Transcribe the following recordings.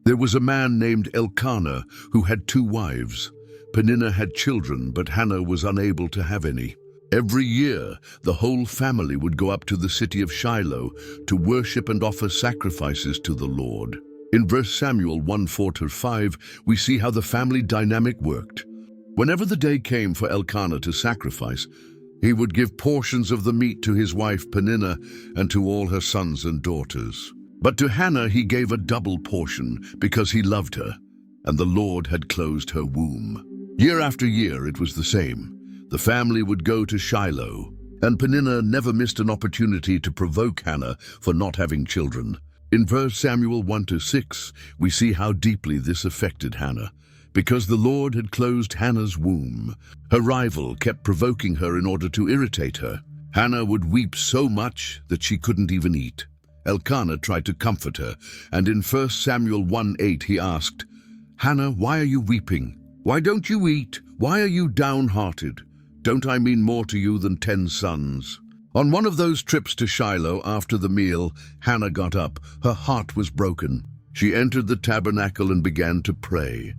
There was a man named Elkanah who had 2 wives. Peninnah had children, but Hannah was unable to have any. Every year, the whole family would go up to the city of Shiloh to worship and offer sacrifices to the Lord. In 1 Samuel 1:4-5, we see how the family dynamic worked. Whenever the day came for Elkanah to sacrifice, he would give portions of the meat to his wife Peninnah and to all her sons and daughters. But to Hannah he gave a double portion because he loved her, and the Lord had closed her womb. Year after year it was the same. The family would go to Shiloh, and Peninnah never missed an opportunity to provoke Hannah for not having children. In 1 Samuel 1-6, we see how deeply this affected Hannah. Because the Lord had closed Hannah's womb, her rival kept provoking her in order to irritate her. Hannah would weep so much that she couldn't even eat. Elkanah tried to comfort her, and in 1 Samuel 1:8 he asked, "Hannah, why are you weeping? Why don't you eat? Why are you downhearted? Don't I mean more to you than 10 sons?" On one of those trips to Shiloh after the meal, Hannah got up. Her heart was broken. She entered the tabernacle and began to pray.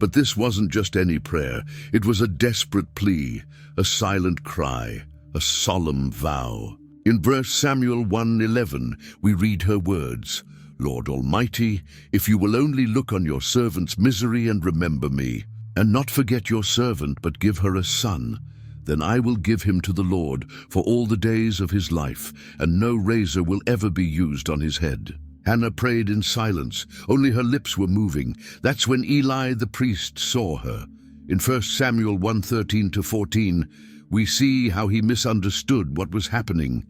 But this wasn't just any prayer. It was a desperate plea, a silent cry, a solemn vow. In 1 Samuel 1:11, we read her words, "Lord Almighty, if you will only look on your servant's misery and remember me, and not forget your servant but give her a son, then I will give him to the Lord for all the days of his life, and no razor will ever be used on his head." Hannah prayed in silence. Only her lips were moving. That's when Eli the priest saw her. In 1 Samuel 1:13-14, we see how he misunderstood what was happening.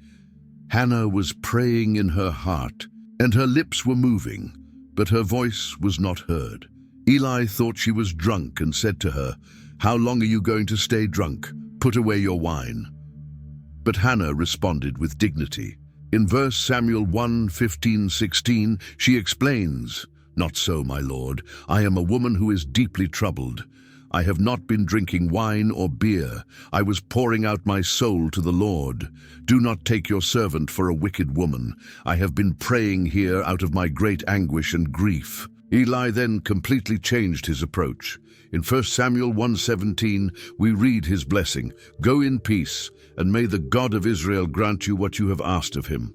Hannah was praying in her heart, and her lips were moving, but her voice was not heard. Eli thought she was drunk and said to her, "How long are you going to stay drunk? Put away your wine." But Hannah responded with dignity. In 1 Samuel 1:15-16, she explains, "Not so, my lord. I am a woman who is deeply troubled. I have not been drinking wine or beer. I was pouring out my soul to the Lord. Do not take your servant for a wicked woman. I have been praying here out of my great anguish and grief." Eli then completely changed his approach. In 1 Samuel 1:17, we read his blessing, "Go in peace, and may the God of Israel grant you what you have asked of him."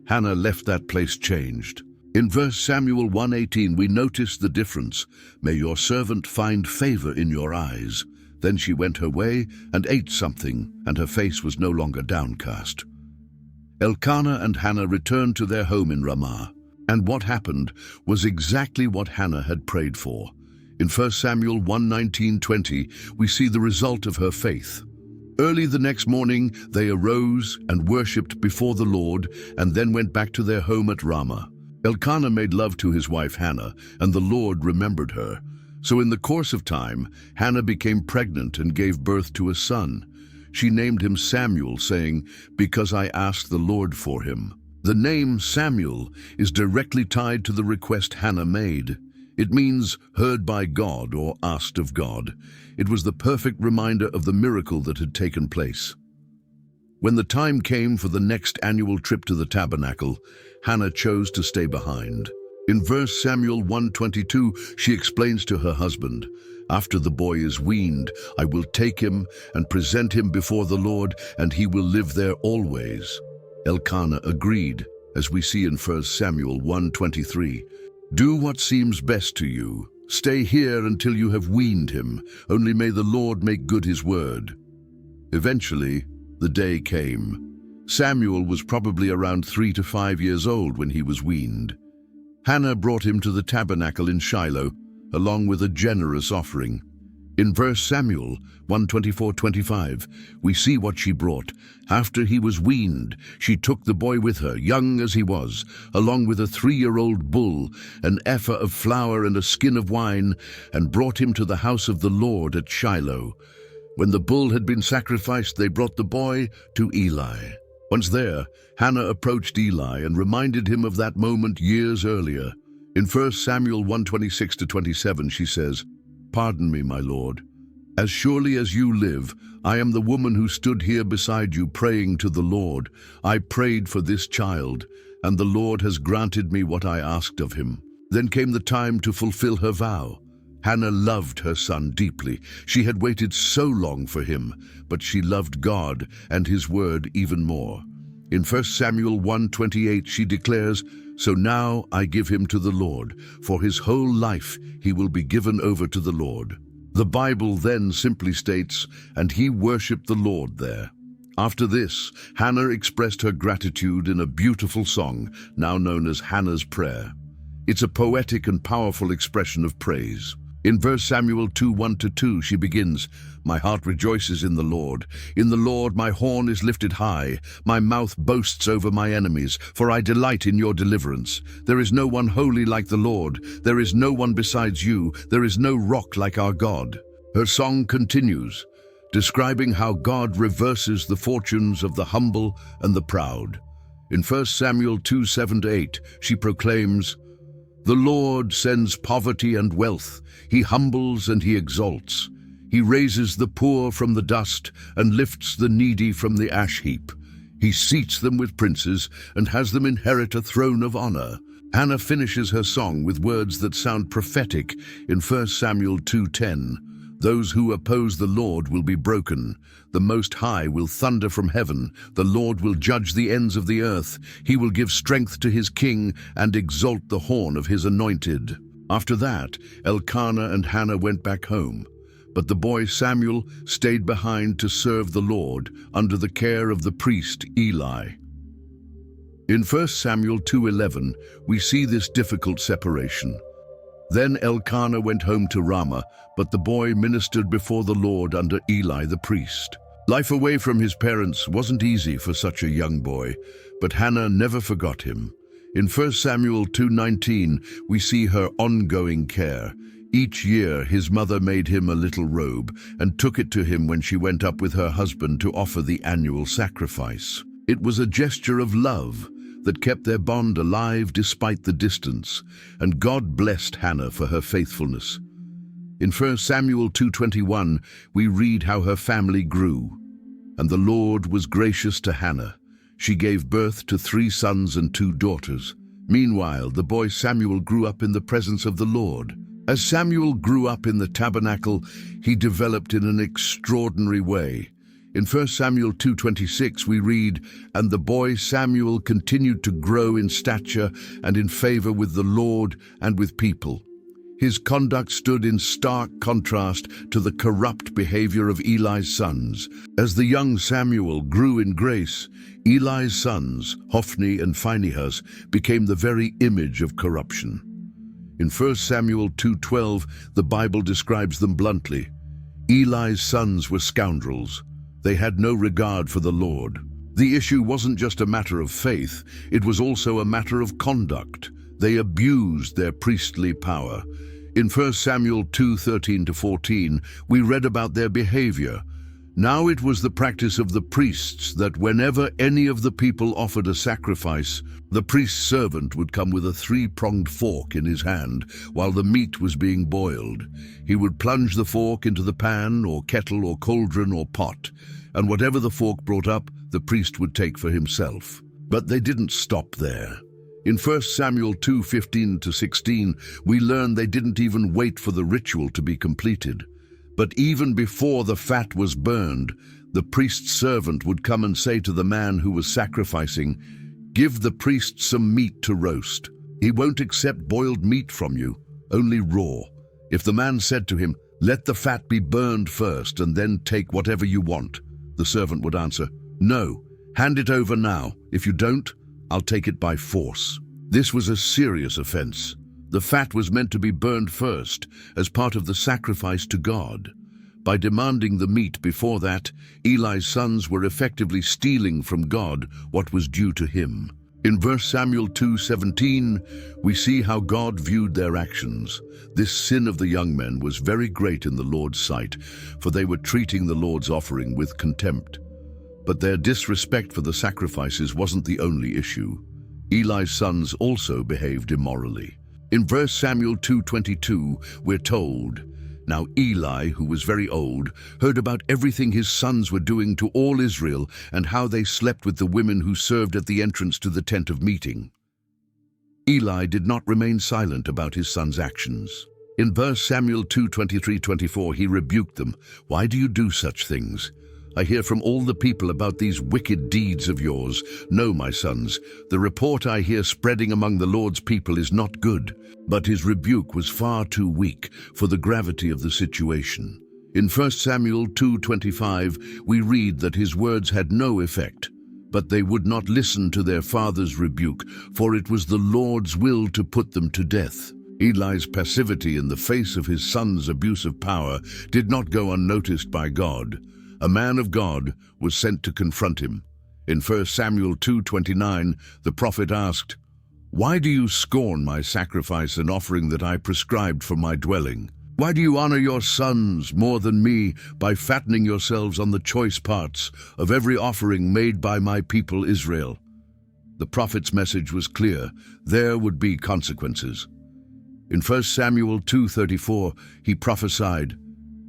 Hannah left that place changed. In 1 Samuel 1:18, we notice the difference. "May your servant find favor in your eyes." Then she went her way and ate something, and her face was no longer downcast. Elkanah and Hannah returned to their home in Ramah, and what happened was exactly what Hannah had prayed for. In 1 Samuel 1:19-20, we see the result of her faith. Early the next morning, they arose and worshipped before the Lord, and then went back to their home at Ramah. Elkanah made love to his wife Hannah, and the Lord remembered her. So in the course of time, Hannah became pregnant and gave birth to a son. She named him Samuel, saying, "Because I asked the Lord for him." The name Samuel is directly tied to the request Hannah made. It means heard by God or asked of God. It was the perfect reminder of the miracle that had taken place. When the time came for the next annual trip to the tabernacle, Hannah chose to stay behind. In 1 Samuel 1:22, she explains to her husband, "After the boy is weaned, I will take him and present him before the Lord, and he will live there always." Elkanah agreed, as we see in 1 Samuel 1:23. "Do what seems best to you. Stay here until you have weaned him. Only may the Lord make good his word." Eventually, the day came. Samuel was probably around 3 to 5 years old when he was weaned. Hannah brought him to the tabernacle in Shiloh, along with a generous offering. In 1 Samuel 1:24-25, we see what she brought. After he was weaned, she took the boy with her, young as he was, along with a 3-year-old bull, an ephah of flour and a skin of wine, and brought him to the house of the Lord at Shiloh. When the bull had been sacrificed, they brought the boy to Eli. Once there, Hannah approached Eli and reminded him of that moment years earlier. In 1 Samuel 1:26-27, she says, "Pardon me, my lord. As surely as you live, I am the woman who stood here beside you praying to the Lord. I prayed for this child, and the Lord has granted me what I asked of him." Then came the time to fulfill her vow. Hannah loved her son deeply. She had waited so long for him, but she loved God and his word even more. In 1 Samuel 1:28 she declares, "So now I give him to the Lord. For his whole life he will be given over to the Lord." The Bible then simply states, "And he worshipped the Lord there." After this, Hannah expressed her gratitude in a beautiful song, now known as Hannah's Prayer. It's a poetic and powerful expression of praise. In 1 Samuel 2:1-2, she begins, "My heart rejoices in the Lord. In the Lord my horn is lifted high. My mouth boasts over my enemies, for I delight in your deliverance. There is no one holy like the Lord. There is no one besides you. There is no rock like our God." Her song continues, describing how God reverses the fortunes of the humble and the proud. In 1 Samuel 2:7-8, she proclaims, "The Lord sends poverty and wealth. He humbles and he exalts. He raises the poor from the dust and lifts the needy from the ash heap. He seats them with princes and has them inherit a throne of honor." Hannah finishes her song with words that sound prophetic in 1 Samuel 2:10. "Those who oppose the Lord will be broken. The Most High will thunder from heaven. The Lord will judge the ends of the earth. He will give strength to his king and exalt the horn of his anointed." After that, Elkanah and Hannah went back home. But the boy Samuel stayed behind to serve the Lord under the care of the priest Eli. In 1 Samuel 2:11, we see this difficult separation. Then Elkanah went home to Ramah, but the boy ministered before the Lord under Eli the priest. Life away from his parents wasn't easy for such a young boy, but Hannah never forgot him. In 1 Samuel 2:19, we see her ongoing care. Each year his mother made him a little robe and took it to him when she went up with her husband to offer the annual sacrifice. It was a gesture of love that kept their bond alive despite the distance, and God blessed Hannah for her faithfulness. In 1 Samuel 2:21, we read how her family grew. "And the Lord was gracious to Hannah. She gave birth to 3 sons and 2 daughters. Meanwhile, the boy Samuel grew up in the presence of the Lord." As Samuel grew up in the tabernacle, he developed in an extraordinary way. In 1 Samuel 2:26 we read, "And the boy Samuel continued to grow in stature and in favor with the Lord and with people." His conduct stood in stark contrast to the corrupt behavior of Eli's sons. As the young Samuel grew in grace, Eli's sons, Hophni and Phinehas, became the very image of corruption. In 1 Samuel 2:12, the Bible describes them bluntly. Eli's sons were scoundrels. They had no regard for the Lord. The issue wasn't just a matter of faith, it was also a matter of conduct. They abused their priestly power. In 1 Samuel 2:13-14, we read about their behavior. "Now it was the practice of the priests that whenever any of the people offered a sacrifice, the priest's servant would come with a 3-pronged fork in his hand while the meat was being boiled. He would plunge the fork into the pan or kettle or cauldron or pot, and whatever the fork brought up, the priest would take for himself." But they didn't stop there. In 1 Samuel 2:15-16, we learn they didn't even wait for the ritual to be completed. But even before the fat was burned, the priest's servant would come and say to the man who was sacrificing, "Give the priest some meat to roast. He won't accept boiled meat from you, only raw." If the man said to him, "Let the fat be burned first and then take whatever you want," the servant would answer, "No, hand it over now. If you don't, I'll take it by force." This was a serious offense. The fat was meant to be burned first as part of the sacrifice to God. By demanding the meat before that, Eli's sons were effectively stealing from God what was due to him. In 1 Samuel 2:17, we see how God viewed their actions. This sin of the young men was very great in the Lord's sight, for they were treating the Lord's offering with contempt. But their disrespect for the sacrifices wasn't the only issue. Eli's sons also behaved immorally. In 1 Samuel 2:22, we're told, "Now Eli, who was very old, heard about everything his sons were doing to all Israel and how they slept with the women who served at the entrance to the tent of meeting." Eli did not remain silent about his son's actions. In 1 Samuel 2:23-24, he rebuked them. "Why do you do such things? I hear from all the people about these wicked deeds of yours. No, my sons, the report I hear spreading among the Lord's people is not good." But his rebuke was far too weak for the gravity of the situation. In 1 Samuel 2:25, we read that his words had no effect. But they would not listen to their father's rebuke, for it was the Lord's will to put them to death. Eli's passivity in the face of his son's abuse of power did not go unnoticed by God. A man of God was sent to confront him. In 1 Samuel 2:29, the prophet asked, "Why do you scorn my sacrifice and offering that I prescribed for my dwelling? Why do you honor your sons more than me by fattening yourselves on the choice parts of every offering made by my people Israel?" The prophet's message was clear. There would be consequences. In 1 Samuel 2:34, he prophesied,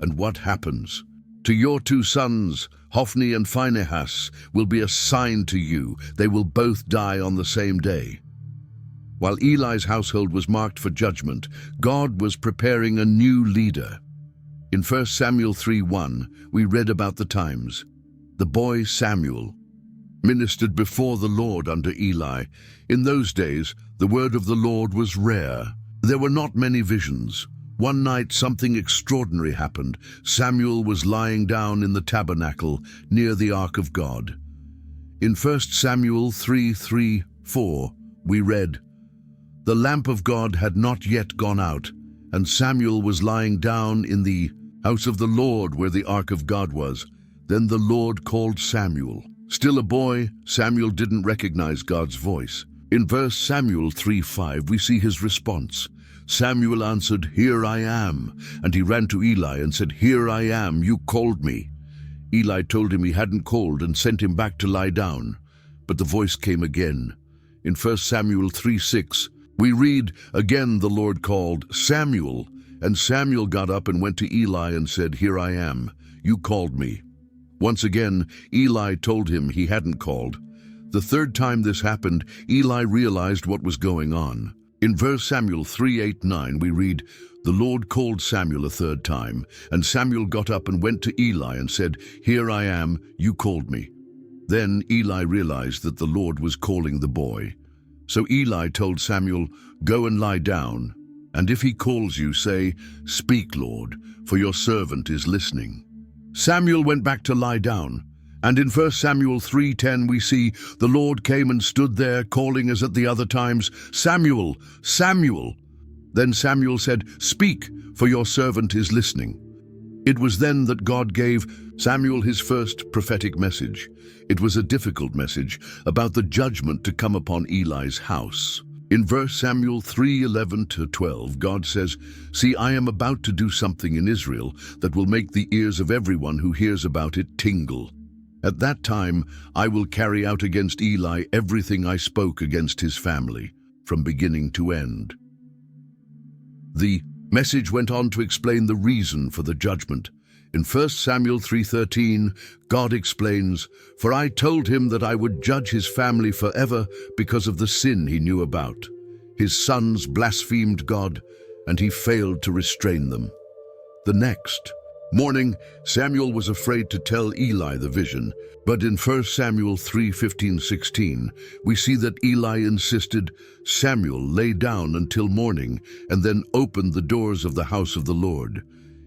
"And what happens? To your two sons, Hophni and Phinehas, will be a sign to you. They will both die on the same day." While Eli's household was marked for judgment, God was preparing a new leader. In 1 Samuel 3:1, we read about the times. The boy Samuel ministered before the Lord under Eli. In those days, the word of the Lord was rare. There were not many visions. One night, something extraordinary happened. Samuel was lying down in the tabernacle near the ark of God. In 1 Samuel 3:3-4, we read, "The lamp of God had not yet gone out, and Samuel was lying down in the house of the Lord where the ark of God was. Then the Lord called Samuel. Still a boy, Samuel didn't recognize God's voice. In 1 Samuel 3:5, we see his response. Samuel answered, 'Here I am.' And he ran to Eli and said, 'Here I am, you called me.' Eli told him he hadn't called and sent him back to lie down. But the voice came again. In 1 Samuel 3:6, we read, "Again the Lord called, 'Samuel.' And Samuel got up and went to Eli and said, 'Here I am, you called me.' Once again, Eli told him he hadn't called. The third time this happened, Eli realized what was going on. In 1 Samuel 3:8-9, we read, "The Lord called Samuel a third time, and Samuel got up and went to Eli and said, 'Here I am, you called me.' Then Eli realized that the Lord was calling the boy. So Eli told Samuel, 'Go and lie down, and if he calls you, say, "Speak, Lord, for your servant is listening."' Samuel went back to lie down. And in 1 Samuel 3:10 we see, the Lord came and stood there, calling as at the other times, 'Samuel, Samuel.' Then Samuel said, 'Speak, for your servant is listening.' It was then that God gave Samuel his first prophetic message. It was a difficult message about the judgment to come upon Eli's house. In 1 Samuel 3:11-12, God says, 'See, I am about to do something in Israel that will make the ears of everyone who hears about it tingle. At that time, I will carry out against Eli everything I spoke against his family, from beginning to end.'" The message went on to explain the reason for the judgment. In 1 Samuel 3:13, God explains, "For I told him that I would judge his family forever because of the sin he knew about. His sons blasphemed God, and he failed to restrain them." The next morning, Samuel was afraid to tell Eli the vision, but in 1 Samuel 3:15-16, we see that Eli insisted Samuel lay down until morning and then opened the doors of the house of the Lord.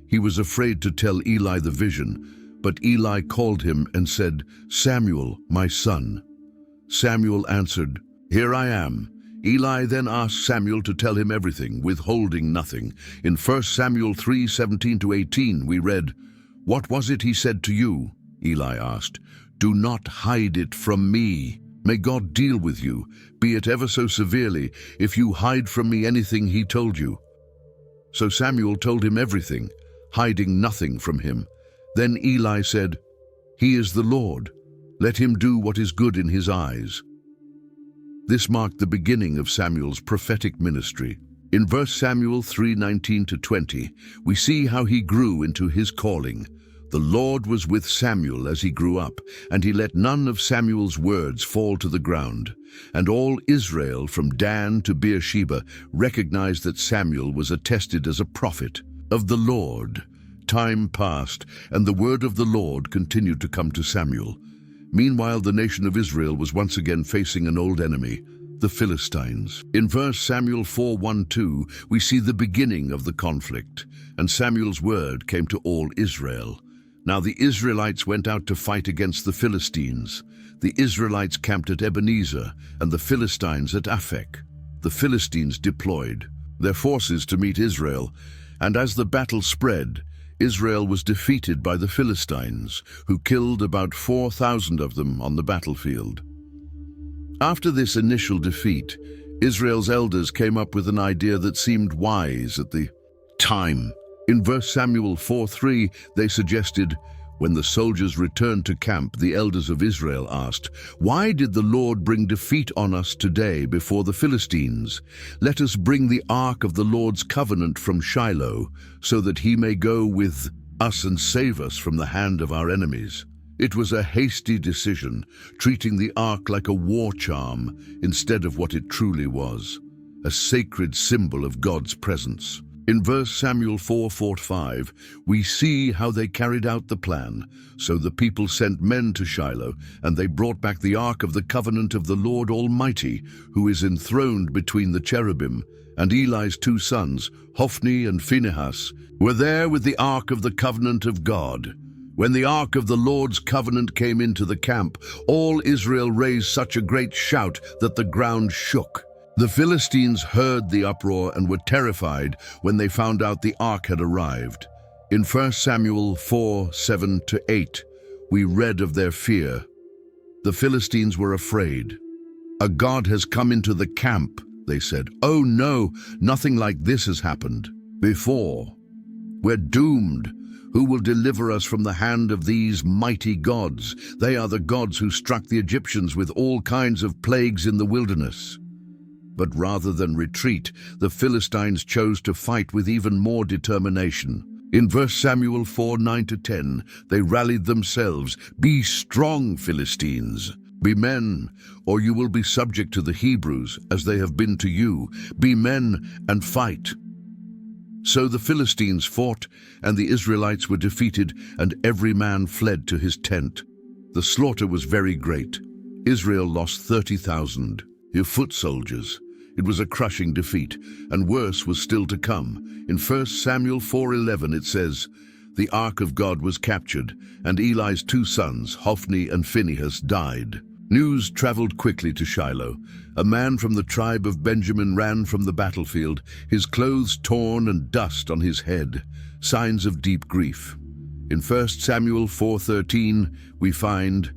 He was afraid to tell Eli the vision, but Eli called him and said, "Samuel, my son." Samuel answered, "Here I am." Eli then asked Samuel to tell him everything, withholding nothing. In 1 Samuel 3:17-18 we read, "What was it he said to you?" Eli asked. "Do not hide it from me. May God deal with you, be it ever so severely, if you hide from me anything he told you." So Samuel told him everything, hiding nothing from him. Then Eli said, "He is the Lord. Let him do what is good in his eyes." This marked the beginning of Samuel's prophetic ministry. In 1 Samuel 3:19-20, we see how he grew into his calling. The Lord was with Samuel as he grew up, and he let none of Samuel's words fall to the ground. And all Israel from Dan to Beersheba recognized that Samuel was attested as a prophet of the Lord. Time passed, and the word of the Lord continued to come to Samuel. Meanwhile, the nation of Israel was once again facing an old enemy, the Philistines. In 1 Samuel 4:1-2, we see the beginning of the conflict, and Samuel's word came to all Israel. Now the Israelites went out to fight against the Philistines. The Israelites camped at Ebenezer, and the Philistines at Aphek. The Philistines deployed their forces to meet Israel, and as the battle spread, Israel was defeated by the Philistines, who killed about 4,000 of them on the battlefield. After this initial defeat, Israel's elders came up with an idea that seemed wise at the time. In 1 Samuel 4:3, they suggested, when the soldiers returned to camp, the elders of Israel asked, "Why did the Lord bring defeat on us today before the Philistines? Let us bring the ark of the Lord's covenant from Shiloh, so that he may go with us and save us from the hand of our enemies." It was a hasty decision, treating the ark like a war charm instead of what it truly was, a sacred symbol of God's presence. In 1 Samuel 4:4-5, we see how they carried out the plan. So the people sent men to Shiloh, and they brought back the ark of the covenant of the Lord Almighty, who is enthroned between the cherubim. And Eli's two sons, Hophni and Phinehas, were there with the ark of the covenant of God. When the ark of the Lord's covenant came into the camp, all Israel raised such a great shout that the ground shook. The Philistines heard the uproar and were terrified when they found out the ark had arrived. In 1 Samuel 4:7-8, we read of their fear. The Philistines were afraid. "A god has come into the camp," they said. "Oh no, nothing like this has happened before. We're doomed. Who will deliver us from the hand of these mighty gods? They are the gods who struck the Egyptians with all kinds of plagues in the wilderness." But rather than retreat, the Philistines chose to fight with even more determination. In 1 Samuel 4:9-10, they rallied themselves. "Be strong, Philistines. Be men, or you will be subject to the Hebrews, as they have been to you. Be men and fight." So the Philistines fought, and the Israelites were defeated, and every man fled to his tent. The slaughter was very great. Israel lost 30,000 foot soldiers. It was a crushing defeat, and worse was still to come. In 1 Samuel 4:11 it says, "The ark of God was captured, and Eli's two sons, Hophni and Phinehas, died." News traveled quickly to Shiloh. A man from the tribe of Benjamin ran from the battlefield, his clothes torn and dust on his head, signs of deep grief. In 1 Samuel 4:13 we find,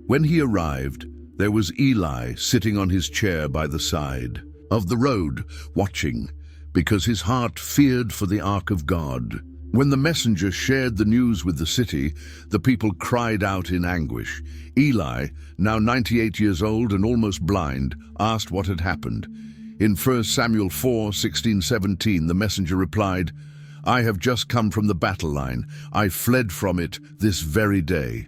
"When he arrived, there was Eli sitting on his chair by the side of the road, watching, because his heart feared for the ark of God." When the messenger shared the news with the city, the people cried out in anguish. Eli, now 98 years old and almost blind, asked what had happened. In 1 Samuel 4:16-17, the messenger replied, "I have just come from the battle line. I fled from it this very day."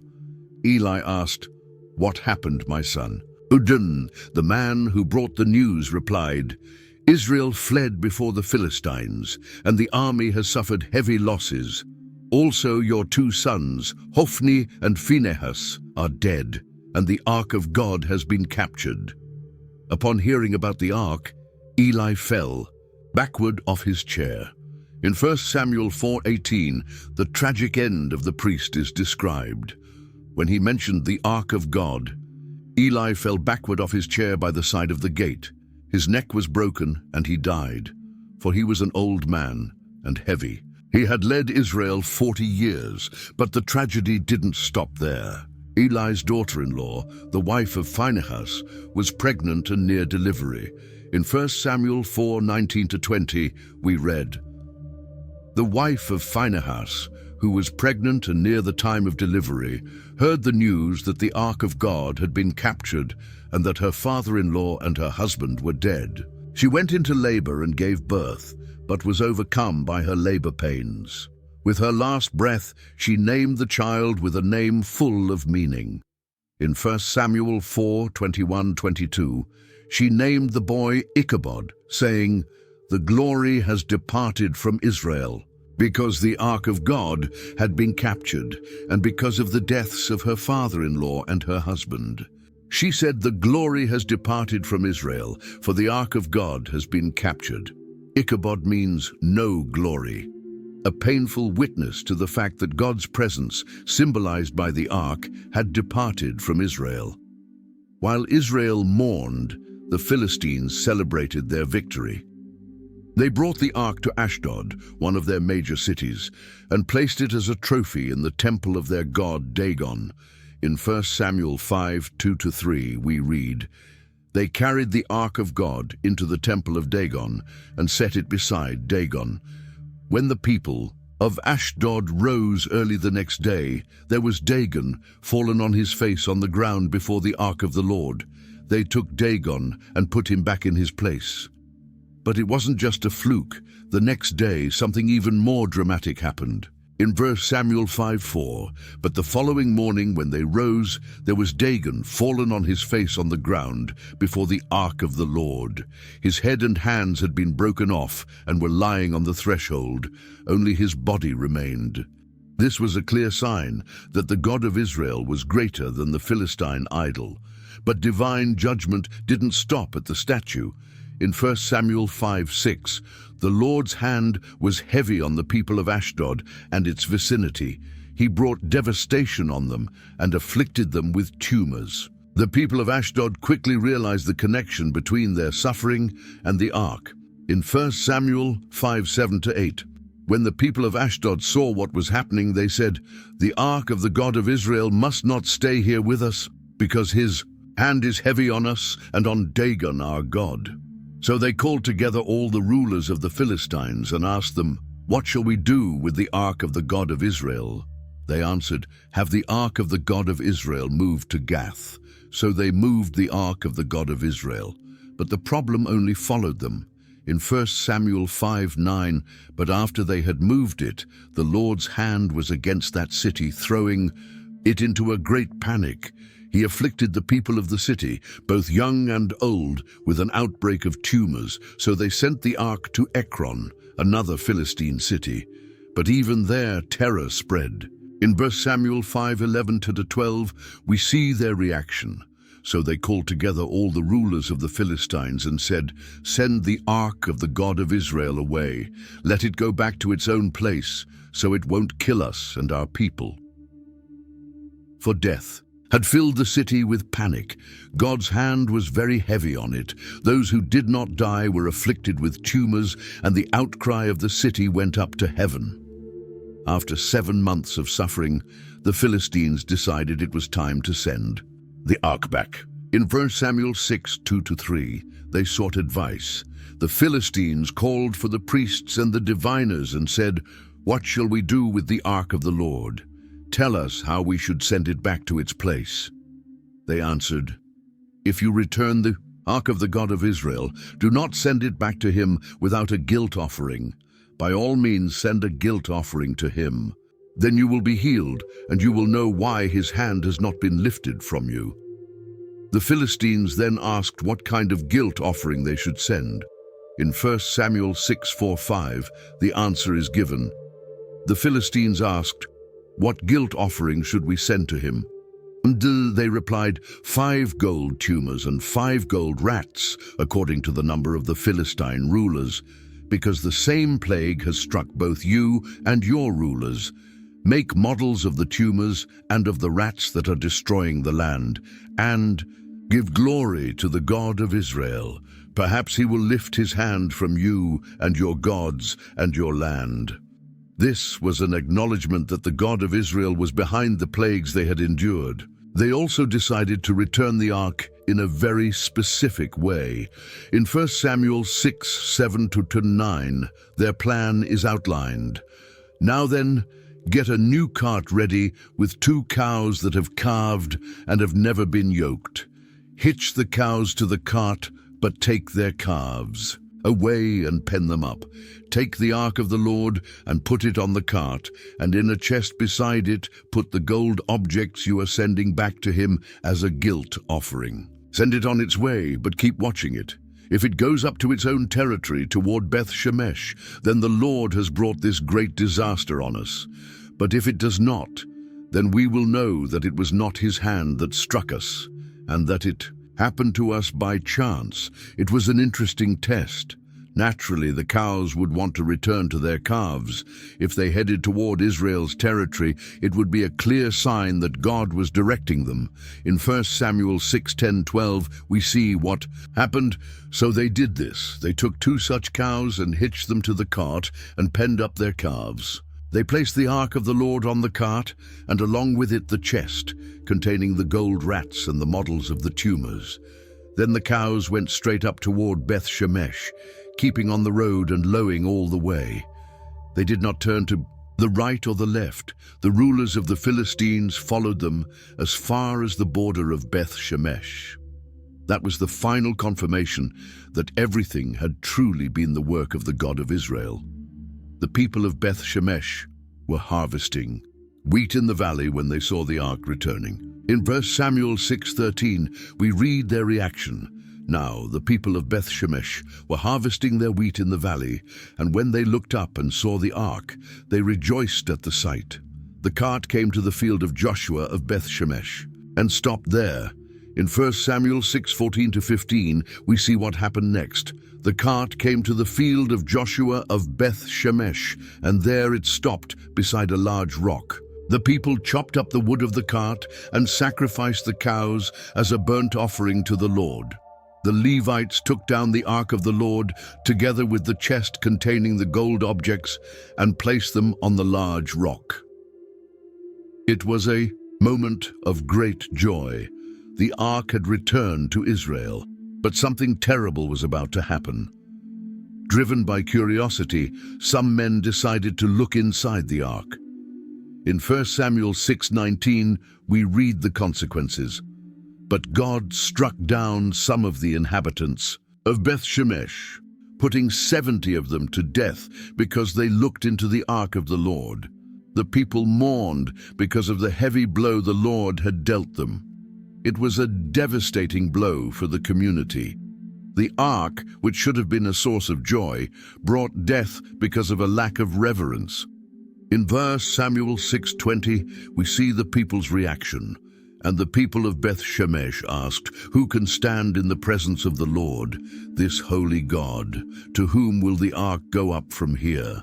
Eli asked, "What happened, my son?" Udun, the man who brought the news, replied, "Israel fled before the Philistines, and the army has suffered heavy losses. Also your two sons, Hophni and Phinehas, are dead, and the ark of God has been captured." Upon hearing about the ark, Eli fell backward off his chair. In 1 Samuel 4:18, the tragic end of the priest is described. When he mentioned the ark of God, Eli fell backward off his chair by the side of the gate. His neck was broken, and he died, for he was an old man and heavy. He had led Israel 40 years, but the tragedy didn't stop there. Eli's daughter-in-law, the wife of Phinehas, was pregnant and near delivery. In 1 Samuel 4:19-20, we read, "The wife of Phinehas, who was pregnant and near the time of delivery, heard the news that the ark of God had been captured and that her father-in-law and her husband were dead. She went into labor and gave birth, but was overcome by her labor pains. With her last breath, she named the child with a name full of meaning. In 1 Samuel 4:21-22, she named the boy Ichabod, saying, "The glory has departed from Israel," because the ark of God had been captured, and because of the deaths of her father-in-law and her husband. She said, "The glory has departed from Israel, for the ark of God has been captured." Ichabod means no glory, a painful witness to the fact that God's presence, symbolized by the ark, had departed from Israel. While Israel mourned, the Philistines celebrated their victory. They brought the ark to Ashdod, one of their major cities, and placed it as a trophy in the temple of their god Dagon. In 1 Samuel 5:2-3 we read, "They carried the ark of God into the temple of Dagon and set it beside Dagon. When the people of Ashdod rose early the next day, there was Dagon fallen on his face on the ground before the ark of the Lord. They took Dagon and put him back in his place." But it wasn't just a fluke. The next day, something even more dramatic happened. In 1 Samuel 5:4, "But the following morning when they rose, there was Dagon fallen on his face on the ground before the ark of the Lord. His head and hands had been broken off and were lying on the threshold. Only his body remained." This was a clear sign that the God of Israel was greater than the Philistine idol. But divine judgment didn't stop at the statue. In 1 Samuel 5:6, "The Lord's hand was heavy on the people of Ashdod and its vicinity. He brought devastation on them and afflicted them with tumors." The people of Ashdod quickly realized the connection between their suffering and the ark. In 1 Samuel 5:7-8, "When the people of Ashdod saw what was happening, they said, 'The ark of the God of Israel must not stay here with us, because his hand is heavy on us and on Dagon our God.' So they called together all the rulers of the Philistines and asked them, 'What shall we do with the ark of the God of Israel?' They answered, 'Have the ark of the God of Israel moved to Gath.' So they moved the ark of the God of Israel. But the problem only followed them. In 1 Samuel 5:9, "But after they had moved it, the Lord's hand was against that city, throwing it into a great panic. He afflicted the people of the city, both young and old, with an outbreak of tumors, so they sent the ark to Ekron, another Philistine city. But even there terror spread." In 1 Samuel 5:11-12, we see their reaction. So they called together all the rulers of the Philistines and said, "Send the ark of the God of Israel away. Let it go back to its own place, so it won't kill us and our people." For death had filled the city with panic. God's hand was very heavy on it. Those who did not die were afflicted with tumors, and the outcry of the city went up to heaven. After 7 months of suffering, the Philistines decided it was time to send the ark back. In 1 Samuel 6:2-3, they sought advice. The Philistines called for the priests and the diviners and said, "What shall we do with the ark of the Lord? Tell us how we should send it back to its place." They answered, "If you return the ark of the God of Israel, do not send it back to him without a guilt offering. By all means send a guilt offering to him. Then you will be healed, and you will know why his hand has not been lifted from you." The Philistines then asked what kind of guilt offering they should send. In 1 Samuel 6:4-5, the answer is given. The Philistines asked, "What guilt offering should we send to him?" And they replied, 5 gold tumors and 5 gold rats, according to the number of the Philistine rulers, because the same plague has struck both you and your rulers. Make models of the tumors and of the rats that are destroying the land, and give glory to the God of Israel. Perhaps he will lift his hand from you and your gods and your land." This was an acknowledgement that the God of Israel was behind the plagues they had endured. They also decided to return the ark in a very specific way. In 1 Samuel 6:7-9, their plan is outlined. "Now then, get a new cart ready with 2 cows that have calved and have never been yoked. Hitch the cows to the cart, but take their calves. Away and pen them up. Take the ark of the Lord and put it on the cart, and in a chest beside it put the gold objects you are sending back to him as a guilt offering. Send it on its way, but keep watching it. If it goes up to its own territory toward Beth Shemesh, then the Lord has brought this great disaster on us. But if it does not, then we will know that it was not his hand that struck us, and that it happened to us by chance. It was an interesting test. Naturally, the cows would want to return to their calves. If they headed toward Israel's territory, it would be a clear sign that God was directing them. In 1 Samuel 6:10-12, we see what happened. So they did this. They took 2 such cows and hitched them to the cart and penned up their calves. They placed the ark of the Lord on the cart, and along with it the chest, containing the gold rats and the models of the tumors. Then the cows went straight up toward Beth Shemesh, keeping on the road and lowing all the way. They did not turn to the right or the left. The rulers of the Philistines followed them as far as the border of Beth Shemesh. That was the final confirmation that everything had truly been the work of the God of Israel. The people of Beth Shemesh were harvesting wheat in the valley when they saw the ark returning. In 1 Samuel 6:13, we read their reaction. Now the people of Beth Shemesh were harvesting their wheat in the valley, and when they looked up and saw the ark, they rejoiced at the sight. The cart came to the field of Joshua of Beth Shemesh and stopped there. In 1 Samuel 6:14-15, we see what happened next. The cart came to the field of Joshua of Beth Shemesh, and there it stopped beside a large rock. The people chopped up the wood of the cart and sacrificed the cows as a burnt offering to the Lord. The Levites took down the ark of the Lord, together with the chest containing the gold objects, and placed them on the large rock. It was a moment of great joy. The ark had returned to Israel, but something terrible was about to happen. Driven by curiosity, some men decided to look inside the ark. In 1 Samuel 6:19, we read the consequences. But God struck down some of the inhabitants of Beth Shemesh, putting 70 of them to death because they looked into the ark of the Lord. The people mourned because of the heavy blow the Lord had dealt them. It was a devastating blow for the community. The ark, which should have been a source of joy, brought death because of a lack of reverence. In 1 Samuel 6:20, we see the people's reaction. And the people of Beth Shemesh asked, "Who can stand in the presence of the Lord, this holy God? To whom will the ark go up from here?"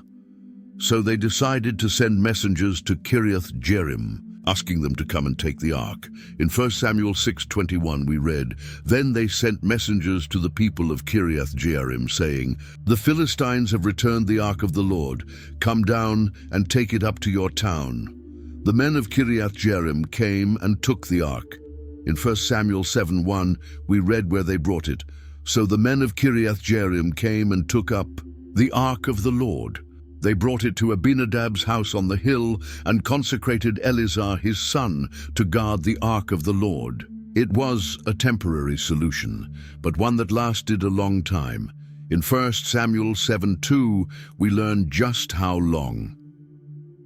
So they decided to send messengers to Kiriath Jearim, asking them to come and take the ark. In 1 Samuel 6:21 we read, "Then they sent messengers to the people of Kiriath Jearim, saying, 'The Philistines have returned the ark of the Lord. Come down and take it up to your town.' The men of Kiriath Jearim came and took the ark. In 1 Samuel 7:1 we read where they brought it. So the men of Kiriath Jearim came and took up the ark of the Lord. They brought it to Abinadab's house on the hill and consecrated Eleazar his son to guard the ark of the Lord. It was a temporary solution, but one that lasted a long time. In 1 Samuel 7:2 we learn just how long.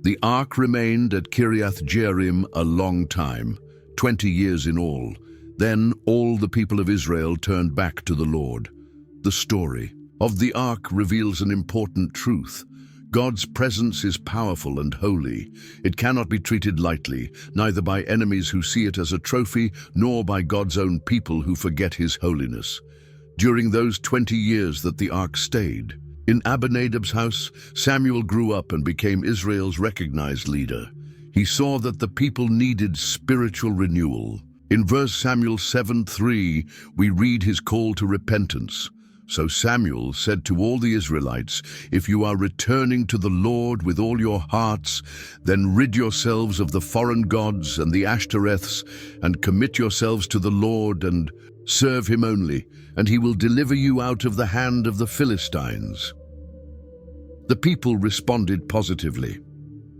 The ark remained at Kiriath Jearim a long time, 20 years in all. Then all the people of Israel turned back to the Lord. The story of the ark reveals an important truth. God's presence is powerful and holy. It cannot be treated lightly, neither by enemies who see it as a trophy, nor by God's own people who forget his holiness. During those 20 years that the ark stayed, in Abinadab's house, Samuel grew up and became Israel's recognized leader. He saw that the people needed spiritual renewal. In 1 Samuel 7:3, we read his call to repentance. So Samuel said to all the Israelites, "If you are returning to the Lord with all your hearts, then rid yourselves of the foreign gods and the Ashtoreths, and commit yourselves to the Lord and serve him only, and he will deliver you out of the hand of the Philistines." The people responded positively.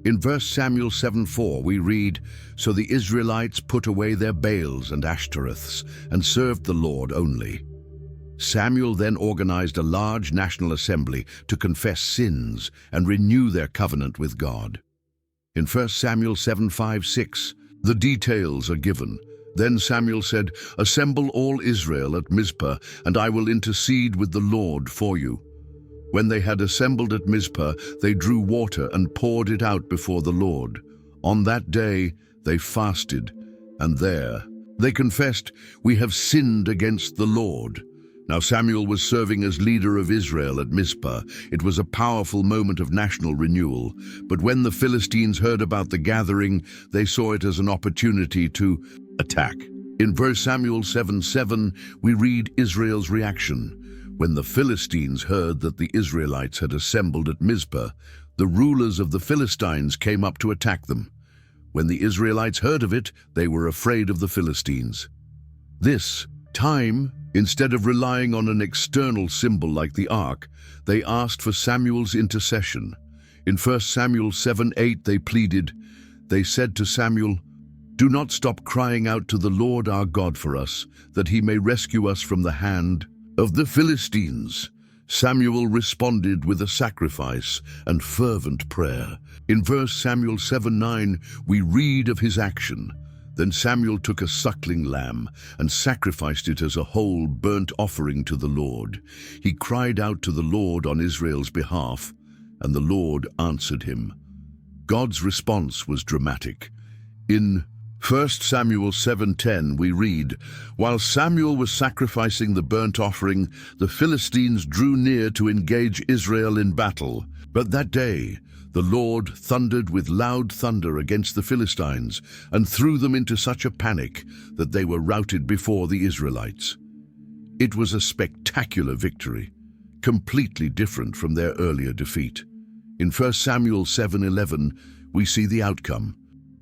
In 1 Samuel 7:4 we read, "So the Israelites put away their Baals and Ashtoreths and served the Lord only." Samuel then organized a large national assembly to confess sins and renew their covenant with God. In 1 Samuel 7:5-6, the details are given. Then Samuel said, "Assemble all Israel at Mizpah, and I will intercede with the Lord for you." When they had assembled at Mizpah, they drew water and poured it out before the Lord. On that day they fasted, and there they confessed, "We have sinned against the Lord." Now Samuel was serving as leader of Israel at Mizpah. It was a powerful moment of national renewal. But when the Philistines heard about the gathering, they saw it as an opportunity to attack. In 1 Samuel 7:7, we read Israel's reaction. When the Philistines heard that the Israelites had assembled at Mizpah, the rulers of the Philistines came up to attack them. When the Israelites heard of it, they were afraid of the Philistines. This time, instead of relying on an external symbol like the ark, they asked for Samuel's intercession. In 1 Samuel 7:8 they pleaded. They said to Samuel, "Do not stop crying out to the Lord our God for us, that he may rescue us from the hand of the Philistines." Samuel responded with a sacrifice and fervent prayer. In 1 Samuel 7:9 we read of his action. Then Samuel took a suckling lamb and sacrificed it as a whole burnt offering to the Lord. He cried out to the Lord on Israel's behalf, and the Lord answered him. God's response was dramatic. In 1 Samuel 7:10 we read, "While Samuel was sacrificing the burnt offering, the Philistines drew near to engage Israel in battle. But that day the Lord thundered with loud thunder against the Philistines and threw them into such a panic that they were routed before the Israelites." It was a spectacular victory, completely different from their earlier defeat. In 1 Samuel 7:11 we see the outcome.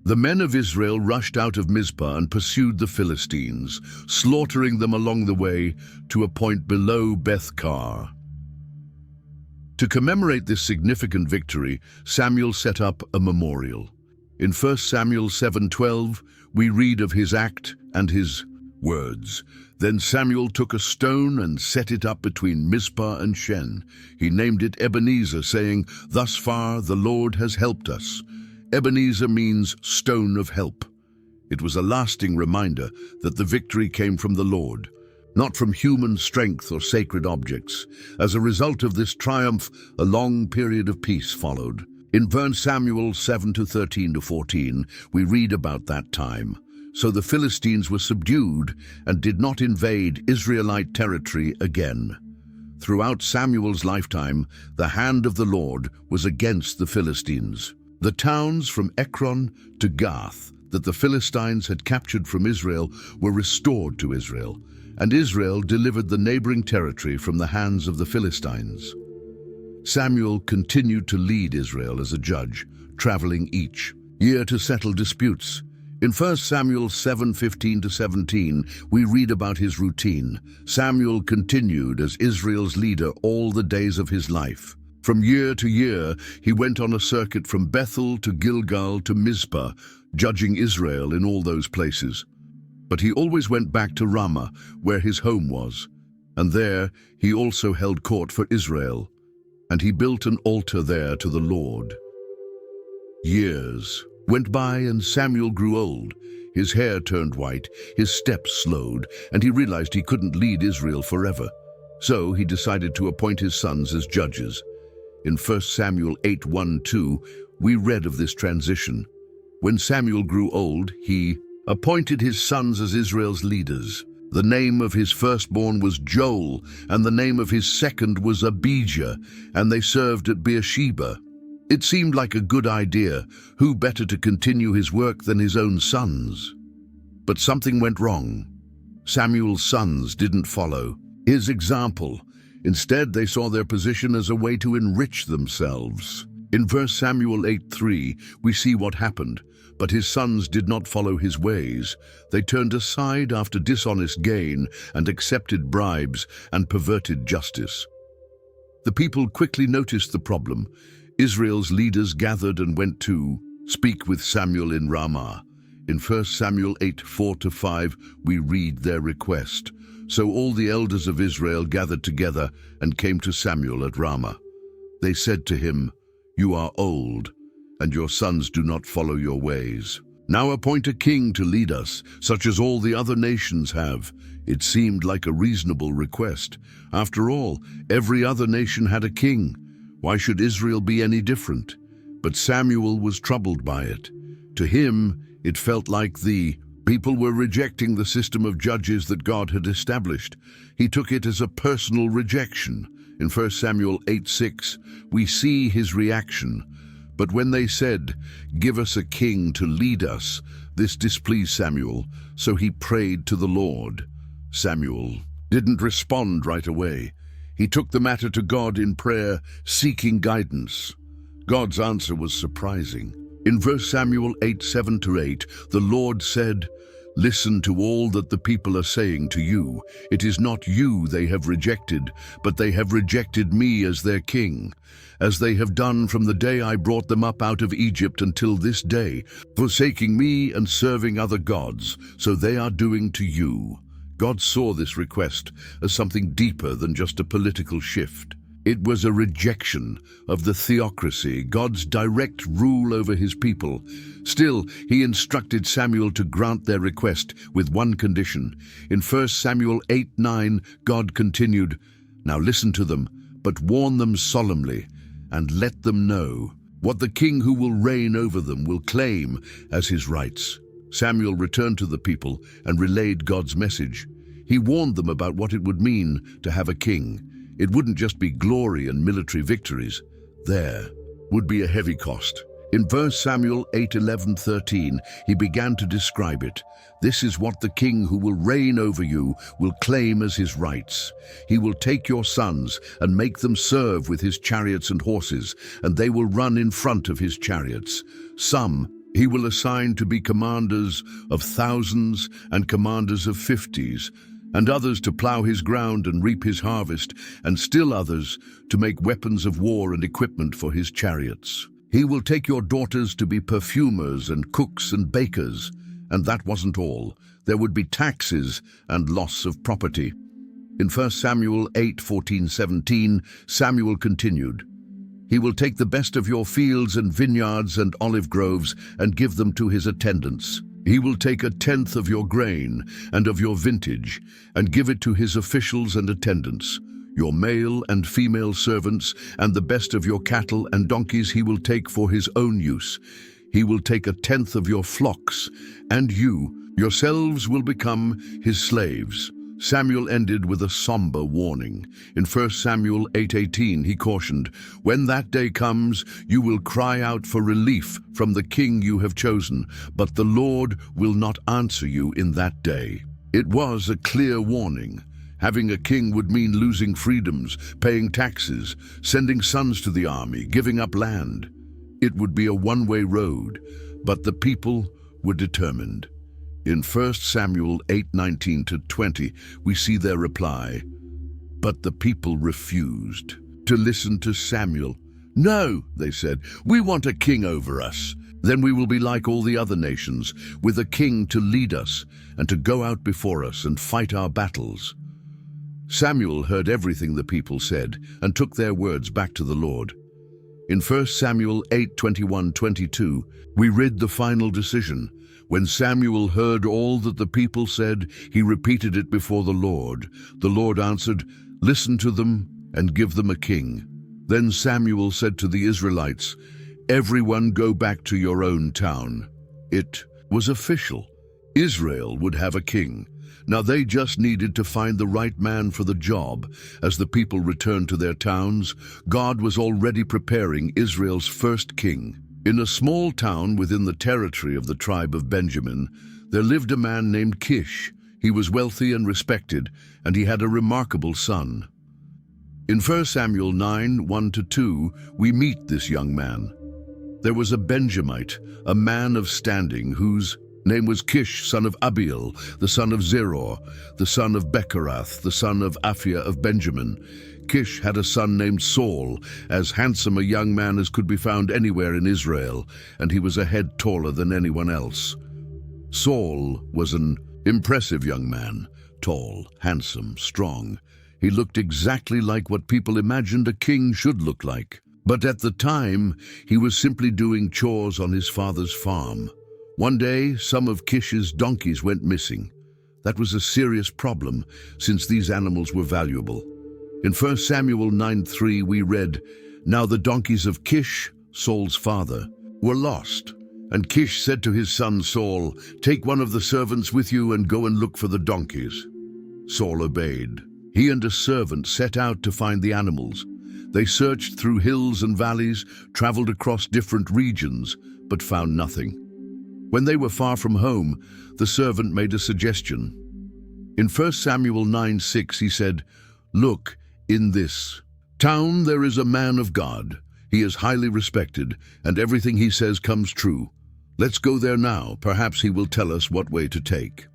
The men of Israel rushed out of Mizpah and pursued the Philistines, slaughtering them along the way to a point below Beth-kar. To commemorate this significant victory, Samuel set up a memorial. In 1 Samuel 7:12, we read of his act and his words. "Then Samuel took a stone and set it up between Mizpah and Shen. He named it Ebenezer, saying, 'Thus far the Lord has helped us.'" Ebenezer means stone of help. It was a lasting reminder that the victory came from the Lord, not from human strength or sacred objects. As a result of this triumph, a long period of peace followed. In 1 Samuel 7:13-14, we read about that time. So the Philistines were subdued and did not invade Israelite territory again. Throughout Samuel's lifetime, the hand of the Lord was against the Philistines. The towns from Ekron to Gath that the Philistines had captured from Israel were restored to Israel, and Israel delivered the neighboring territory from the hands of the Philistines. Samuel continued to lead Israel as a judge, traveling each year to settle disputes. In 1 Samuel 7:15-17, we read about his routine. Samuel continued as Israel's leader all the days of his life. From year to year, he went on a circuit from Bethel to Gilgal to Mizpah, judging Israel in all those places. But he always went back to Ramah, where his home was, and there he also held court for Israel, and he built an altar there to the Lord. Years went by and Samuel grew old. His hair turned white, his steps slowed, and he realized he couldn't lead Israel forever. So he decided to appoint his sons as judges. In 1 Samuel 8:1-2, we read of this transition. When Samuel grew old, he appointed his sons as Israel's leaders. The name of his firstborn was Joel, and the name of his second was Abijah, and they served at Beersheba. It seemed like a good idea. Who better to continue his work than his own sons? But something went wrong. Samuel's sons didn't follow his example. Instead, they saw their position as a way to enrich themselves. In 1 Samuel 8:3, we see what happened. But his sons did not follow his ways. They turned aside after dishonest gain and accepted bribes and perverted justice. The people quickly noticed the problem. Israel's leaders gathered and went to speak with Samuel in Ramah. In 1 Samuel 8:4-5, we read their request. So all the elders of Israel gathered together and came to Samuel at Ramah. They said to him, "You are old, and your sons do not follow your ways. Now appoint a king to lead us, such as all the other nations have." It seemed like a reasonable request. After all, every other nation had a king. Why should Israel be any different? But Samuel was troubled by it. To him, it felt like the people were rejecting the system of judges that God had established. He took it as a personal rejection. In 1 Samuel 8:6, we see his reaction. But when they said, "Give us a king to lead us," this displeased Samuel, so he prayed to the Lord. Samuel didn't respond right away. He took the matter to God in prayer, seeking guidance. God's answer was surprising. In 1 Samuel 8:7-8, the Lord said, "Listen to all that the people are saying to you. It is not you they have rejected, but they have rejected me as their king, as they have done from the day I brought them up out of Egypt until this day, forsaking me and serving other gods, so they are doing to you." God saw this request as something deeper than just a political shift. It was a rejection of the theocracy, God's direct rule over his people. Still, he instructed Samuel to grant their request with one condition. In 1 Samuel 8:9, God continued, "Now listen to them, but warn them solemnly, and let them know what the king who will reign over them will claim as his rights." Samuel returned to the people and relayed God's message. He warned them about what it would mean to have a king. It wouldn't just be glory and military victories. There would be a heavy cost. In 1 Samuel 8:11-13, he began to describe it. "This is what the king who will reign over you will claim as his rights. He will take your sons and make them serve with his chariots and horses, and they will run in front of his chariots. Some he will assign to be commanders of thousands and commanders of 50s, and others to plow his ground and reap his harvest, and still others to make weapons of war and equipment for his chariots. He will take your daughters to be perfumers and cooks and bakers." And that wasn't all. There would be taxes and loss of property. In 1 Samuel 8:14-17, Samuel continued, "He will take the best of your fields and vineyards and olive groves and give them to his attendants. He will take 1/10 of your grain and of your vintage and give it to his officials and attendants. Your male and female servants and the best of your cattle and donkeys he will take for his own use. He will take 1/10 of your flocks, and you yourselves will become his slaves." Samuel ended with a somber warning. In 1 Samuel 8:18, he cautioned, "When that day comes, you will cry out for relief from the king you have chosen, but the Lord will not answer you in that day." It was a clear warning. Having a king would mean losing freedoms, paying taxes, sending sons to the army, giving up land. It would be a one-way road, but the people were determined. In 1 Samuel 8:19-20, we see their reply. But the people refused to listen to Samuel. "No," they said, "we want a king over us. Then we will be like all the other nations, with a king to lead us and to go out before us and fight our battles." Samuel heard everything the people said and took their words back to the Lord. In 1 Samuel 8:21-22, we read the final decision. When Samuel heard all that the people said, he repeated it before the Lord. The Lord answered, "Listen to them and give them a king." Then Samuel said to the Israelites, "Everyone go back to your own town." It was official. Israel would have a king. Now they just needed to find the right man for the job. As the people returned to their towns, God was already preparing Israel's first king. In a small town within the territory of the tribe of Benjamin, there lived a man named Kish. He was wealthy and respected, and he had a remarkable son. In 1 Samuel 9:1-2, we meet this young man. There was a Benjamite, a man of standing, whose name was Kish, son of Abigail, the son of Zeror, the son of Bechorath, the son of Aphiah of Benjamin. Kish had a son named Saul, as handsome a young man as could be found anywhere in Israel, and he was a head taller than anyone else. Saul was an impressive young man, tall, handsome, strong. He looked exactly like what people imagined a king should look like. But at the time, he was simply doing chores on his father's farm. One day, some of Kish's donkeys went missing. That was a serious problem, since these animals were valuable. In 1 Samuel 9:3 we read, "Now the donkeys of Kish, Saul's father, were lost. And Kish said to his son Saul, 'Take one of the servants with you and go and look for the donkeys.' Saul obeyed. He and a servant set out to find the animals. They searched through hills and valleys, traveled across different regions, but found nothing. When they were far from home, the servant made a suggestion. In 1 Samuel 9:6 he said, 'Look, in this town there is a man of God. He is highly respected, and everything he says comes true. Let's go there now. Perhaps he will tell us what way to take.'"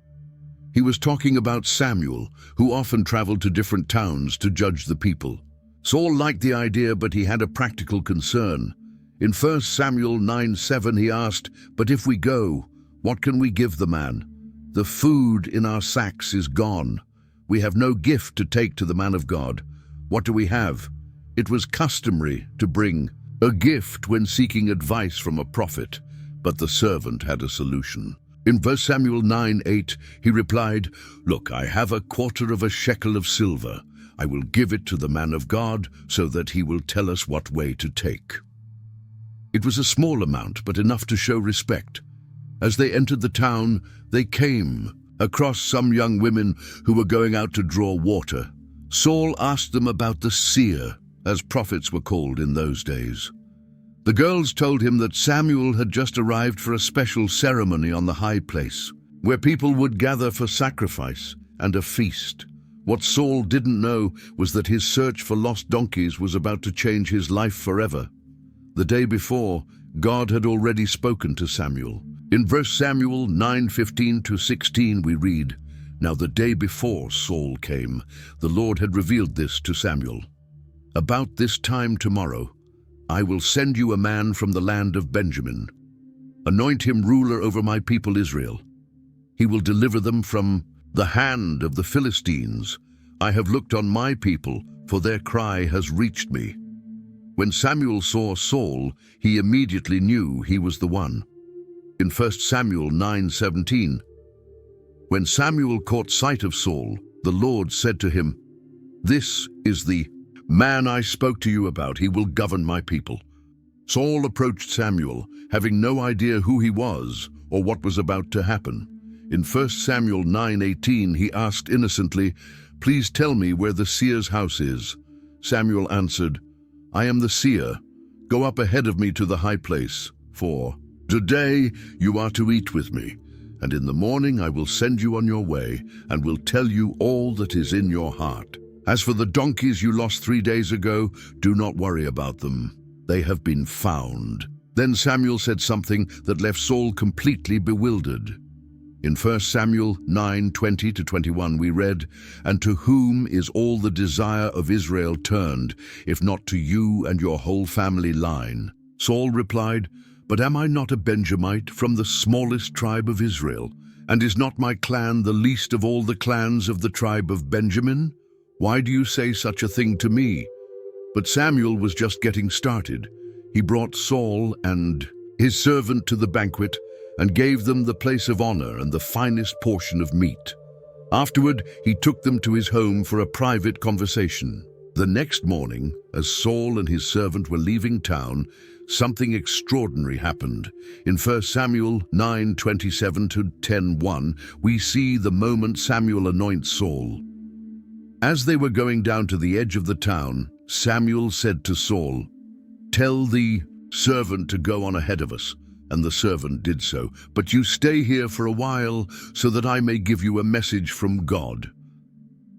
He was talking about Samuel, who often traveled to different towns to judge the people. Saul liked the idea, but he had a practical concern. In 1 Samuel 9:7 he asked, "But if we go, what can we give the man? The food in our sacks is gone. We have no gift to take to the man of God. What do we have?" It was customary to bring a gift when seeking advice from a prophet, but the servant had a solution. In 1 Samuel 9:8 he replied, "Look, I have a quarter of a shekel of silver. I will give it to the man of God so that he will tell us what way to take." It was a small amount, but enough to show respect. As they entered the town, they came across some young women who were going out to draw water. Saul asked them about the seer, as prophets were called in those days. The girls told him that Samuel had just arrived for a special ceremony on the high place, where people would gather for sacrifice and a feast. What Saul didn't know was that his search for lost donkeys was about to change his life forever. The day before, God had already spoken to Samuel. In 1 Samuel 9:15-16 we read, "Now the day before Saul came, the Lord had revealed this to Samuel. 'About this time tomorrow, I will send you a man from the land of Benjamin. Anoint him ruler over my people Israel. He will deliver them from the hand of the Philistines. I have looked on my people, for their cry has reached me.'" When Samuel saw Saul, he immediately knew he was the one. In 1 Samuel 9:17, when Samuel caught sight of Saul, the Lord said to him, "This is the man I spoke to you about. He will govern my people." Saul approached Samuel, having no idea who he was or what was about to happen. In 1 Samuel 9:18, he asked innocently, "Please tell me where the seer's house is." Samuel answered, "I am the seer. Go up ahead of me to the high place, for today you are to eat with me, and in the morning I will send you on your way and will tell you all that is in your heart. As for the donkeys you lost 3 days ago, do not worry about them. They have been found." Then Samuel said something that left Saul completely bewildered. In 1 Samuel 9:20-21 we read, "And to whom is all the desire of Israel turned, if not to you and your whole family line?" Saul replied, "But am I not a Benjamite from the smallest tribe of Israel? And is not my clan the least of all the clans of the tribe of Benjamin? Why do you say such a thing to me?" But Samuel was just getting started. He brought Saul and his servant to the banquet and gave them the place of honor and the finest portion of meat. Afterward, he took them to his home for a private conversation. The next morning, as Saul and his servant were leaving town, something extraordinary happened. In 1 Samuel 9:27-10:1, we see the moment Samuel anoints Saul. As they were going down to the edge of the town, Samuel said to Saul, "Tell the servant to go on ahead of us." And the servant did so. "But you stay here for a while, so that I may give you a message from God."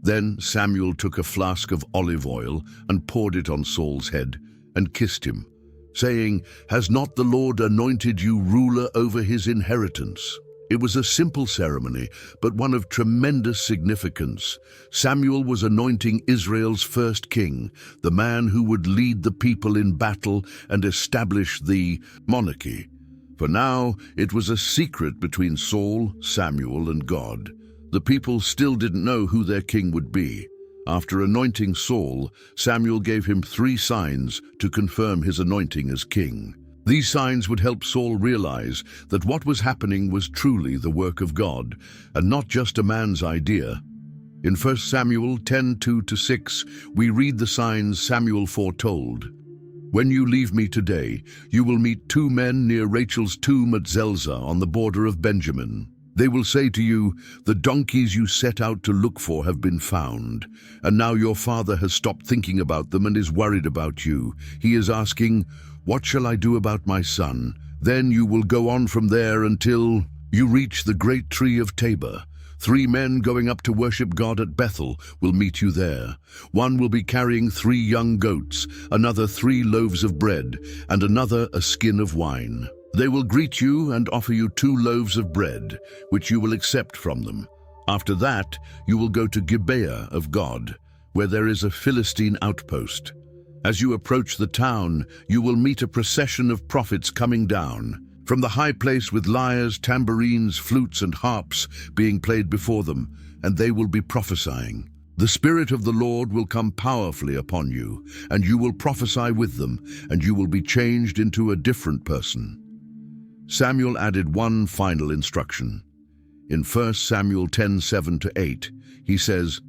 Then Samuel took a flask of olive oil and poured it on Saul's head and kissed him, saying, "Has not the Lord anointed you ruler over his inheritance?" It was a simple ceremony, but one of tremendous significance. Samuel was anointing Israel's first king, the man who would lead the people in battle and establish the monarchy. For now, it was a secret between Saul, Samuel, and God. The people still didn't know who their king would be. After anointing Saul, Samuel gave him 3 signs to confirm his anointing as king. These signs would help Saul realize that what was happening was truly the work of God, and not just a man's idea. In 1 Samuel 10:2-6, we read the signs Samuel foretold. "When you leave me today, you will meet 2 men near Rachel's tomb at Zelzah on the border of Benjamin. They will say to you, 'The donkeys you set out to look for have been found.' And now your father has stopped thinking about them and is worried about you. He is asking, 'What shall I do about my son?' Then you will go on from there until you reach the great tree of Tabor. 3 men going up to worship God at Bethel will meet you there. One will be carrying 3 young goats, another 3 loaves of bread, and another a skin of wine. They will greet you and offer you 2 loaves of bread, which you will accept from them. After that, you will go to Gibeah of God, where there is a Philistine outpost. As you approach the town, you will meet a procession of prophets coming down from the high place with lyres, tambourines, flutes, and harps being played before them, and they will be prophesying. The Spirit of the Lord will come powerfully upon you, and you will prophesy with them, and you will be changed into a different person." Samuel added one final instruction. In 1 Samuel 10:7-8, he says,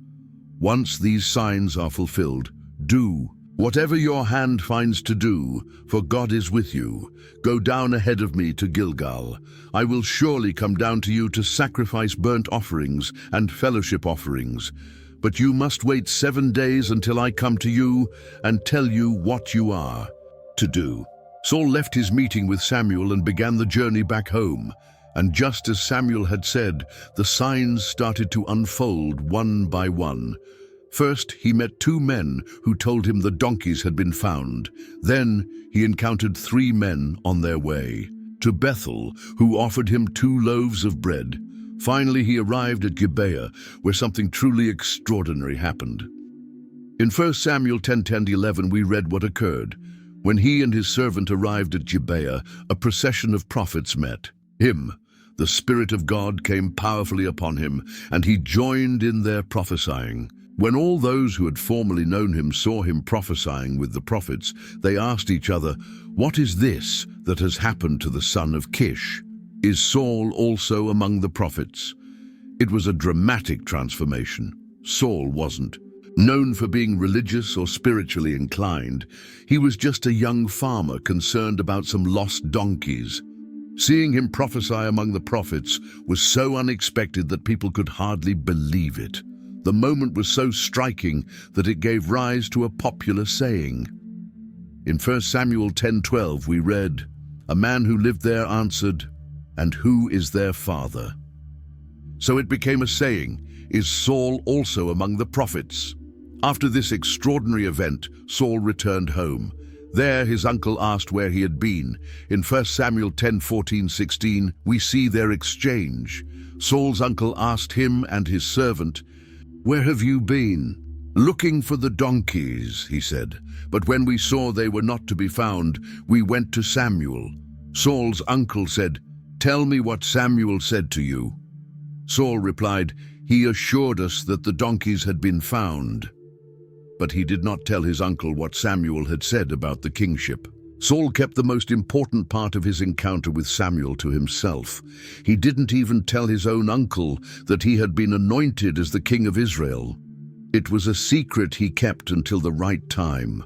"Once these signs are fulfilled, do whatever your hand finds to do, for God is with you. Go down ahead of me to Gilgal. I will surely come down to you to sacrifice burnt offerings and fellowship offerings. But you must wait 7 days until I come to you and tell you what you are to do." Saul left his meeting with Samuel and began the journey back home. And just as Samuel had said, the signs started to unfold one by one. First, he met 2 men who told him the donkeys had been found. Then, he encountered 3 men on their way to Bethel, who offered him 2 loaves of bread. Finally, he arrived at Gibeah, where something truly extraordinary happened. In 1 Samuel 10:10-11, we read what occurred. When he and his servant arrived at Gibeah, a procession of prophets met him. The Spirit of God came powerfully upon him, and he joined in their prophesying. When all those who had formerly known him saw him prophesying with the prophets, they asked each other, "What is this that has happened to the son of Kish? Is Saul also among the prophets?" It was a dramatic transformation. Saul wasn't known for being religious or spiritually inclined. He was just a young farmer concerned about some lost donkeys. Seeing him prophesy among the prophets was so unexpected that people could hardly believe it. The moment was so striking that it gave rise to a popular saying. In 1 Samuel 10:12 we read, "A man who lived there answered, 'And who is their father?'" So it became a saying, "Is Saul also among the prophets?" After this extraordinary event, Saul returned home. There his uncle asked where he had been. In 1 Samuel 10:14-16 we see their exchange. Saul's uncle asked him and his servant, "Where have you been?" "Looking for the donkeys," he said. "But when we saw they were not to be found, we went to Samuel." Saul's uncle said, "Tell me what Samuel said to you." Saul replied, "He assured us that the donkeys had been found." But he did not tell his uncle what Samuel had said about the kingship. Saul kept the most important part of his encounter with Samuel to himself. He didn't even tell his own uncle that he had been anointed as the king of Israel. It was a secret he kept until the right time.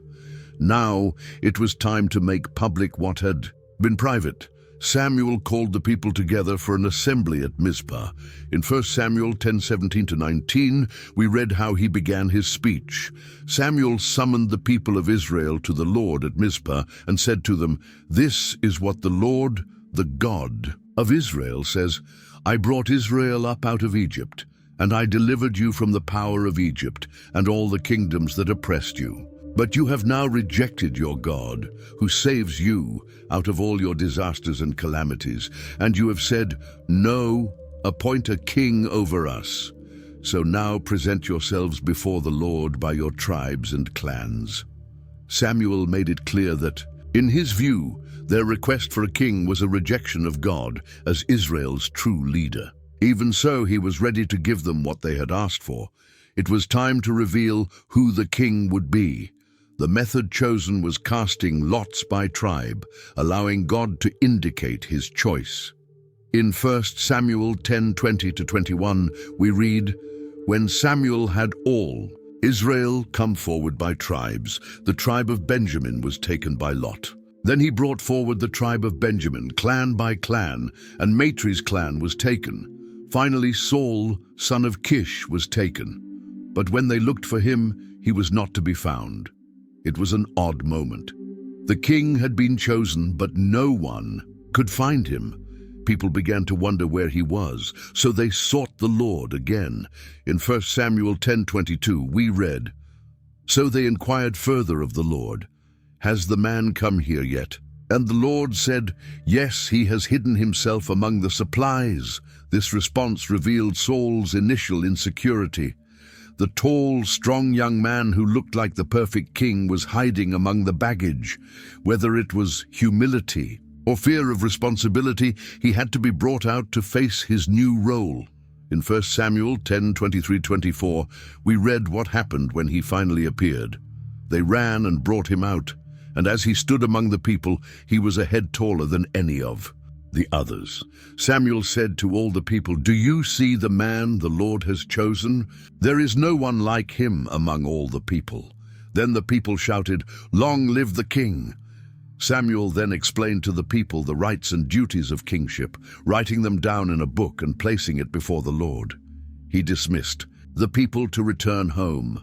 Now it was time to make public what had been private. Samuel called the people together for an assembly at Mizpah. In 1 Samuel 10:17-19, we read how he began his speech. Samuel summoned the people of Israel to the Lord at Mizpah and said to them, "This is what the Lord, the God of Israel, says, I brought Israel up out of Egypt, and I delivered you from the power of Egypt and all the kingdoms that oppressed you. But you have now rejected your God, who saves you out of all your disasters and calamities, and you have said, 'No, appoint a king over us.' So now present yourselves before the Lord by your tribes and clans." Samuel made it clear that, in his view, their request for a king was a rejection of God as Israel's true leader. Even so, he was ready to give them what they had asked for. It was time to reveal who the king would be. The method chosen was casting lots by tribe, allowing God to indicate his choice. In 1 Samuel 10:20-21, we read, "When Samuel had all Israel come forward by tribes, the tribe of Benjamin was taken by lot. Then he brought forward the tribe of Benjamin, clan by clan, and Matri's clan was taken. Finally Saul, son of Kish, was taken. But when they looked for him, he was not to be found." It was an odd moment. The king had been chosen, but no one could find him. People began to wonder where he was, so they sought the Lord again. In 1 Samuel 10:22, we read, "So they inquired further of the Lord, 'Has the man come here yet?' And the Lord said, 'Yes, he has hidden himself among the supplies.'" This response revealed Saul's initial insecurity. The tall, strong young man who looked like the perfect king was hiding among the baggage. Whether it was humility or fear of responsibility, he had to be brought out to face his new role. In 1 Samuel 10:23-24, we read what happened when he finally appeared. They ran and brought him out, and as he stood among the people, he was a head taller than any of the others. Samuel said to all the people, "Do you see the man the Lord has chosen? There is no one like him among all the people." Then the people shouted, "Long live the king!" Samuel then explained to the people the rights and duties of kingship, writing them down in a book and placing it before the Lord. He dismissed the people to return home.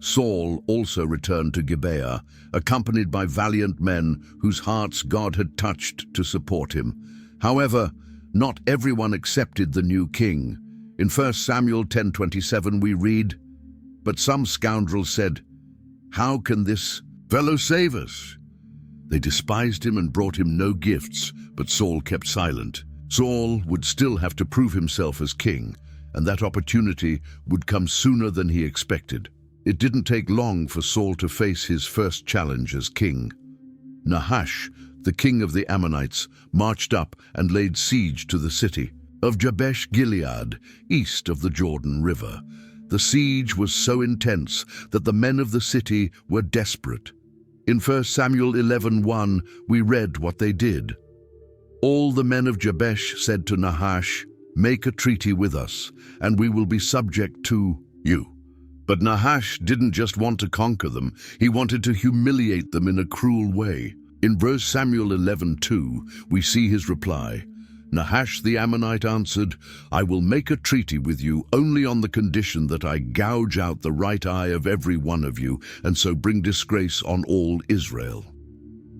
Saul also returned to Gibeah, accompanied by valiant men whose hearts God had touched to support him. However, not everyone accepted the new king. In 1 Samuel 10:27 we read, "But some scoundrels said, 'How can this fellow save us?' They despised him and brought him no gifts, but Saul kept silent. Saul would still have to prove himself as king, and that opportunity would come sooner than he expected. It didn't take long for Saul to face his first challenge as king. Nahash, the king of the Ammonites, marched up and laid siege to the city of Jabesh Gilead, east of the Jordan River. The siege was so intense that the men of the city were desperate. In 1 Samuel 11:1, we read what they did. "All the men of Jabesh said to Nahash, 'Make a treaty with us, and we will be subject to you.' But Nahash didn't just want to conquer them, he wanted to humiliate them in a cruel way. In 1 Samuel 11:2, we see his reply. Nahash the Ammonite answered, 'I will make a treaty with you only on the condition that I gouge out the right eye of every one of you, and so bring disgrace on all Israel.'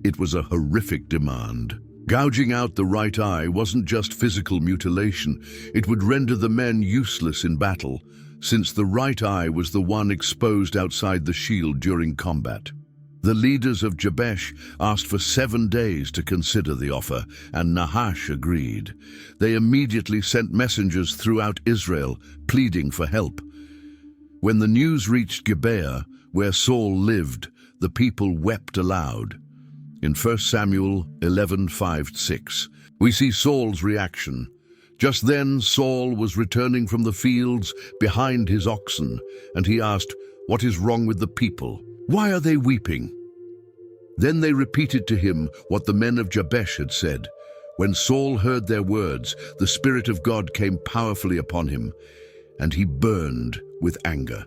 It was a horrific demand. Gouging out the right eye wasn't just physical mutilation, it would render the men useless in battle, since the right eye was the one exposed outside the shield during combat. The leaders of Jabesh asked for 7 days to consider the offer, and Nahash agreed. They immediately sent messengers throughout Israel, pleading for help. When the news reached Gibeah, where Saul lived, the people wept aloud. In 1 Samuel 11:5-6, we see Saul's reaction. Just then Saul was returning from the fields behind his oxen, and he asked, "What is wrong with the people? Why are they weeping?" Then they repeated to him what the men of Jabesh had said. When Saul heard their words, the Spirit of God came powerfully upon him, and he burned with anger.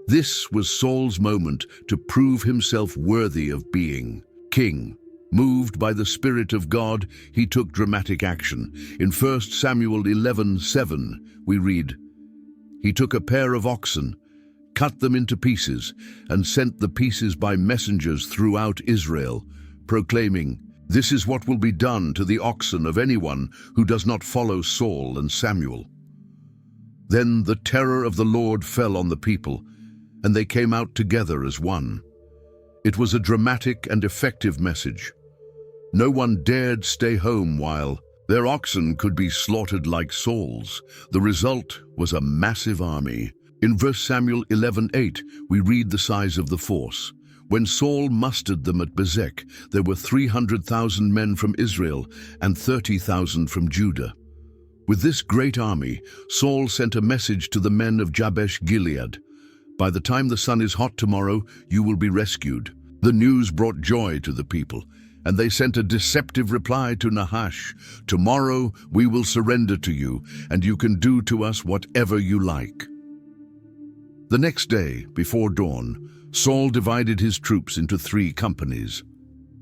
This was Saul's moment to prove himself worthy of being king. Moved by the Spirit of God, he took dramatic action. In 1 Samuel 11:7, we read, "He took a pair of oxen, cut them into pieces, and sent the pieces by messengers throughout Israel, proclaiming, 'This is what will be done to the oxen of anyone who does not follow Saul and Samuel.' Then the terror of the Lord fell on the people, and they came out together as one. It was a dramatic and effective message. No one dared stay home while their oxen could be slaughtered like Saul's. The result was a massive army. In 1 Samuel 11:8, we read the size of the force. When Saul mustered them at Bezek, there were 300,000 men from Israel and 30,000 from Judah. With this great army, Saul sent a message to the men of Jabesh Gilead. By the time the sun is hot tomorrow, you will be rescued. The news brought joy to the people, and they sent a deceptive reply to Nahash. Tomorrow we will surrender to you, and you can do to us whatever you like. The next day, before dawn, Saul divided his troops into 3 companies.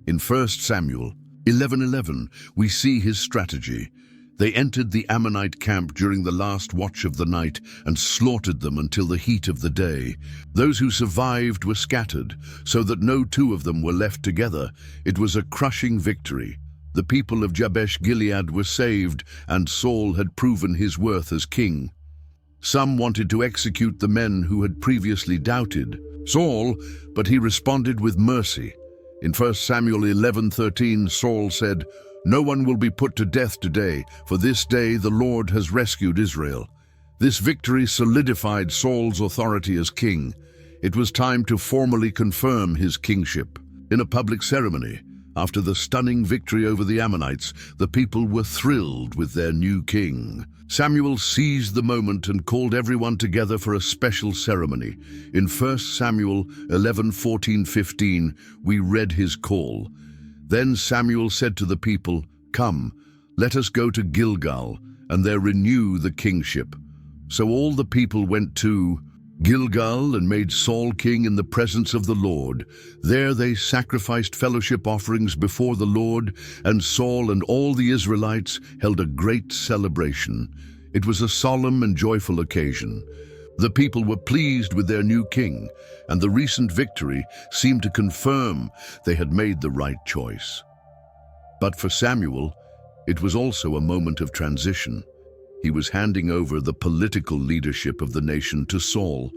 In 1 Samuel 11:11, we see his strategy. They entered the Ammonite camp during the last watch of the night and slaughtered them until the heat of the day. Those who survived were scattered, so that no 2 of them were left together. It was a crushing victory. The people of Jabesh Gilead were saved, and Saul had proven his worth as king. Some wanted to execute the men who had previously doubted Saul, but he responded with mercy. In 1 Samuel 11:13, Saul said, "No one will be put to death today, for this day the Lord has rescued Israel." This victory solidified Saul's authority as king. It was time to formally confirm his kingship. In a public ceremony, after the stunning victory over the Ammonites, the people were thrilled with their new king. Samuel seized the moment and called everyone together for a special ceremony. In 1 Samuel 11:14-15, we read his call. Then Samuel said to the people, "Come, let us go to Gilgal, and there renew the kingship." So all the people went to Gilgal and made Saul king in the presence of the Lord. There they sacrificed fellowship offerings before the Lord, and Saul and all the Israelites held a great celebration. It was a solemn and joyful occasion. The people were pleased with their new king, and the recent victory seemed to confirm they had made the right choice. But for Samuel, it was also a moment of transition. He was handing over the political leadership of the nation to Saul,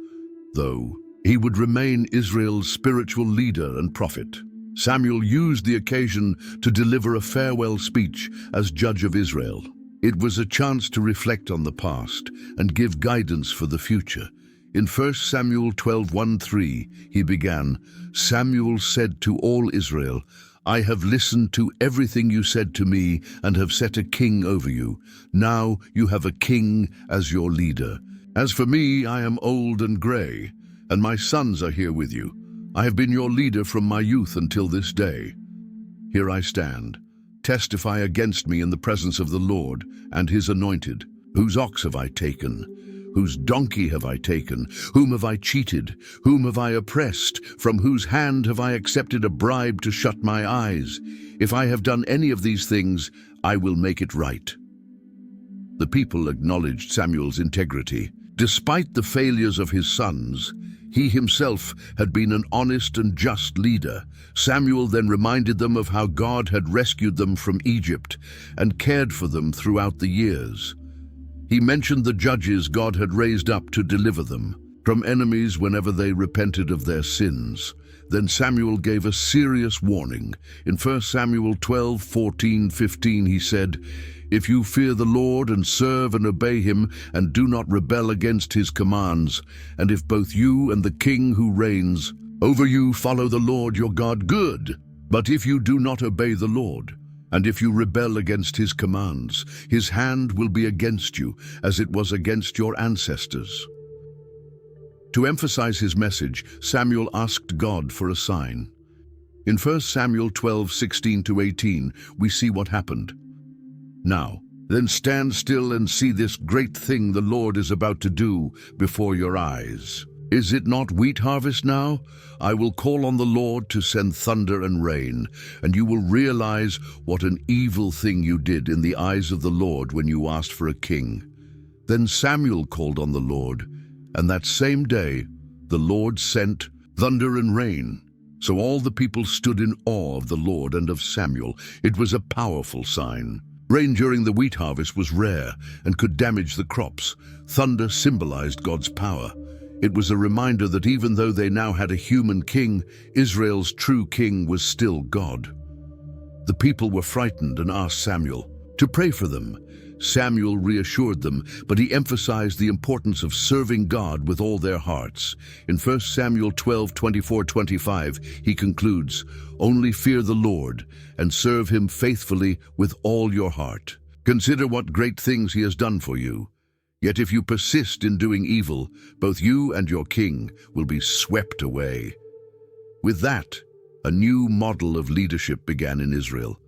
though he would remain Israel's spiritual leader and prophet. Samuel used the occasion to deliver a farewell speech as judge of Israel. It was a chance to reflect on the past and give guidance for the future. In 1 Samuel 12:1-3, he began, "Samuel said to all Israel, I have listened to everything you said to me and have set a king over you. Now you have a king as your leader. As for me, I am old and gray, and my sons are here with you. I have been your leader from my youth until this day. Here I stand. Testify against me in the presence of the Lord and his anointed. Whose ox have I taken? Whose donkey have I taken? Whom have I cheated? Whom have I oppressed? From whose hand have I accepted a bribe to shut my eyes? If I have done any of these things, I will make it right." The people acknowledged Samuel's integrity. Despite the failures of his sons, he himself had been an honest and just leader. Samuel then reminded them of how God had rescued them from Egypt and cared for them throughout the years. He mentioned the judges God had raised up to deliver them from enemies whenever they repented of their sins. Then Samuel gave a serious warning. In 1 Samuel 12:14-15, he said, "If you fear the Lord and serve and obey him and do not rebel against his commands, and if both you and the king who reigns over you follow the Lord your God, good. But if you do not obey the Lord, and if you rebel against his commands, his hand will be against you, as it was against your ancestors." To emphasize his message, Samuel asked God for a sign. In 1 Samuel 12:16-18, we see what happened. "Now, then stand still and see this great thing the Lord is about to do before your eyes. Is it not wheat harvest now? I will call on the Lord to send thunder and rain, and you will realize what an evil thing you did in the eyes of the Lord when you asked for a king." Then Samuel called on the Lord, and that same day the Lord sent thunder and rain. So all the people stood in awe of the Lord and of Samuel. It was a powerful sign. Rain during the wheat harvest was rare and could damage the crops. Thunder symbolized God's power. It was a reminder that even though they now had a human king, Israel's true king was still God. The people were frightened and asked Samuel to pray for them. Samuel reassured them, but he emphasized the importance of serving God with all their hearts. In 1 Samuel 12:24-25, he concludes, "Only fear the Lord and serve him faithfully with all your heart." Consider what great things he has done for you. Yet if you persist in doing evil, both you and your king will be swept away." With that, a new model of leadership began in Israel.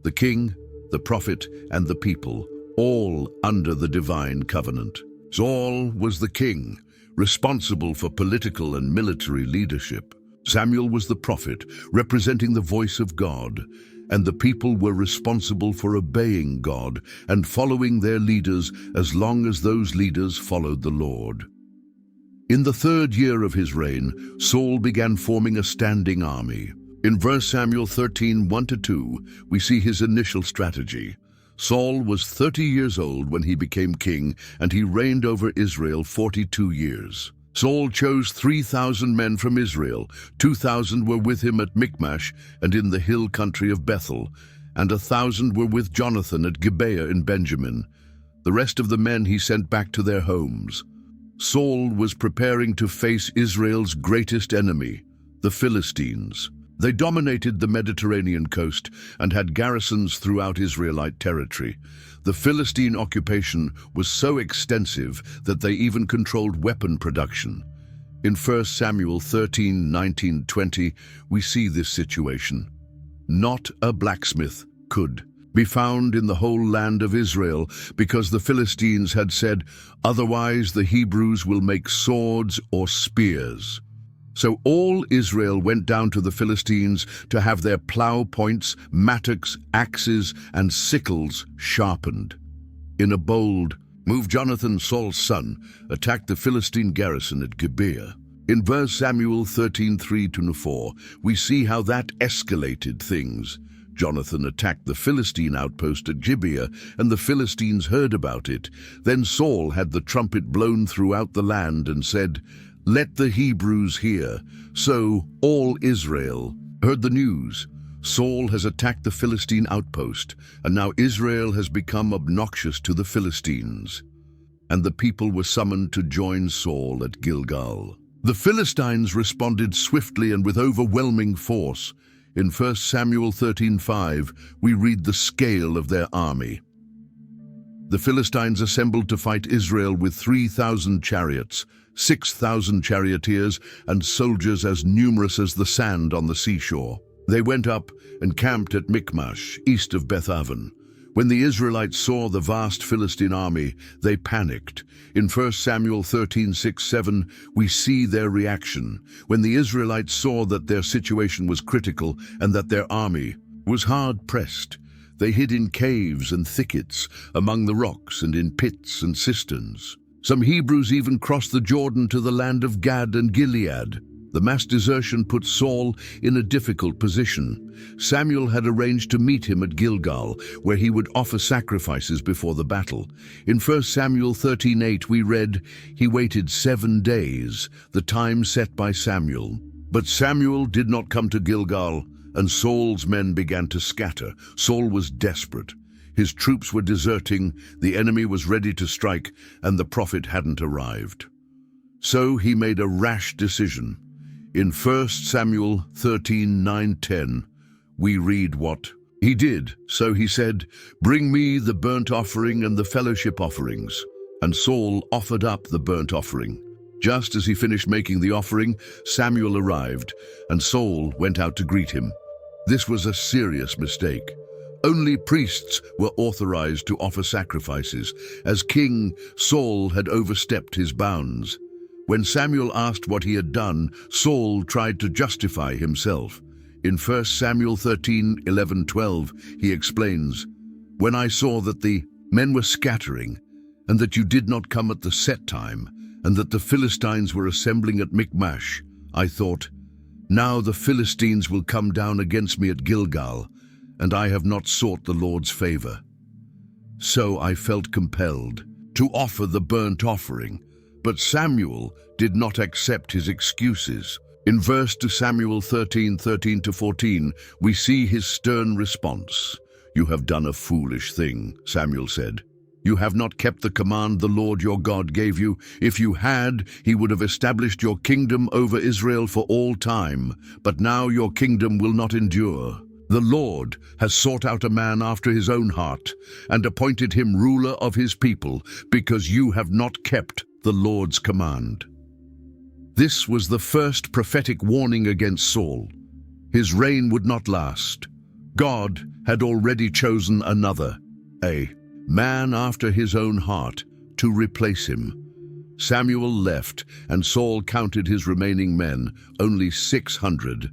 The king, the prophet, and the people, all under the divine covenant. Saul was the king, responsible for political and military leadership. Samuel was the prophet, representing the voice of God, and the people were responsible for obeying God and following their leaders as long as those leaders followed the Lord. In the 3rd year of his reign, Saul began forming a standing army. In 1 Samuel 13, 1-2, we see his initial strategy. Saul was 30 years old when he became king, and he reigned over Israel 42 years. Saul chose 3,000 men from Israel. 2,000 were with him at Michmash and in the hill country of Bethel, and 1,000 were with Jonathan at Gibeah in Benjamin. The rest of the men he sent back to their homes. Saul was preparing to face Israel's greatest enemy, the Philistines. They dominated the Mediterranean coast and had garrisons throughout Israelite territory. The Philistine occupation was so extensive that they even controlled weapon production. In 1 Samuel 13, 19, 20, we see this situation. Not a blacksmith could be found in the whole land of Israel, because the Philistines had said, "Otherwise the Hebrews will make swords or spears." So all Israel went down to the Philistines to have their plow points, mattocks, axes, and sickles sharpened. In a bold move, Jonathan, Saul's son, attacked the Philistine garrison at Gibeah. In 1 Samuel 13, 3-4, we see how that escalated things. Jonathan attacked the Philistine outpost at Gibeah, and the Philistines heard about it. Then Saul had the trumpet blown throughout the land and said, "Let the Hebrews hear." So all Israel heard the news. Saul has attacked the Philistine outpost, and now Israel has become obnoxious to the Philistines. And the people were summoned to join Saul at Gilgal. The Philistines responded swiftly and with overwhelming force. In 1 Samuel 13:5, we read the scale of their army. The Philistines assembled to fight Israel with 3,000 chariots, 6,000 charioteers, and soldiers as numerous as the sand on the seashore. They went up and camped at Michmash, east of Bethaven. When the Israelites saw the vast Philistine army, they panicked. In 1 Samuel 13:6-7, we see their reaction. When the Israelites saw that their situation was critical and that their army was hard-pressed, they hid in caves and thickets, among the rocks and in pits and cisterns. Some Hebrews even crossed the Jordan to the land of Gad and Gilead. The mass desertion put Saul in a difficult position. Samuel had arranged to meet him at Gilgal, where he would offer sacrifices before the battle. In 1 Samuel 13:8 we read, "He waited 7 days, the time set by Samuel. But Samuel did not come to Gilgal, and Saul's men began to scatter." Saul was desperate. His troops were deserting, the enemy was ready to strike, and the prophet hadn't arrived. So he made a rash decision. In 1 Samuel 13:9-10, we read what he did. So he said, "Bring me the burnt offering and the fellowship offerings." And Saul offered up the burnt offering. Just as he finished making the offering, Samuel arrived, and Saul went out to greet him. This was a serious mistake. Only priests were authorized to offer sacrifices. As king, Saul had overstepped his bounds. When Samuel asked what he had done, Saul tried to justify himself. In 1 Samuel 13:11-12, he explains, "When I saw that the men were scattering, and that you did not come at the set time, and that the Philistines were assembling at Michmash, I thought, now the Philistines will come down against me at Gilgal, and I have not sought the Lord's favor. So I felt compelled to offer the burnt offering." But Samuel did not accept his excuses. In 1 Samuel 13:13-14, we see his stern response. "You have done a foolish thing," Samuel said. "You have not kept the command the Lord your God gave you. If you had, he would have established your kingdom over Israel for all time. But now your kingdom will not endure. The Lord has sought out a man after his own heart and appointed him ruler of his people because you have not kept the Lord's command." This was the first prophetic warning against Saul. His reign would not last. God had already chosen another, a man after his own heart, to replace him. Samuel left, and Saul counted his remaining men, only 600.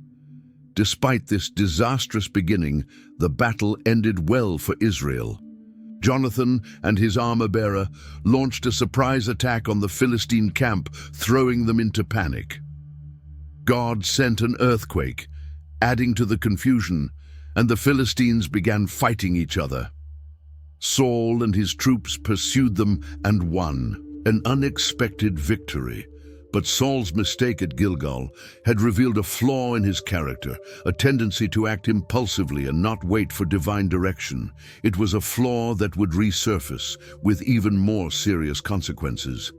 Despite this disastrous beginning, the battle ended well for Israel. Jonathan and his armor-bearer launched a surprise attack on the Philistine camp, throwing them into panic. God sent an earthquake, adding to the confusion, and the Philistines began fighting each other. Saul and his troops pursued them and won, an unexpected victory. But Saul's mistake at Gilgal had revealed a flaw in his character, a tendency to act impulsively and not wait for divine direction. It was a flaw that would resurface with even more serious consequences.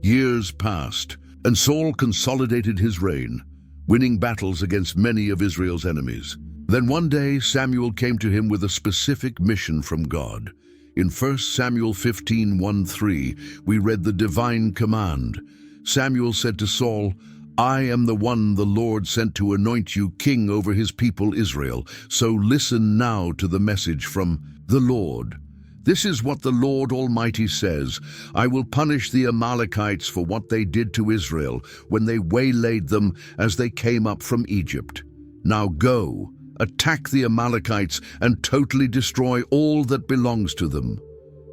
Years passed, and Saul consolidated his reign, winning battles against many of Israel's enemies. Then one day Samuel came to him with a specific mission from God. In 1 Samuel 15:1-3, we read the divine command. Samuel said to Saul, "I am the one the Lord sent to anoint you king over his people Israel. So listen now to the message from the Lord. This is what the Lord Almighty says. I will punish the Amalekites for what they did to Israel when they waylaid them as they came up from Egypt. Now go, attack the Amalekites and totally destroy all that belongs to them.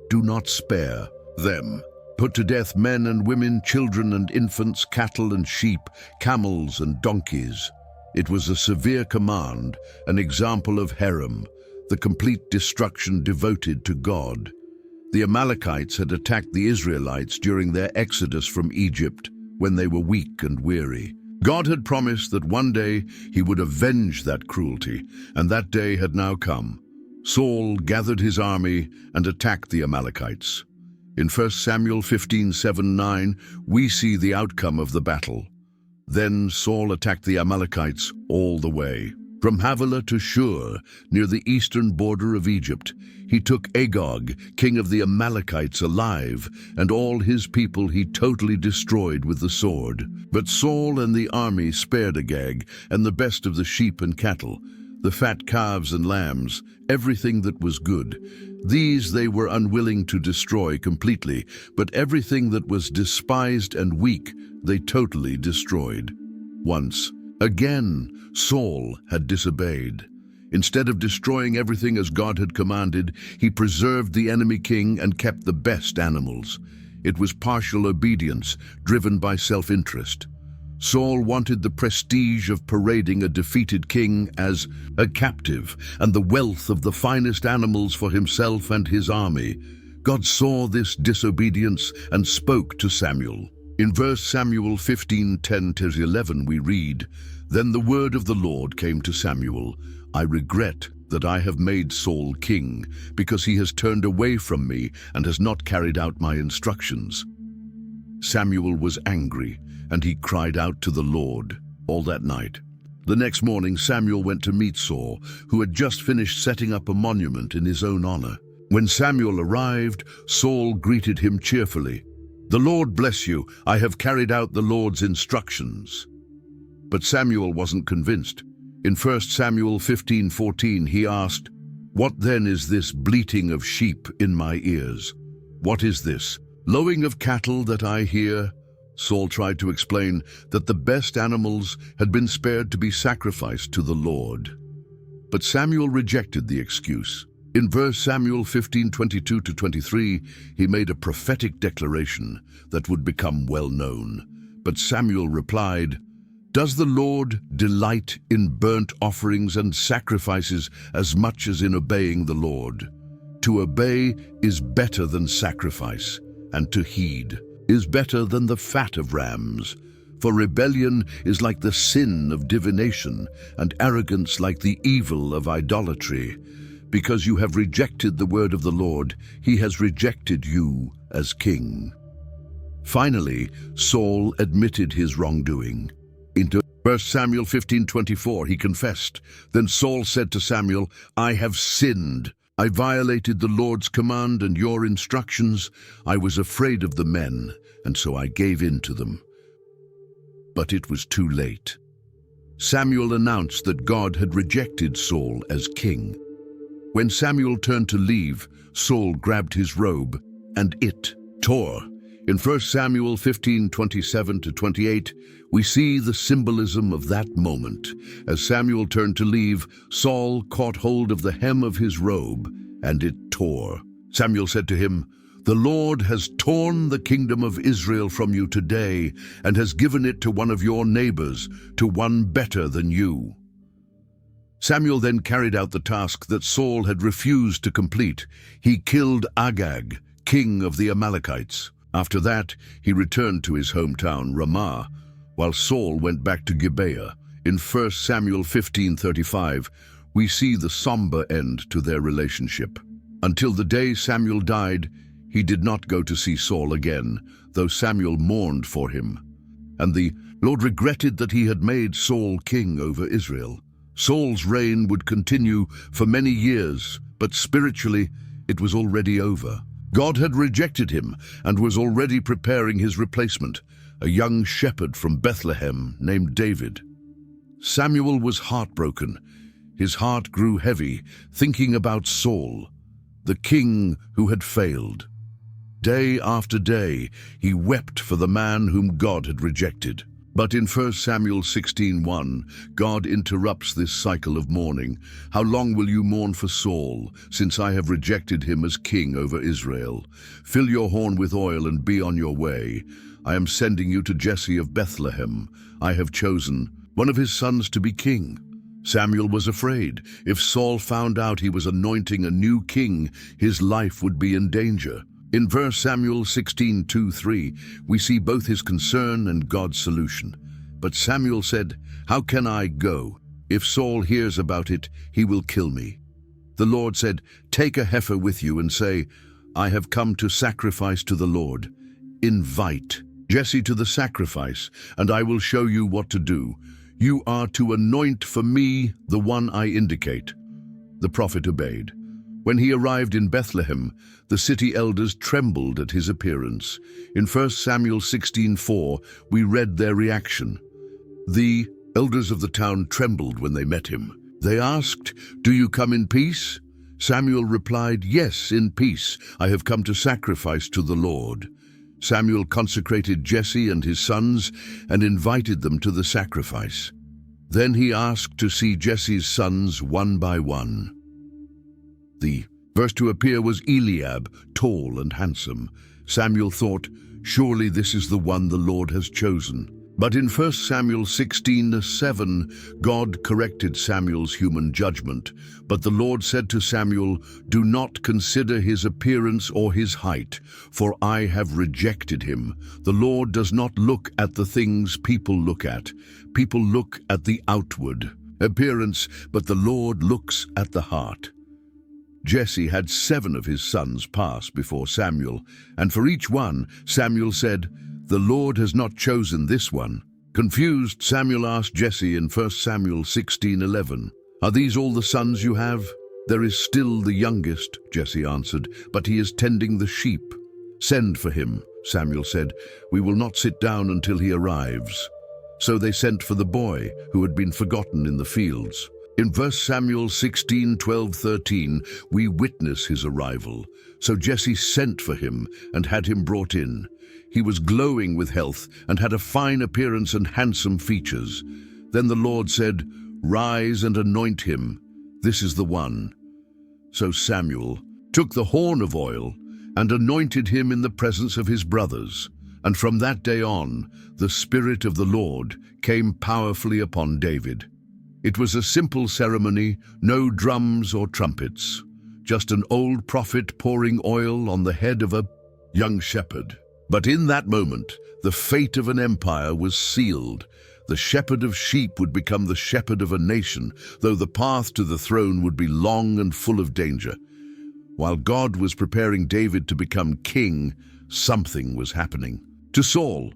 Do not spare them. Put to death men and women, children and infants, cattle and sheep, camels and donkeys." It was a severe command, an example of herem, the complete destruction devoted to God. The Amalekites had attacked the Israelites during their exodus from Egypt when they were weak and weary. God had promised that one day he would avenge that cruelty, and that day had now come. Saul gathered his army and attacked the Amalekites. In 1 Samuel 15:7-9, we see the outcome of the battle. Then Saul attacked the Amalekites all the way. From Havilah to Shur, near the eastern border of Egypt, he took Agag, king of the Amalekites, alive, and all his people he totally destroyed with the sword. But Saul and the army spared Agag and the best of the sheep and cattle, the fat calves and lambs, everything that was good. These they were unwilling to destroy completely, but everything that was despised and weak they totally destroyed. Once again, Saul had disobeyed. Instead of destroying everything as God had commanded, he preserved the enemy king and kept the best animals. It was partial obedience, driven by self-interest. Saul wanted the prestige of parading a defeated king as a captive and the wealth of the finest animals for himself and his army. God saw this disobedience and spoke to Samuel. In 1 Samuel 15:10-11 we read, "Then the word of the Lord came to Samuel, I regret that I have made Saul king, because he has turned away from me and has not carried out my instructions." Samuel was angry, and he cried out to the Lord all that night. The next morning Samuel went to meet Saul, who had just finished setting up a monument in his own honor. When Samuel arrived, Saul greeted him cheerfully. "The Lord bless you, I have carried out the Lord's instructions." But Samuel wasn't convinced. In 1 Samuel 15:14 he asked, "What then is this bleating of sheep in my ears? What is this lowing of cattle that I hear?" Saul tried to explain that the best animals had been spared to be sacrificed to the Lord. But Samuel rejected the excuse. In 1 Samuel 15:22-23, he made a prophetic declaration that would become well known. But Samuel replied, "Does the Lord delight in burnt offerings and sacrifices as much as in obeying the Lord? To obey is better than sacrifice, and to heed is better than the fat of rams. For rebellion is like the sin of divination, and arrogance like the evil of idolatry. Because you have rejected the word of the Lord, he has rejected you as king." Finally, Saul admitted his wrongdoing. In 1 Samuel 15:24, he confessed. Then Saul said to Samuel, I have sinned. I violated the Lord's command and your instructions. I was afraid of the men, and so I gave in to them. But it was too late. Samuel announced that God had rejected Saul as king. When Samuel turned to leave, Saul grabbed his robe, and it tore. In 1 Samuel 15:27-28, we see the symbolism of that moment. As Samuel turned to leave, Saul caught hold of the hem of his robe, and it tore. Samuel said to him, The Lord has torn the kingdom of Israel from you today, and has given it to one of your neighbors, to one better than you. Samuel then carried out the task that Saul had refused to complete. He killed Agag, king of the Amalekites. After that, he returned to his hometown, Ramah, while Saul went back to Gibeah. In 1 Samuel 15:35, we see the somber end to their relationship. Until the day Samuel died, he did not go to see Saul again, though Samuel mourned for him. And the Lord regretted that he had made Saul king over Israel. Saul's reign would continue for many years, but spiritually it was already over. God had rejected him and was already preparing his replacement, a young shepherd from Bethlehem named David. Samuel was heartbroken. His heart grew heavy, thinking about Saul, the king who had failed. Day after day, he wept for the man whom God had rejected. But in 1 Samuel 16:1, God interrupts this cycle of mourning. How long will you mourn for Saul, since I have rejected him as king over Israel? Fill your horn with oil and be on your way. I am sending you to Jesse of Bethlehem. I have chosen one of his sons to be king. Samuel was afraid. If Saul found out he was anointing a new king, his life would be in danger. In 1 Samuel 16:2-3, we see both his concern and God's solution. But Samuel said, How can I go? If Saul hears about it, he will kill me. The Lord said, Take a heifer with you and say, I have come to sacrifice to the Lord. Invite Jesse to the sacrifice, and I will show you what to do. You are to anoint for me the one I indicate. The prophet obeyed. When he arrived in Bethlehem, the city elders trembled at his appearance. In 1 Samuel 16:4, we read their reaction. The elders of the town trembled when they met him. They asked, Do you come in peace? Samuel replied, Yes, in peace. I have come to sacrifice to the Lord. Samuel consecrated Jesse and his sons and invited them to the sacrifice. Then he asked to see Jesse's sons one by one. The first to appear was Eliab, tall and handsome. Samuel thought, Surely this is the one the Lord has chosen. But in 1 Samuel 16:7, God corrected Samuel's human judgment. But the Lord said to Samuel, Do not consider his appearance or his height, for I have rejected him. The Lord does not look at the things people look at. People look at the outward appearance, but the Lord looks at the heart. Jesse had 7 of his sons pass before Samuel, and for each one, Samuel said, The Lord has not chosen this one. Confused, Samuel asked Jesse in 1 Samuel 16:11, Are these all the sons you have? There is still the youngest, Jesse answered, but he is tending the sheep. Send for him, Samuel said. We will not sit down until he arrives. So they sent for the boy who had been forgotten in the fields. In 1 Samuel 16:12-13, we witness his arrival. So Jesse sent for him and had him brought in. He was glowing with health and had a fine appearance and handsome features. Then the Lord said, Rise and anoint him. This is the one. So Samuel took the horn of oil and anointed him in the presence of his brothers. And from that day on, the Spirit of the Lord came powerfully upon David. It was a simple ceremony, no drums or trumpets, just an old prophet pouring oil on the head of a young shepherd. But in that moment, the fate of an empire was sealed. The shepherd of sheep would become the shepherd of a nation, though the path to the throne would be long and full of danger. While God was preparing David to become king, something was happening. To Saul,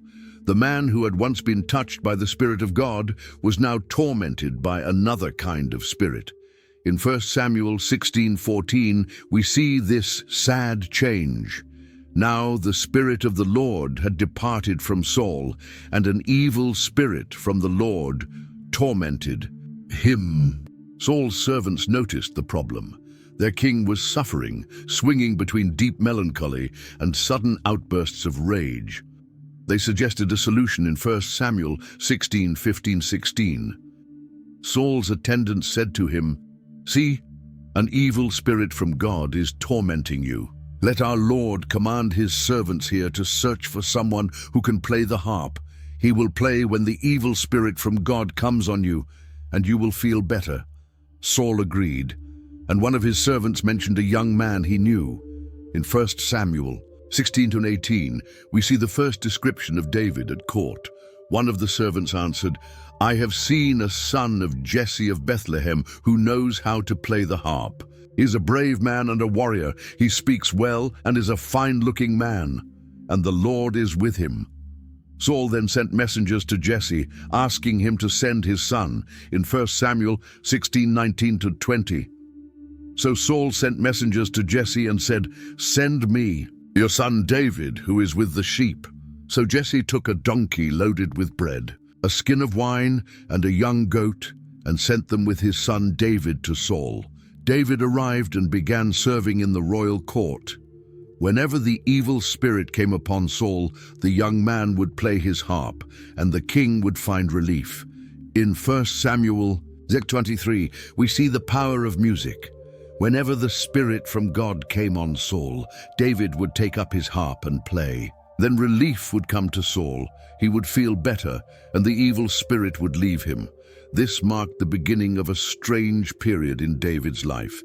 The man who had once been touched by the Spirit of God was now tormented by another kind of spirit. In 1 Samuel 16:14, we see this sad change. Now the Spirit of the Lord had departed from Saul, and an evil spirit from the Lord tormented him. Saul's servants noticed the problem. Their king was suffering, swinging between deep melancholy and sudden outbursts of rage. They suggested a solution in 1 Samuel 16:15-16. Saul's attendants said to him, "See, an evil spirit from God is tormenting you. Let our Lord command his servants here to search for someone who can play the harp. He will play when the evil spirit from God comes on you, and you will feel better." Saul agreed, and one of his servants mentioned a young man he knew. In 1 Samuel 16-18, we see the first description of David at court. One of the servants answered, "I have seen a son of Jesse of Bethlehem who knows how to play the harp. He is a brave man and a warrior. He speaks well and is a fine-looking man, and the Lord is with him." Saul then sent messengers to Jesse, asking him to send his son, in 1 Samuel 16:19-20. So Saul sent messengers to Jesse and said, "Send me your son David, who is with the sheep." So Jesse took a donkey loaded with bread, a skin of wine, and a young goat, and sent them with his son David to Saul. David arrived and began serving in the royal court. Whenever the evil spirit came upon Saul, the young man would play his harp, and the king would find relief. In 1 Samuel 23, we see the power of music. Whenever the Spirit from God came on Saul, David would take up his harp and play. Then relief would come to Saul. He would feel better, and the evil spirit would leave him. This marked the beginning of a strange period in David's life.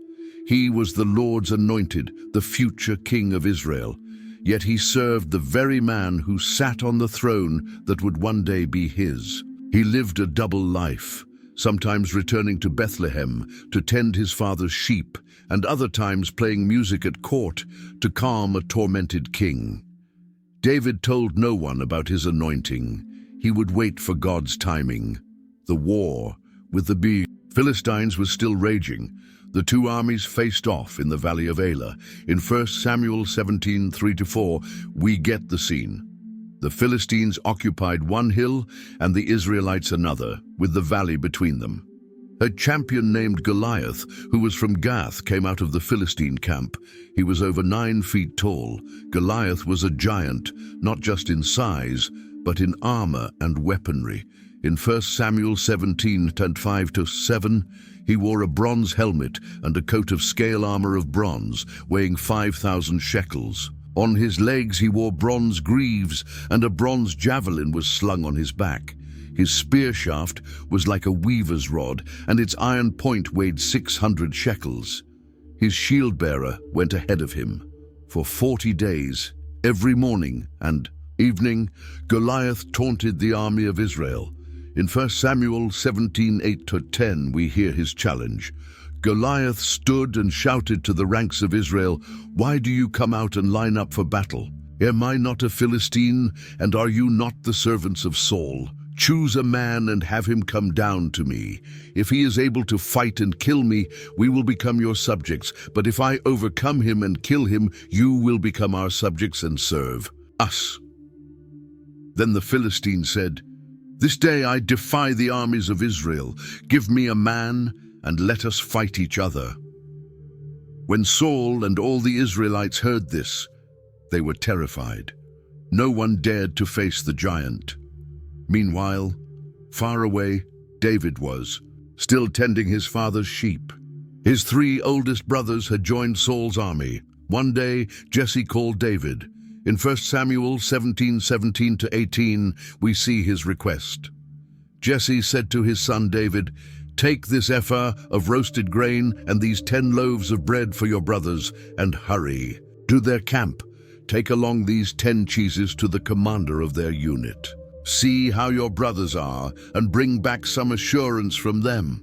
He was the Lord's anointed, the future king of Israel. Yet he served the very man who sat on the throne that would one day be his. He lived a double life, sometimes returning to Bethlehem to tend his father's sheep, and other times playing music at court to calm a tormented king. David told no one about his anointing. He would wait for God's timing. The war with the Philistines was still raging. The two armies faced off in the valley of Elah. In 1 Samuel 17:3-4, we get the scene. The Philistines occupied one hill and the Israelites another, with the valley between them. A champion named Goliath, who was from Gath, came out of the Philistine camp. He was over 9 feet tall. Goliath was a giant, not just in size, but in armor and weaponry. In 1 Samuel 17:5-7, he wore a bronze helmet and a coat of scale armor of bronze, weighing 5,000 shekels. On his legs he wore bronze greaves, and a bronze javelin was slung on his back. His spear shaft was like a weaver's rod, and its iron point weighed 600 shekels. His shield-bearer went ahead of him. For 40 days, every morning and evening, Goliath taunted the army of Israel. In 1 Samuel 17:8-10, we hear his challenge. Goliath stood and shouted to the ranks of Israel, "Why do you come out and line up for battle? Am I not a Philistine, and are you not the servants of Saul? Choose a man and have him come down to me. If he is able to fight and kill me, we will become your subjects. But if I overcome him and kill him, you will become our subjects and serve us." Then the Philistine said, "This day I defy the armies of Israel. Give me a man, and let us fight each other." When Saul and all the Israelites heard this, they were terrified. No one dared to face the giant. Meanwhile, far away, David was, still tending his father's sheep. His 3 oldest brothers had joined Saul's army. One day, Jesse called David. In 1 Samuel 17:17-18, we see his request. Jesse said to his son David, "Take this ephah of roasted grain and these 10 loaves of bread for your brothers, and hurry to their camp. Take along these 10 cheeses to the commander of their unit. See how your brothers are, and bring back some assurance from them."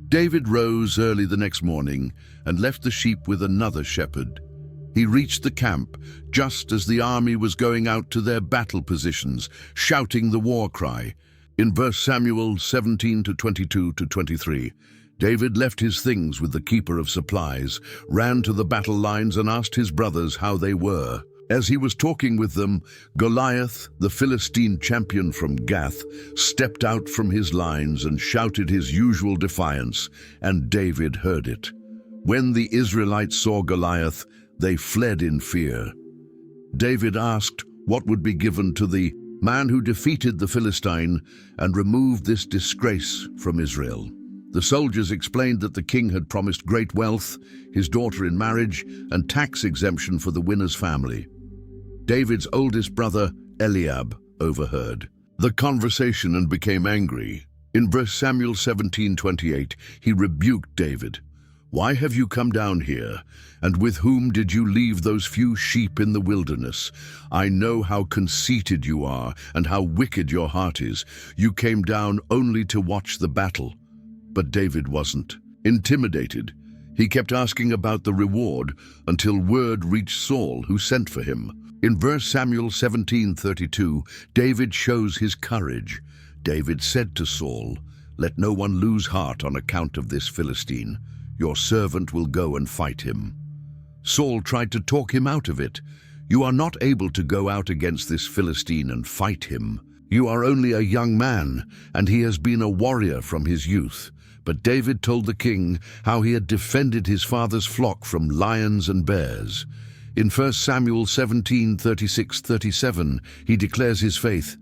David rose early the next morning and left the sheep with another shepherd. He reached the camp just as the army was going out to their battle positions, shouting the war cry. In verse Samuel 17 to 22 to 23, David left his things with the keeper of supplies, ran to the battle lines and asked his brothers how they were. As he was talking with them, Goliath, the Philistine champion from Gath, stepped out from his lines and shouted his usual defiance, and David heard it. When the Israelites saw Goliath, they fled in fear. David asked what would be given to the man who defeated the Philistine and removed this disgrace from Israel. The soldiers explained that the king had promised great wealth, his daughter in marriage, and tax exemption for the winner's family. David's oldest brother, Eliab, overheard the conversation and became angry. In verse Samuel 17:28, he rebuked David. "Why have you come down here? And with whom did you leave those few sheep in the wilderness? I know how conceited you are and how wicked your heart is. You came down only to watch the battle." But David wasn't intimidated. He kept asking about the reward until word reached Saul, who sent for him. In verse Samuel 17:32, David shows his courage. David said to Saul, "Let no one lose heart on account of this Philistine. Your servant will go and fight him." Saul tried to talk him out of it. "You are not able to go out against this Philistine and fight him. You are only a young man, and he has been a warrior from his youth." But David told the king how he had defended his father's flock from lions and bears. In 1 Samuel 17:36-37, he declares his faith.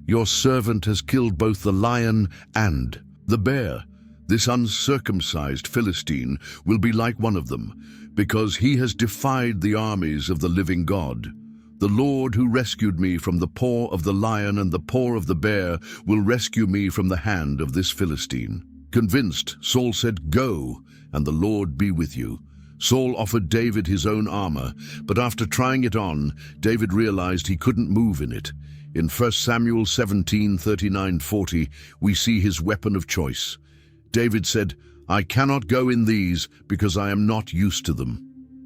"Your servant has killed both the lion and the bear. This uncircumcised Philistine will be like one of them, because he has defied the armies of the living God. The Lord who rescued me from the paw of the lion and the paw of the bear will rescue me from the hand of this Philistine." Convinced, Saul said, "Go, and the Lord be with you." Saul offered David his own armor, but after trying it on, David realized he couldn't move in it. In 1 Samuel 17:39-40, we see his weapon of choice. David said, "I cannot go in these because I am not used to them."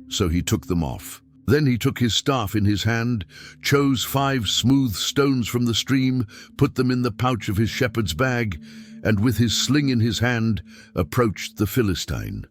So he took them off. Then he took his staff in his hand, chose 5 smooth stones from the stream, put them in the pouch of his shepherd's bag, and with his sling in his hand, approached the Philistine.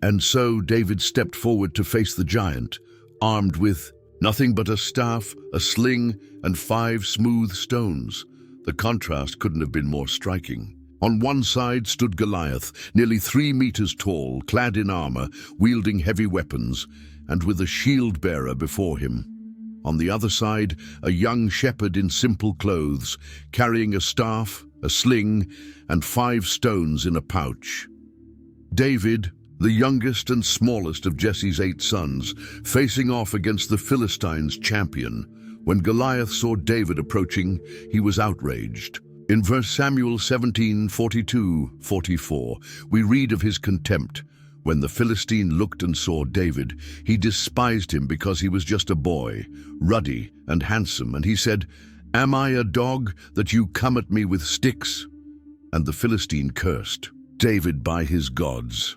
And so David stepped forward to face the giant, armed with nothing but a staff, a sling, and 5 smooth stones. The contrast couldn't have been more striking. On one side stood Goliath, nearly 3 meters tall, clad in armor, wielding heavy weapons, and with a shield-bearer before him. On the other side, a young shepherd in simple clothes, carrying a staff, a sling, and 5 stones in a pouch. David, the youngest and smallest of Jesse's 8 sons, facing off against the Philistines' champion. When Goliath saw David approaching, he was outraged. In verse Samuel 17:42-44, we read of his contempt. When the Philistine looked and saw David, he despised him because he was just a boy, ruddy and handsome, and he said, "Am I a dog that you come at me with sticks?" And the Philistine cursed David by his gods.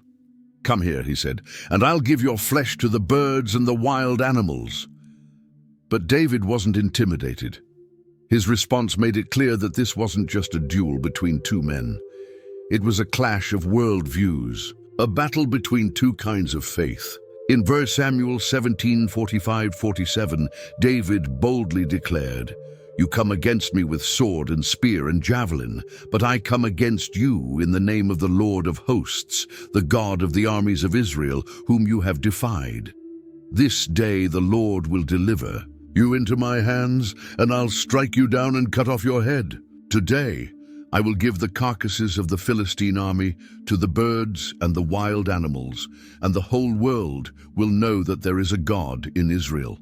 "Come here," he said, "and I'll give your flesh to the birds and the wild animals." But David wasn't intimidated. His response made it clear that this wasn't just a duel between 2 men. It was a clash of worldviews, a battle between 2 kinds of faith. In verse Samuel 17:45-47, David boldly declared, "You come against me with sword and spear and javelin, but I come against you in the name of the Lord of hosts, the God of the armies of Israel, whom you have defied. This day the Lord will deliver you into my hands, and I'll strike you down and cut off your head. Today I will give the carcasses of the Philistine army to the birds and the wild animals, and the whole world will know that there is a God in Israel.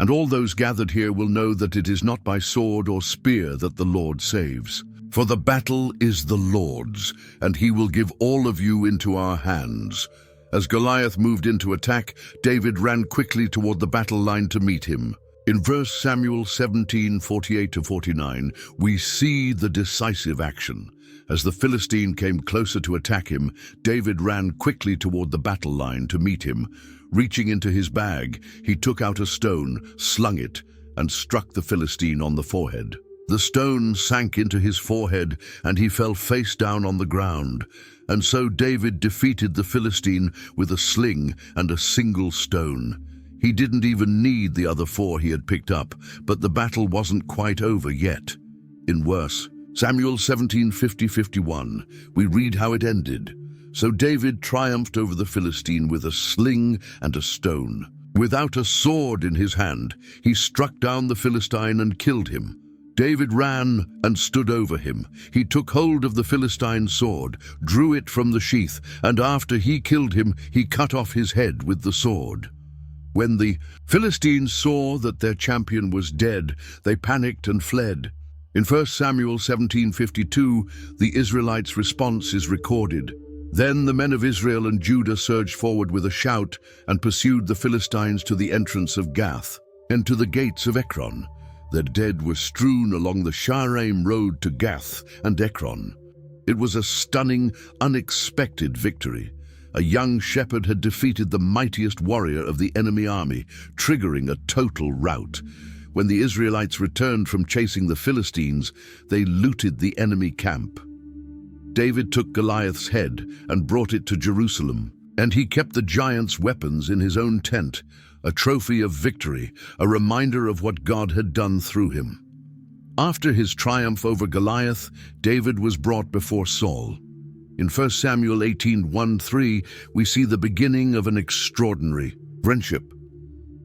And all those gathered here will know that it is not by sword or spear that the Lord saves. For the battle is the Lord's, and he will give all of you into our hands." As Goliath moved into attack, David ran quickly toward the battle line to meet him. In verse Samuel 17:48-49, we see the decisive action. As the Philistine came closer to attack him, David ran quickly toward the battle line to meet him. Reaching into his bag, he took out a stone, slung it, and struck the Philistine on the forehead. The stone sank into his forehead, and he fell face down on the ground. And so David defeated the Philistine with a sling and a single stone. He didn't even need the other 4 he had picked up, but the battle wasn't quite over yet. In verse Samuel 17:50-51, we read how it ended. So David triumphed over the Philistine with a sling and a stone. Without a sword in his hand, he struck down the Philistine and killed him. David ran and stood over him. He took hold of the Philistine's sword, drew it from the sheath, and after he killed him, he cut off his head with the sword. When the Philistines saw that their champion was dead, they panicked and fled. In 1 Samuel 17:52, the Israelites' response is recorded. Then the men of Israel and Judah surged forward with a shout and pursued the Philistines to the entrance of Gath and to the gates of Ekron. Their dead were strewn along the Shaaraim road to Gath and Ekron. It was a stunning, unexpected victory. A young shepherd had defeated the mightiest warrior of the enemy army, triggering a total rout. When the Israelites returned from chasing the Philistines, they looted the enemy camp. David took Goliath's head and brought it to Jerusalem, and he kept the giant's weapons in his own tent, a trophy of victory, a reminder of what God had done through him. After his triumph over Goliath, David was brought before Saul. In 1 Samuel 18:1-3, we see the beginning of an extraordinary friendship.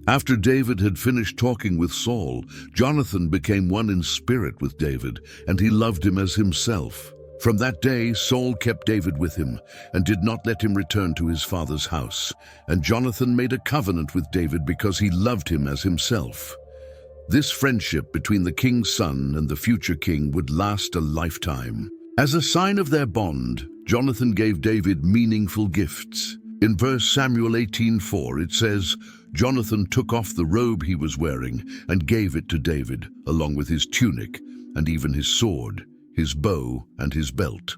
After David had finished talking with Saul, Jonathan became one in spirit with David, and he loved him as himself. From that day, Saul kept David with him and did not let him return to his father's house. And Jonathan made a covenant with David because he loved him as himself. This friendship between the king's son and the future king would last a lifetime. As a sign of their bond, Jonathan gave David meaningful gifts. In 1 Samuel 18:4, it says, Jonathan took off the robe he was wearing and gave it to David, along with his tunic and even his sword, his bow, and his belt.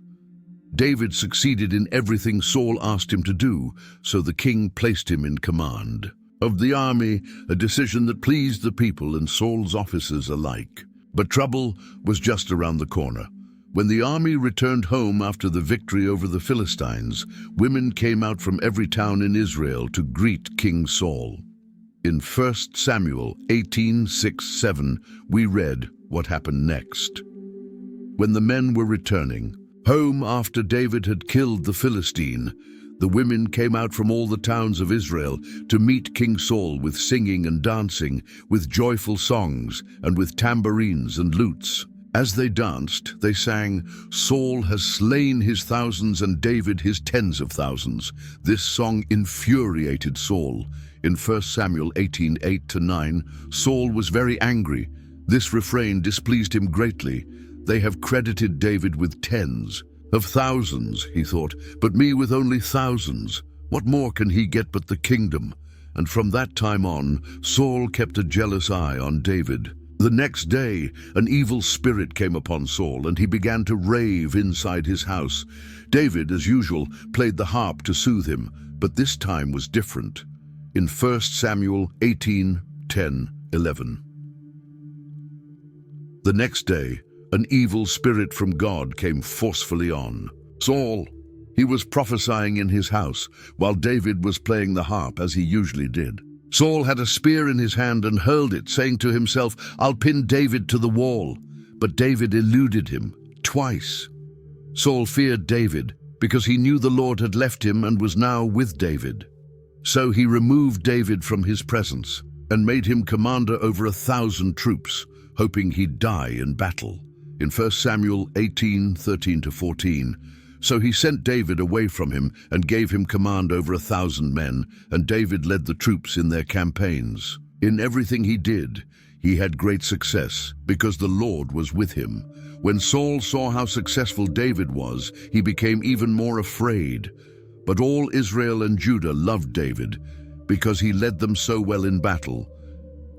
David succeeded in everything Saul asked him to do, so the king placed him in command of the army, a decision that pleased the people and Saul's officers alike. But trouble was just around the corner. When the army returned home after the victory over the Philistines, women came out from every town in Israel to greet King Saul. In 1 Samuel 18:6-7, we read what happened next. When the men were returning home after David had killed the Philistine, the women came out from all the towns of Israel to meet King Saul with singing and dancing, with joyful songs, and with tambourines and lutes. As they danced, they sang, "Saul has slain his thousands and David his tens of thousands." This song infuriated Saul. In 1 Samuel 18:8-9, Saul was very angry. This refrain displeased him greatly. They have credited David with tens of thousands, he thought, but me with only thousands. What more can he get but the kingdom? And from that time on, Saul kept a jealous eye on David. The next day, an evil spirit came upon Saul, and he began to rave inside his house. David, as usual, played the harp to soothe him, but this time was different. In 1 Samuel 18:10-11. The next day, an evil spirit from God came forcefully on Saul. He was prophesying in his house, while David was playing the harp as he usually did. Saul had a spear in his hand and hurled it, saying to himself, "I'll pin David to the wall." But David eluded him twice. Saul feared David because he knew the Lord had left him and was now with David. So he removed David from his presence and made him commander over 1,000 troops, hoping he'd die in battle. In 1 Samuel 18:13-14, so he sent David away from him and gave him command over 1,000 men, and David led the troops in their campaigns. In everything he did, he had great success, because the Lord was with him. When Saul saw how successful David was, he became even more afraid. But all Israel and Judah loved David, because he led them so well in battle.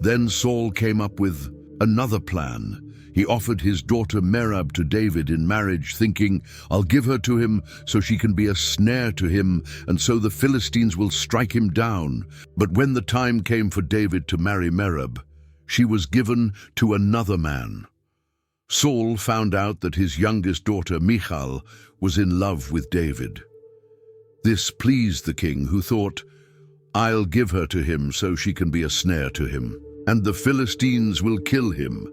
Then Saul came up with another plan. He offered his daughter Merab to David in marriage, thinking, "I'll give her to him so she can be a snare to him, and so the Philistines will strike him down." But when the time came for David to marry Merab, she was given to another man. Saul found out that his youngest daughter Michal was in love with David. This pleased the king, who thought, "I'll give her to him so she can be a snare to him, and the Philistines will kill him."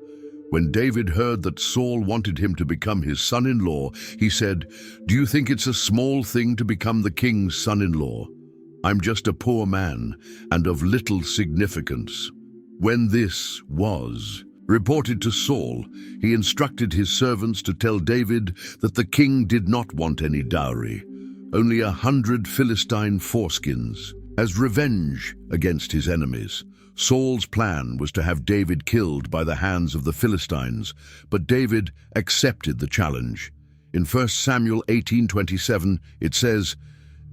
When David heard that Saul wanted him to become his son-in-law, he said, "Do you think it's a small thing to become the king's son-in-law? I'm just a poor man and of little significance." When this was reported to Saul, he instructed his servants to tell David that the king did not want any dowry, only 100 Philistine foreskins, as revenge against his enemies. Saul's plan was to have David killed by the hands of the Philistines, but David accepted the challenge. In 1 Samuel 18:27, it says,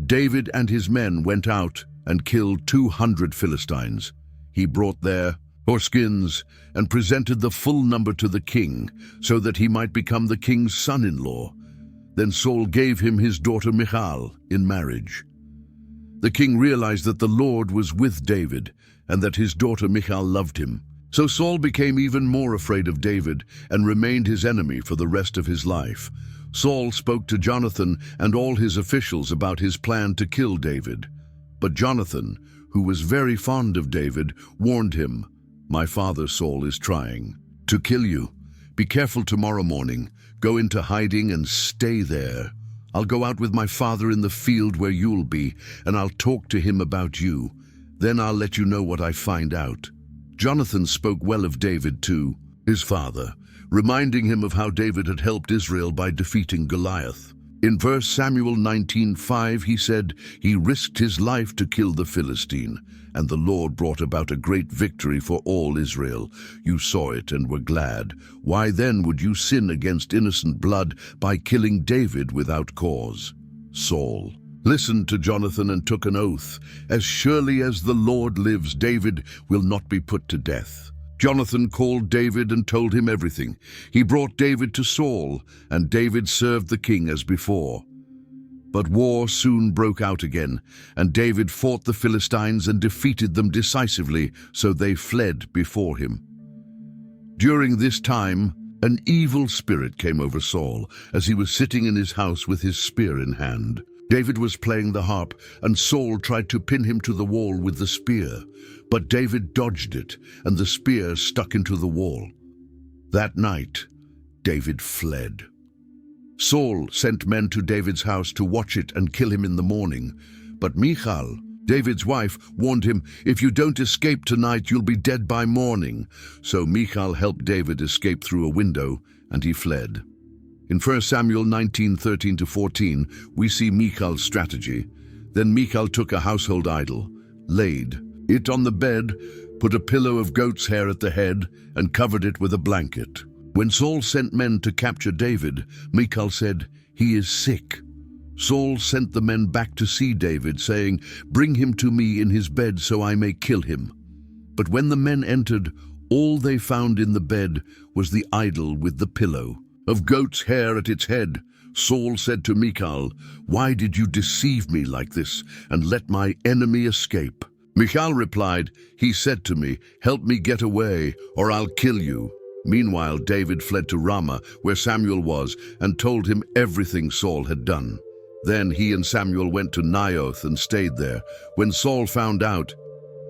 "David and his men went out and killed 200 Philistines. He brought their foreskins and presented the full number to the king, so that he might become the king's son-in-law. Then Saul gave him his daughter Michal in marriage." The king realized that the Lord was with David, and that his daughter Michal loved him. So Saul became even more afraid of David and remained his enemy for the rest of his life. Saul spoke to Jonathan and all his officials about his plan to kill David. But Jonathan, who was very fond of David, warned him, "My father Saul is trying to kill you. Be careful tomorrow morning. Go into hiding and stay there. I'll go out with my father in the field where you'll be, and I'll talk to him about you. Then I'll let you know what I find out." Jonathan spoke well of David to his father, reminding him of how David had helped Israel by defeating Goliath. In 1 Samuel 19:5, he said, "He risked his life to kill the Philistine, and the Lord brought about a great victory for all Israel. You saw it and were glad. Why then would you sin against innocent blood by killing David without cause?" Saul listened to Jonathan and took an oath, "As surely as the Lord lives, David will not be put to death." Jonathan called David and told him everything. He brought David to Saul, and David served the king as before. But war soon broke out again, and David fought the Philistines and defeated them decisively, so they fled before him. During this time, an evil spirit came over Saul as he was sitting in his house with his spear in hand. David was playing the harp, and Saul tried to pin him to the wall with the spear, but David dodged it, and the spear stuck into the wall. That night, David fled. Saul sent men to David's house to watch it and kill him in the morning, but Michal, David's wife, warned him, "If you don't escape tonight, you'll be dead by morning." So Michal helped David escape through a window, and he fled. In 1 Samuel 19:13-14, we see Michal's strategy. Then Michal took a household idol, laid it on the bed, put a pillow of goat's hair at the head, and covered it with a blanket. When Saul sent men to capture David, Michal said, "He is sick." Saul sent the men back to see David, saying, "Bring him to me in his bed so I may kill him." But when the men entered, all they found in the bed was the idol with the pillow of goat's hair at its head. Saul said to Michal, "Why did you deceive me like this and let my enemy escape?" Michal replied, "He said to me, 'Help me get away, or I'll kill you.'" Meanwhile, David fled to Ramah, where Samuel was, and told him everything Saul had done. Then he and Samuel went to Naioth and stayed there. When Saul found out,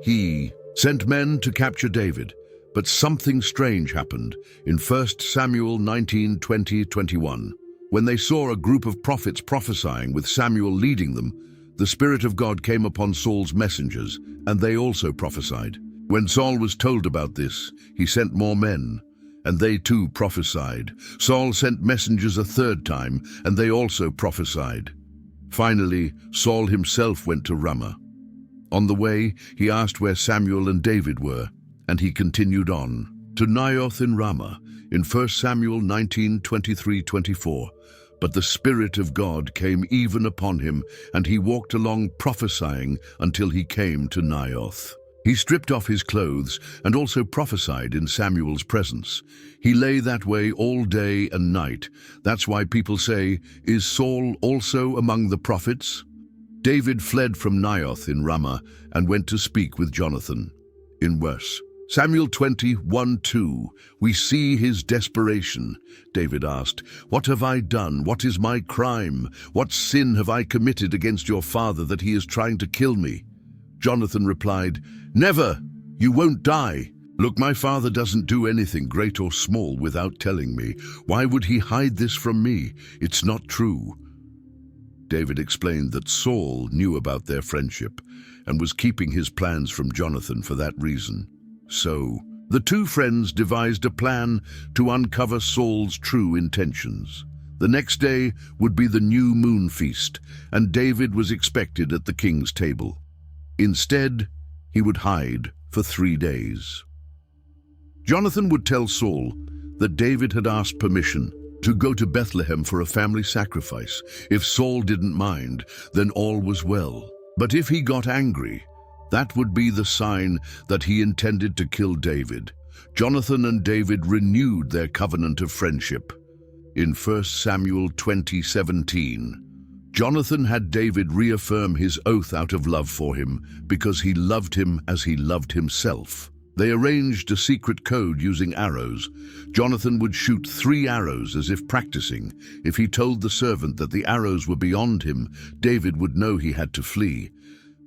he sent men to capture David. But something strange happened in 1 Samuel 19:20-21. When they saw a group of prophets prophesying with Samuel leading them, the Spirit of God came upon Saul's messengers, and they also prophesied. When Saul was told about this, he sent more men, and they too prophesied. Saul sent messengers a third time, and they also prophesied. Finally, Saul himself went to Ramah. On the way, he asked where Samuel and David were, and he continued on to Naioth in Ramah in 1 Samuel 19:23-24. But the Spirit of God came even upon him, and he walked along prophesying until he came to Naioth. He stripped off his clothes and also prophesied in Samuel's presence. He lay that way all day and night. That's why people say, "Is Saul also among the prophets?" David fled from Naioth in Ramah and went to speak with Jonathan. In verse Samuel 21:2, we see his desperation. David asked, "What have I done? What is my crime? What sin have I committed against your father that he is trying to kill me?" Jonathan replied, "Never! You won't die. Look, my father doesn't do anything great or small without telling me. Why would he hide this from me? It's not true." David explained that Saul knew about their friendship and was keeping his plans from Jonathan for that reason. So, the two friends devised a plan to uncover Saul's true intentions. The next day would be the new moon feast, and David was expected at the king's table. Instead, he would hide for 3 days. Jonathan would tell Saul that David had asked permission to go to Bethlehem for a family sacrifice. If Saul didn't mind, then all was well. But if he got angry, that would be the sign that he intended to kill David. Jonathan and David renewed their covenant of friendship. In 1 Samuel 20:17, Jonathan had David reaffirm his oath out of love for him because he loved him as he loved himself. They arranged a secret code using arrows. Jonathan would shoot 3 arrows as if practicing. If he told the servant that the arrows were beyond him, David would know he had to flee.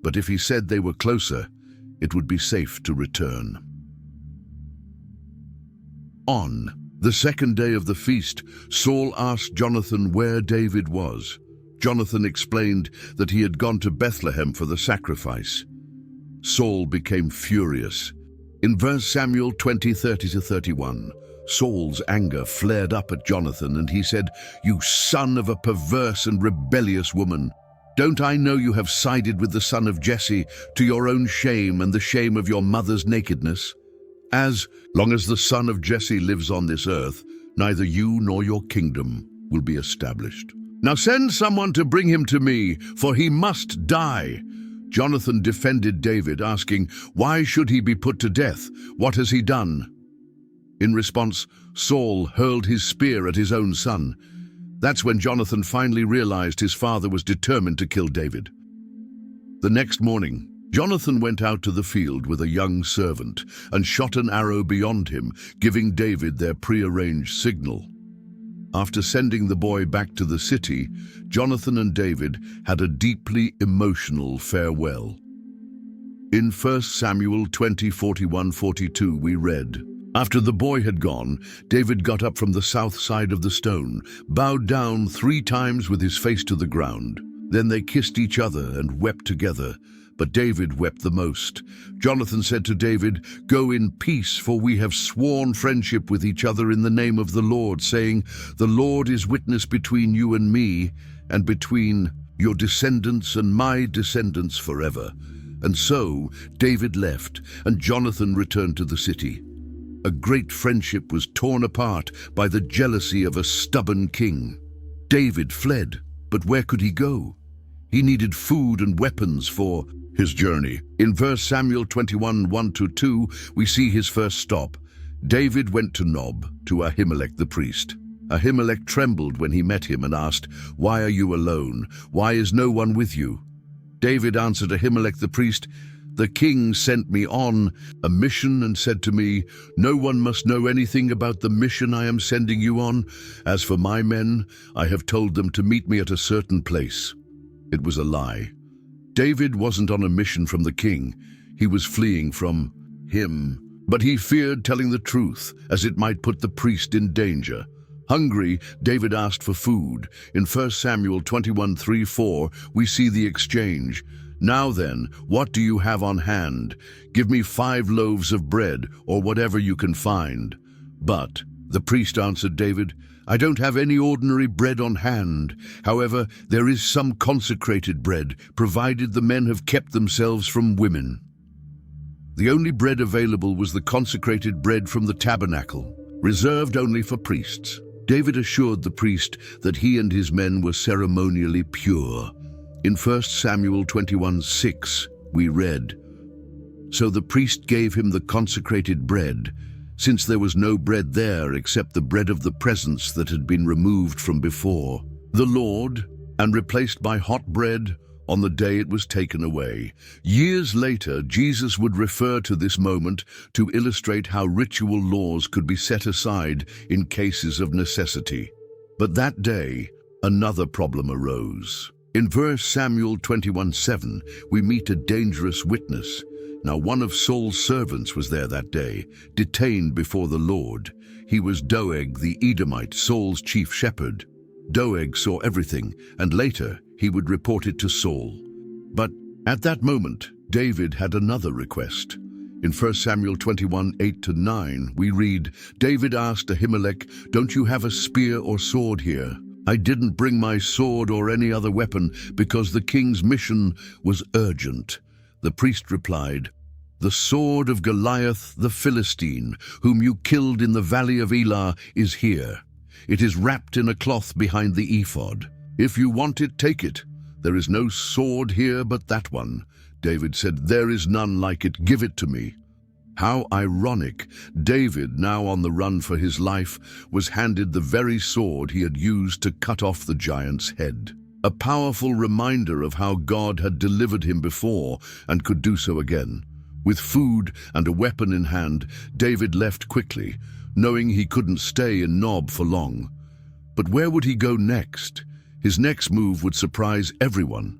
But if he said they were closer, it would be safe to return. On the second day of the feast, Saul asked Jonathan where David was. Jonathan explained that he had gone to Bethlehem for the sacrifice. Saul became furious. In 1 Samuel 20:30-31, Saul's anger flared up at Jonathan and he said, "You son of a perverse and rebellious woman! Don't I know you have sided with the son of Jesse to your own shame and the shame of your mother's nakedness? As long as the son of Jesse lives on this earth, neither you nor your kingdom will be established. Now send someone to bring him to me, for he must die." Jonathan defended David, asking, "Why should he be put to death? What has he done?" In response, Saul hurled his spear at his own son. That's when Jonathan finally realized his father was determined to kill David. The next morning, Jonathan went out to the field with a young servant and shot an arrow beyond him, giving David their prearranged signal. After sending the boy back to the city, Jonathan and David had a deeply emotional farewell. In 1 Samuel 20:41-42 we read, "After the boy had gone, David got up from the south side of the stone, bowed down 3 times with his face to the ground. Then they kissed each other and wept together. But David wept the most. Jonathan said to David, 'Go in peace, for we have sworn friendship with each other in the name of the Lord, saying, the Lord is witness between you and me, and between your descendants and my descendants forever.' And so David left, and Jonathan returned to the city. A great friendship was torn apart by the jealousy of a stubborn king. David fled, but where could he go? He needed food and weapons for his journey. In 1 Samuel 21:1-2, we see his first stop. David went to Nob, to Ahimelech the priest. Ahimelech trembled when he met him and asked, "Why are you alone? Why is no one with you?" David answered Ahimelech the priest, "The king sent me on a mission and said to me, 'No one must know anything about the mission I am sending you on. As for my men, I have told them to meet me at a certain place.'" It was a lie. David wasn't on a mission from the king. He was fleeing from him. But he feared telling the truth, as it might put the priest in danger. Hungry, David asked for food. In 1 Samuel 21:3-4, we see the exchange. "Now then, what do you have on hand? Give me 5 loaves of bread, or whatever you can find." But the priest answered David, "I don't have any ordinary bread on hand. However, there is some consecrated bread, provided the men have kept themselves from women." The only bread available was the consecrated bread from the tabernacle, reserved only for priests. David assured the priest that he and his men were ceremonially pure. In 1 Samuel 21:6, we read, So the priest gave him the consecrated bread, since there was no bread there except the bread of the presence that had been removed from before the Lord and replaced by hot bread on the day it was taken away. Years later, Jesus would refer to this moment to illustrate how ritual laws could be set aside in cases of necessity. But that day, another problem arose. In 1 Samuel 21:7, we meet a dangerous witness. Now one of Saul's servants was there that day, detained before the Lord. He was Doeg the Edomite, Saul's chief shepherd. Doeg saw everything, and later he would report it to Saul. But at that moment, David had another request. In 1 Samuel 21:8-9, we read, David asked Ahimelech, "Don't you have a spear or sword here?" "I didn't bring my sword or any other weapon because the king's mission was urgent." The priest replied, "The sword of Goliath the Philistine, whom you killed in the valley of Elah, is here. It is wrapped in a cloth behind the ephod. If you want it, take it. There is no sword here but that one." David said, "There is none like it. Give it to me." How ironic. David, now on the run for his life, was handed the very sword he had used to cut off the giant's head. A powerful reminder of how God had delivered him before and could do so again. With food and a weapon in hand, David left quickly, knowing he couldn't stay in Nob for long. But where would he go next? His next move would surprise everyone.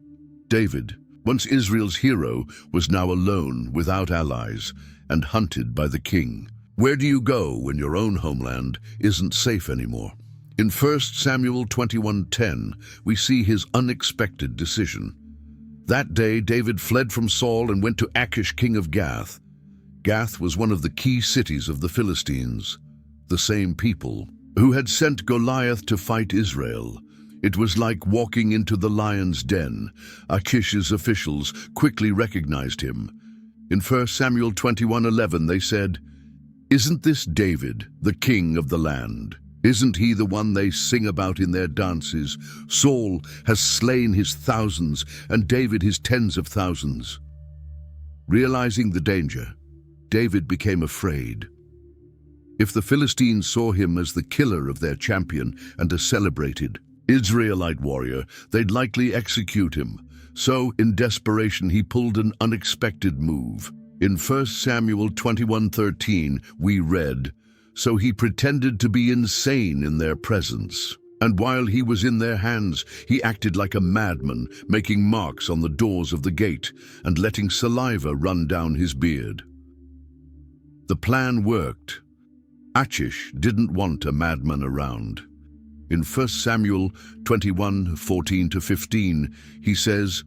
David, once Israel's hero, was now alone, without allies, and hunted by the king. Where do you go when your own homeland isn't safe anymore? In 1 Samuel 21:10, we see his unexpected decision. That day, David fled from Saul and went to Achish, king of Gath. Gath was one of the key cities of the Philistines, the same people who had sent Goliath to fight Israel. It was like walking into the lion's den. Achish's officials quickly recognized him. In 1 Samuel 21:11, they said, "Isn't this David, the king of the land? Isn't he the one they sing about in their dances? Saul has slain his thousands, and David his tens of thousands." Realizing the danger, David became afraid. If the Philistines saw him as the killer of their champion and a celebrated Israelite warrior, they'd likely execute him. So, in desperation, he pulled an unexpected move. In 1 Samuel 21:13, we read, "So he pretended to be insane in their presence. And while he was in their hands, he acted like a madman, making marks on the doors of the gate and letting saliva run down his beard." The plan worked. Achish didn't want a madman around. In 1 Samuel 21:14-15, he says,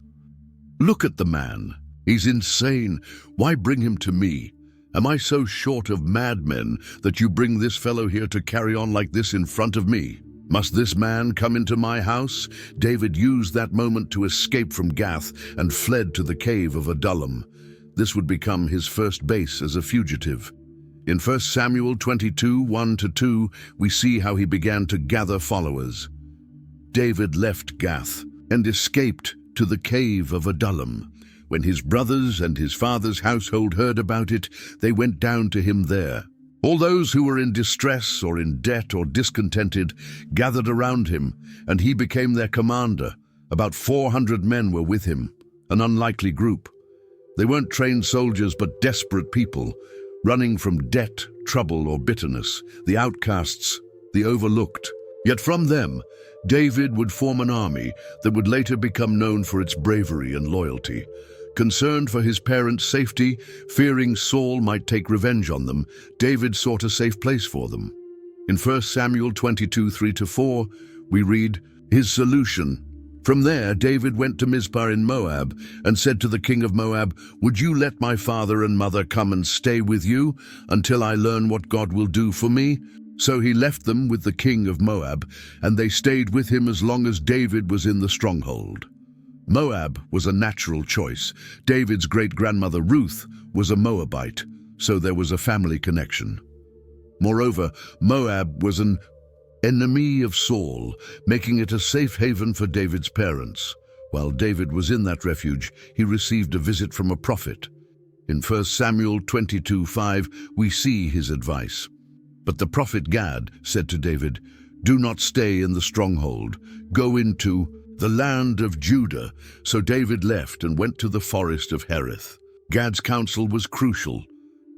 "Look at the man. He's insane. Why bring him to me? Am I so short of madmen that you bring this fellow here to carry on like this in front of me? Must this man come into my house?" David used that moment to escape from Gath and fled to the cave of Adullam. This would become his first base as a fugitive. In 1 Samuel 22:1-2, we see how he began to gather followers. David left Gath and escaped to the cave of Adullam. When his brothers and his father's household heard about it, they went down to him there. All those who were in distress or in debt or discontented gathered around him, and he became their commander. About 400 men were with him, an unlikely group. They weren't trained soldiers but desperate people, running from debt, trouble, or bitterness, the outcasts, the overlooked. Yet from them, David would form an army that would later become known for its bravery and loyalty. Concerned for his parents' safety, fearing Saul might take revenge on them, David sought a safe place for them. In 1 Samuel 22:3-4, we read, his solution. From there, David went to Mizpah in Moab and said to the king of Moab, "Would you let my father and mother come and stay with you until I learn what God will do for me?" So he left them with the king of Moab, and they stayed with him as long as David was in the stronghold. Moab was a natural choice. David's great-grandmother Ruth was a Moabite, so there was a family connection. Moreover, Moab was an enemy of Saul, making it a safe haven for David's parents. While David was in that refuge, he received a visit from a prophet. In 1 Samuel 22:5, we see his advice. But the prophet Gad said to David, "Do not stay in the stronghold. Go into the land of Judah." So David left and went to the forest of Hereth. Gad's counsel was crucial.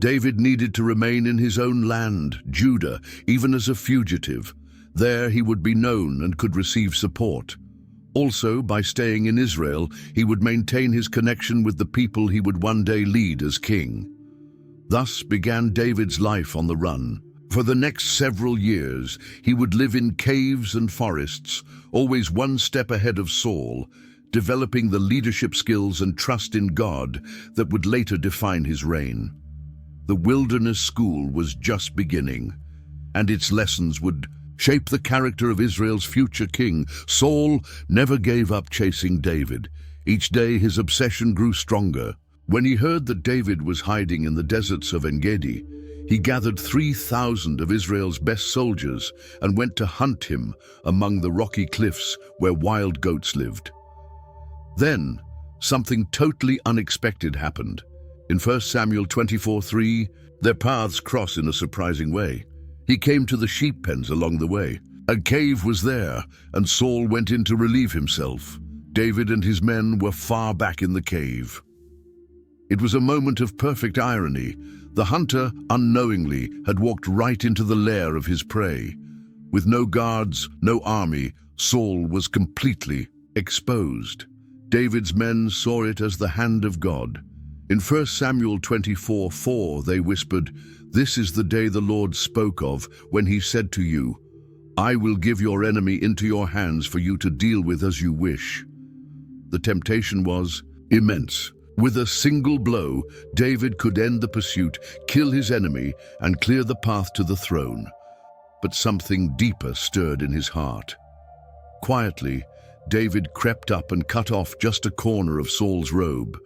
David needed to remain in his own land, Judah, even as a fugitive. There he would be known and could receive support. Also, by staying in Israel, he would maintain his connection with the people he would one day lead as king. Thus began David's life on the run. For the next several years, he would live in caves and forests, always one step ahead of Saul, developing the leadership skills and trust in God that would later define his reign. The wilderness school was just beginning, and its lessons would shape the character of Israel's future king. Saul never gave up chasing David. Each day his obsession grew stronger. When he heard that David was hiding in the deserts of En-Gedi, he gathered 3,000 of Israel's best soldiers and went to hunt him among the rocky cliffs where wild goats lived. Then, something totally unexpected happened. In 1 Samuel 24:3, their paths cross in a surprising way. He came to the sheep pens along the way. A cave was there, and Saul went in to relieve himself. David and his men were far back in the cave. It was a moment of perfect irony. The hunter, unknowingly, had walked right into the lair of his prey. With no guards, no army, Saul was completely exposed. David's men saw it as the hand of God. In 1 Samuel 24:4, they whispered, "This is the day the Lord spoke of when he said to you, 'I will give your enemy into your hands for you to deal with as you wish.'" The temptation was immense. With a single blow, David could end the pursuit, kill his enemy, and clear the path to the throne. But something deeper stirred in his heart. Quietly, David crept up and cut off just a corner of Saul's robe.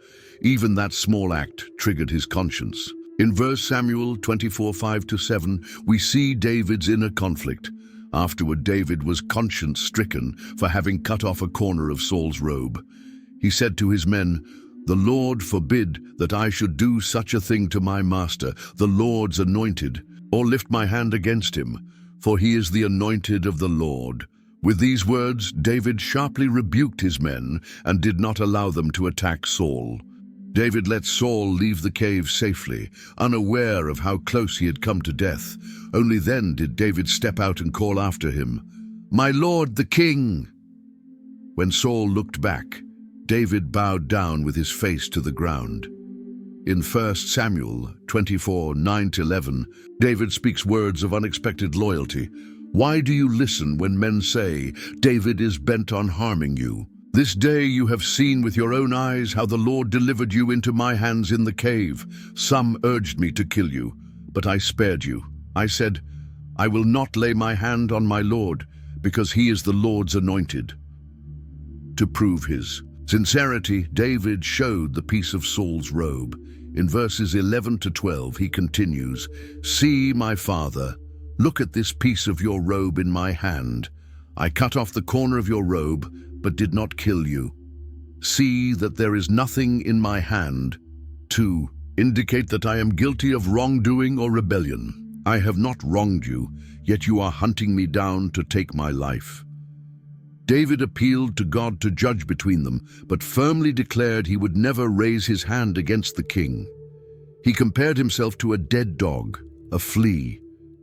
Even that small act triggered his conscience. In 1 Samuel 24:5-7, we see David's inner conflict. Afterward, David was conscience-stricken for having cut off a corner of Saul's robe. He said to his men, "The Lord forbid that I should do such a thing to my master, the Lord's anointed, or lift my hand against him, for he is the anointed of the Lord." With these words, David sharply rebuked his men and did not allow them to attack Saul. David let Saul leave the cave safely, unaware of how close he had come to death. Only then did David step out and call after him, "My lord, the king!" When Saul looked back, David bowed down with his face to the ground. In 1 Samuel 24:9-11, David speaks words of unexpected loyalty. "Why do you listen when men say, 'David is bent on harming you'? This day you have seen with your own eyes how the Lord delivered you into my hands in the cave. Some urged me to kill you, but I spared you. I said, 'I will not lay my hand on my Lord, because he is the Lord's anointed.'" To prove his sincerity, David showed the piece of Saul's robe. In verses 11-12, he continues, "See, my father, look at this piece of your robe in my hand. I cut off the corner of your robe, but did not kill you. See that there is nothing in my hand to indicate that I am guilty of wrongdoing or rebellion. I have not wronged you, yet you are hunting me down to take my life." David appealed to God to judge between them, but firmly declared he would never raise his hand against the king. He compared himself to a dead dog, a flea,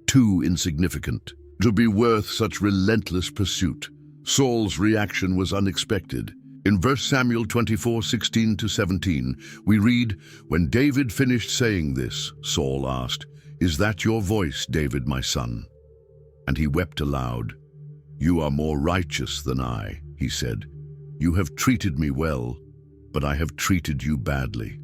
too insignificant to be worth such relentless pursuit. Saul's reaction was unexpected. In 1 Samuel 24:16-17, we read, "When David finished saying this, Saul asked, 'Is that your voice, David, my son?' And he wept aloud. 'You are more righteous than I,' he said. 'You have treated me well, but I have treated you badly.'"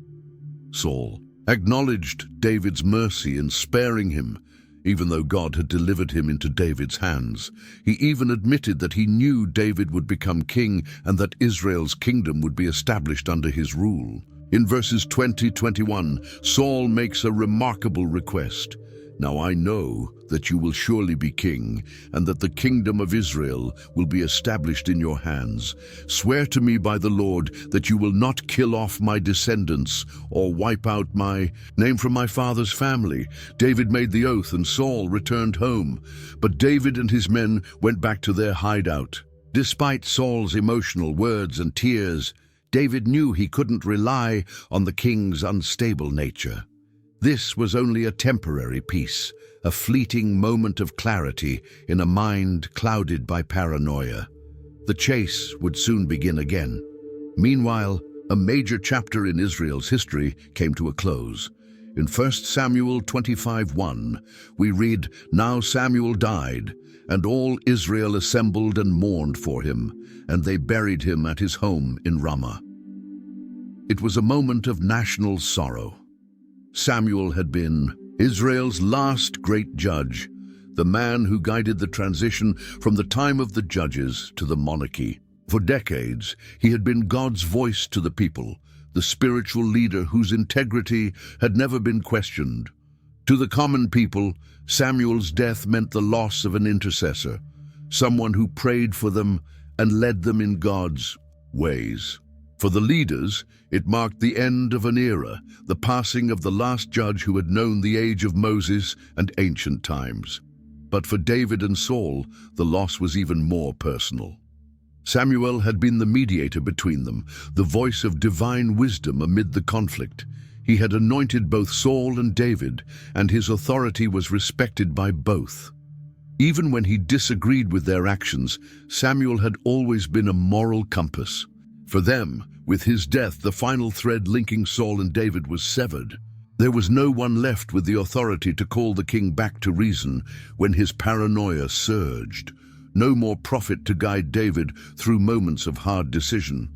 Saul acknowledged David's mercy in sparing him, even though God had delivered him into David's hands. He even admitted that he knew David would become king and that Israel's kingdom would be established under his rule. In verses 20-21, Saul makes a remarkable request. Now I know that you will surely be king, and that the kingdom of Israel will be established in your hands. Swear to me by the Lord that you will not kill off my descendants or wipe out my name from my father's family." David made the oath, and Saul returned home. But David and his men went back to their hideout. Despite Saul's emotional words and tears, David knew he couldn't rely on the king's unstable nature. This was only a temporary peace, a fleeting moment of clarity in a mind clouded by paranoia. The chase would soon begin again. Meanwhile, a major chapter in Israel's history came to a close. In 1 Samuel 25:1, we read, "Now Samuel died, and all Israel assembled and mourned for him, and they buried him at his home in Ramah." It was a moment of national sorrow. Samuel had been Israel's last great judge, the man who guided the transition from the time of the judges to the monarchy. For decades, he had been God's voice to the people, the spiritual leader whose integrity had never been questioned. To the common people, Samuel's death meant the loss of an intercessor, someone who prayed for them and led them in God's ways. For the leaders, it marked the end of an era, the passing of the last judge who had known the age of Moses and ancient times. But for David and Saul, the loss was even more personal. Samuel had been the mediator between them, the voice of divine wisdom amid the conflict. He had anointed both Saul and David, and his authority was respected by both. Even when he disagreed with their actions, Samuel had always been a moral compass. For them, with his death, the final thread linking Saul and David was severed. There was no one left with the authority to call the king back to reason when his paranoia surged. No more prophet to guide David through moments of hard decision.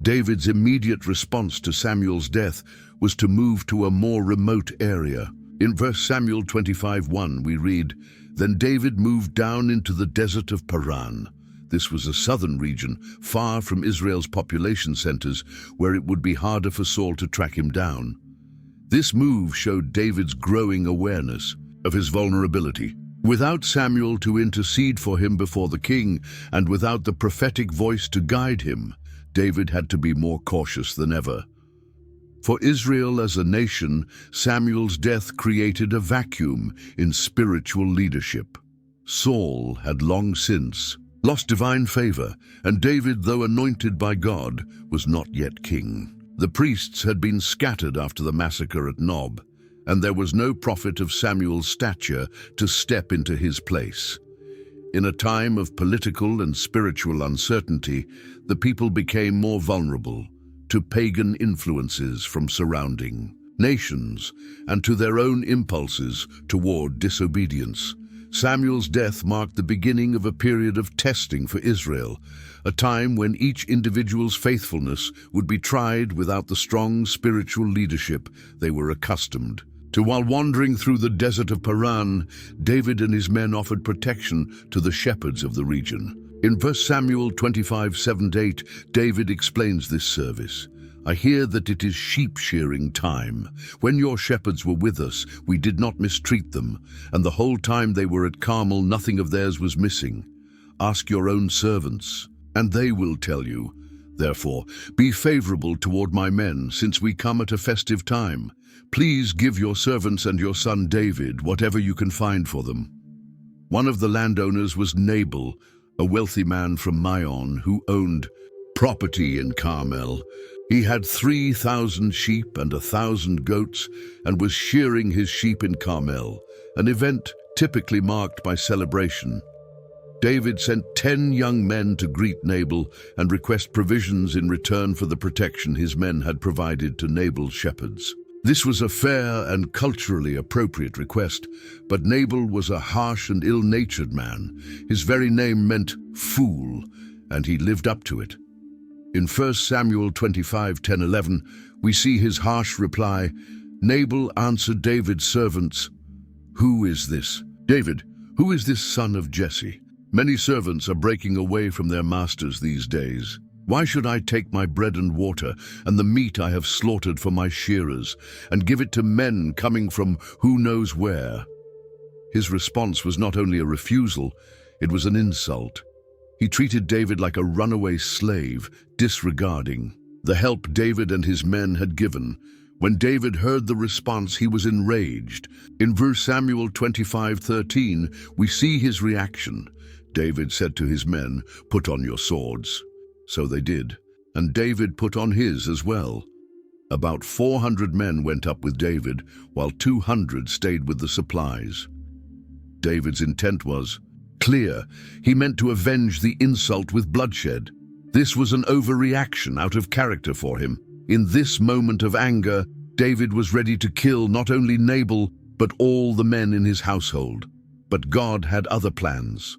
David's immediate response to Samuel's death was to move to a more remote area. In 1 Samuel 25:1 we read, "Then David moved down into the desert of Paran." This was a southern region, far from Israel's population centers, where it would be harder for Saul to track him down. This move showed David's growing awareness of his vulnerability. Without Samuel to intercede for him before the king, and without the prophetic voice to guide him, David had to be more cautious than ever. For Israel as a nation, Samuel's death created a vacuum in spiritual leadership. Saul had long since lost divine favor, and David, though anointed by God, was not yet king. The priests had been scattered after the massacre at Nob, and there was no prophet of Samuel's stature to step into his place. In a time of political and spiritual uncertainty, the people became more vulnerable to pagan influences from surrounding nations and to their own impulses toward disobedience. Samuel's death marked the beginning of a period of testing for Israel, a time when each individual's faithfulness would be tried without the strong spiritual leadership they were accustomed to. While wandering through the desert of Paran, David and his men offered protection to the shepherds of the region. In 1 Samuel 25:7-8, David explains this service. "I hear that it is sheep-shearing time. When your shepherds were with us, we did not mistreat them, and the whole time they were at Carmel, nothing of theirs was missing. Ask your own servants, and they will tell you. Therefore, be favorable toward my men, since we come at a festive time. Please give your servants and your son David whatever you can find for them." One of the landowners was Nabal, a wealthy man from Maon who owned property in Carmel. He had 3,000 sheep and 1,000 goats and was shearing his sheep in Carmel, an event typically marked by celebration. David sent 10 young men to greet Nabal and request provisions in return for the protection his men had provided to Nabal's shepherds. This was a fair and culturally appropriate request, but Nabal was a harsh and ill-natured man. His very name meant fool, and he lived up to it. In 1 Samuel 25:10-11, we see his harsh reply. Nabal answered David's servants, "Who is this? David, who is this son of Jesse? Many servants are breaking away from their masters these days. Why should I take my bread and water, and the meat I have slaughtered for my shearers, and give it to men coming from who knows where?" His response was not only a refusal, it was an insult. He treated David like a runaway slave, disregarding the help David and his men had given. When David heard the response, he was enraged. In 1 Samuel 25:13, we see his reaction. David said to his men, "Put on your swords." So they did, and David put on his as well. About 400 men went up with David, while 200 stayed with the supplies. David's intent was clear. He meant to avenge the insult with bloodshed. This was an overreaction out of character for him. In this moment of anger, David was ready to kill not only Nabal, but all the men in his household. But God had other plans.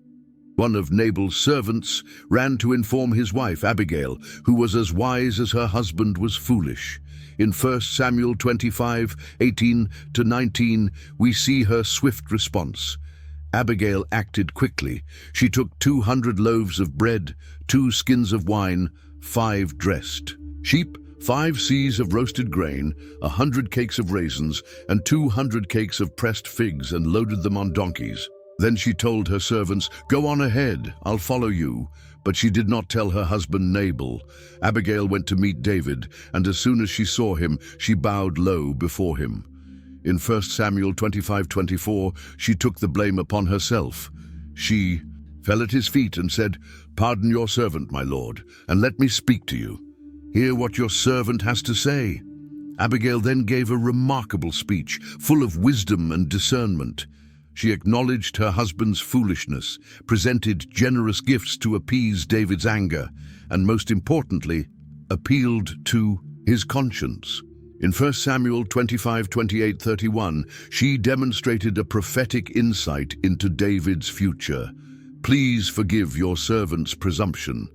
One of Nabal's servants ran to inform his wife, Abigail, who was as wise as her husband was foolish. In 1 Samuel 25:18-19, we see her swift response. Abigail acted quickly. She took 200 loaves of bread, 2 skins of wine, 5 dressed sheep, 5 seahs of roasted grain, 100 cakes of raisins, and 200 cakes of pressed figs, and loaded them on donkeys. Then she told her servants, "Go on ahead, I'll follow you." But she did not tell her husband Nabal. Abigail went to meet David, and as soon as she saw him, she bowed low before him. In 1 Samuel 25:24, she took the blame upon herself. She fell at his feet and said, "Pardon your servant, my lord, and let me speak to you. Hear what your servant has to say." Abigail then gave a remarkable speech, full of wisdom and discernment. She acknowledged her husband's foolishness, presented generous gifts to appease David's anger, and most importantly, appealed to his conscience. In 1 Samuel 25:28-31, she demonstrated a prophetic insight into David's future. "Please forgive your servant's presumption.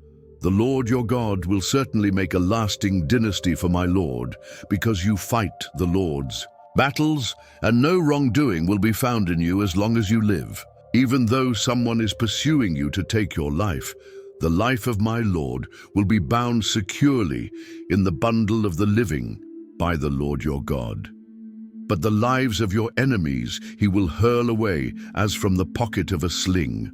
The Lord your God will certainly make a lasting dynasty for my Lord, because you fight the Lord's battles, and no wrongdoing will be found in you as long as you live. Even though someone is pursuing you to take your life, the life of my Lord will be bound securely in the bundle of the living by the Lord your God. But the lives of your enemies he will hurl away as from the pocket of a sling.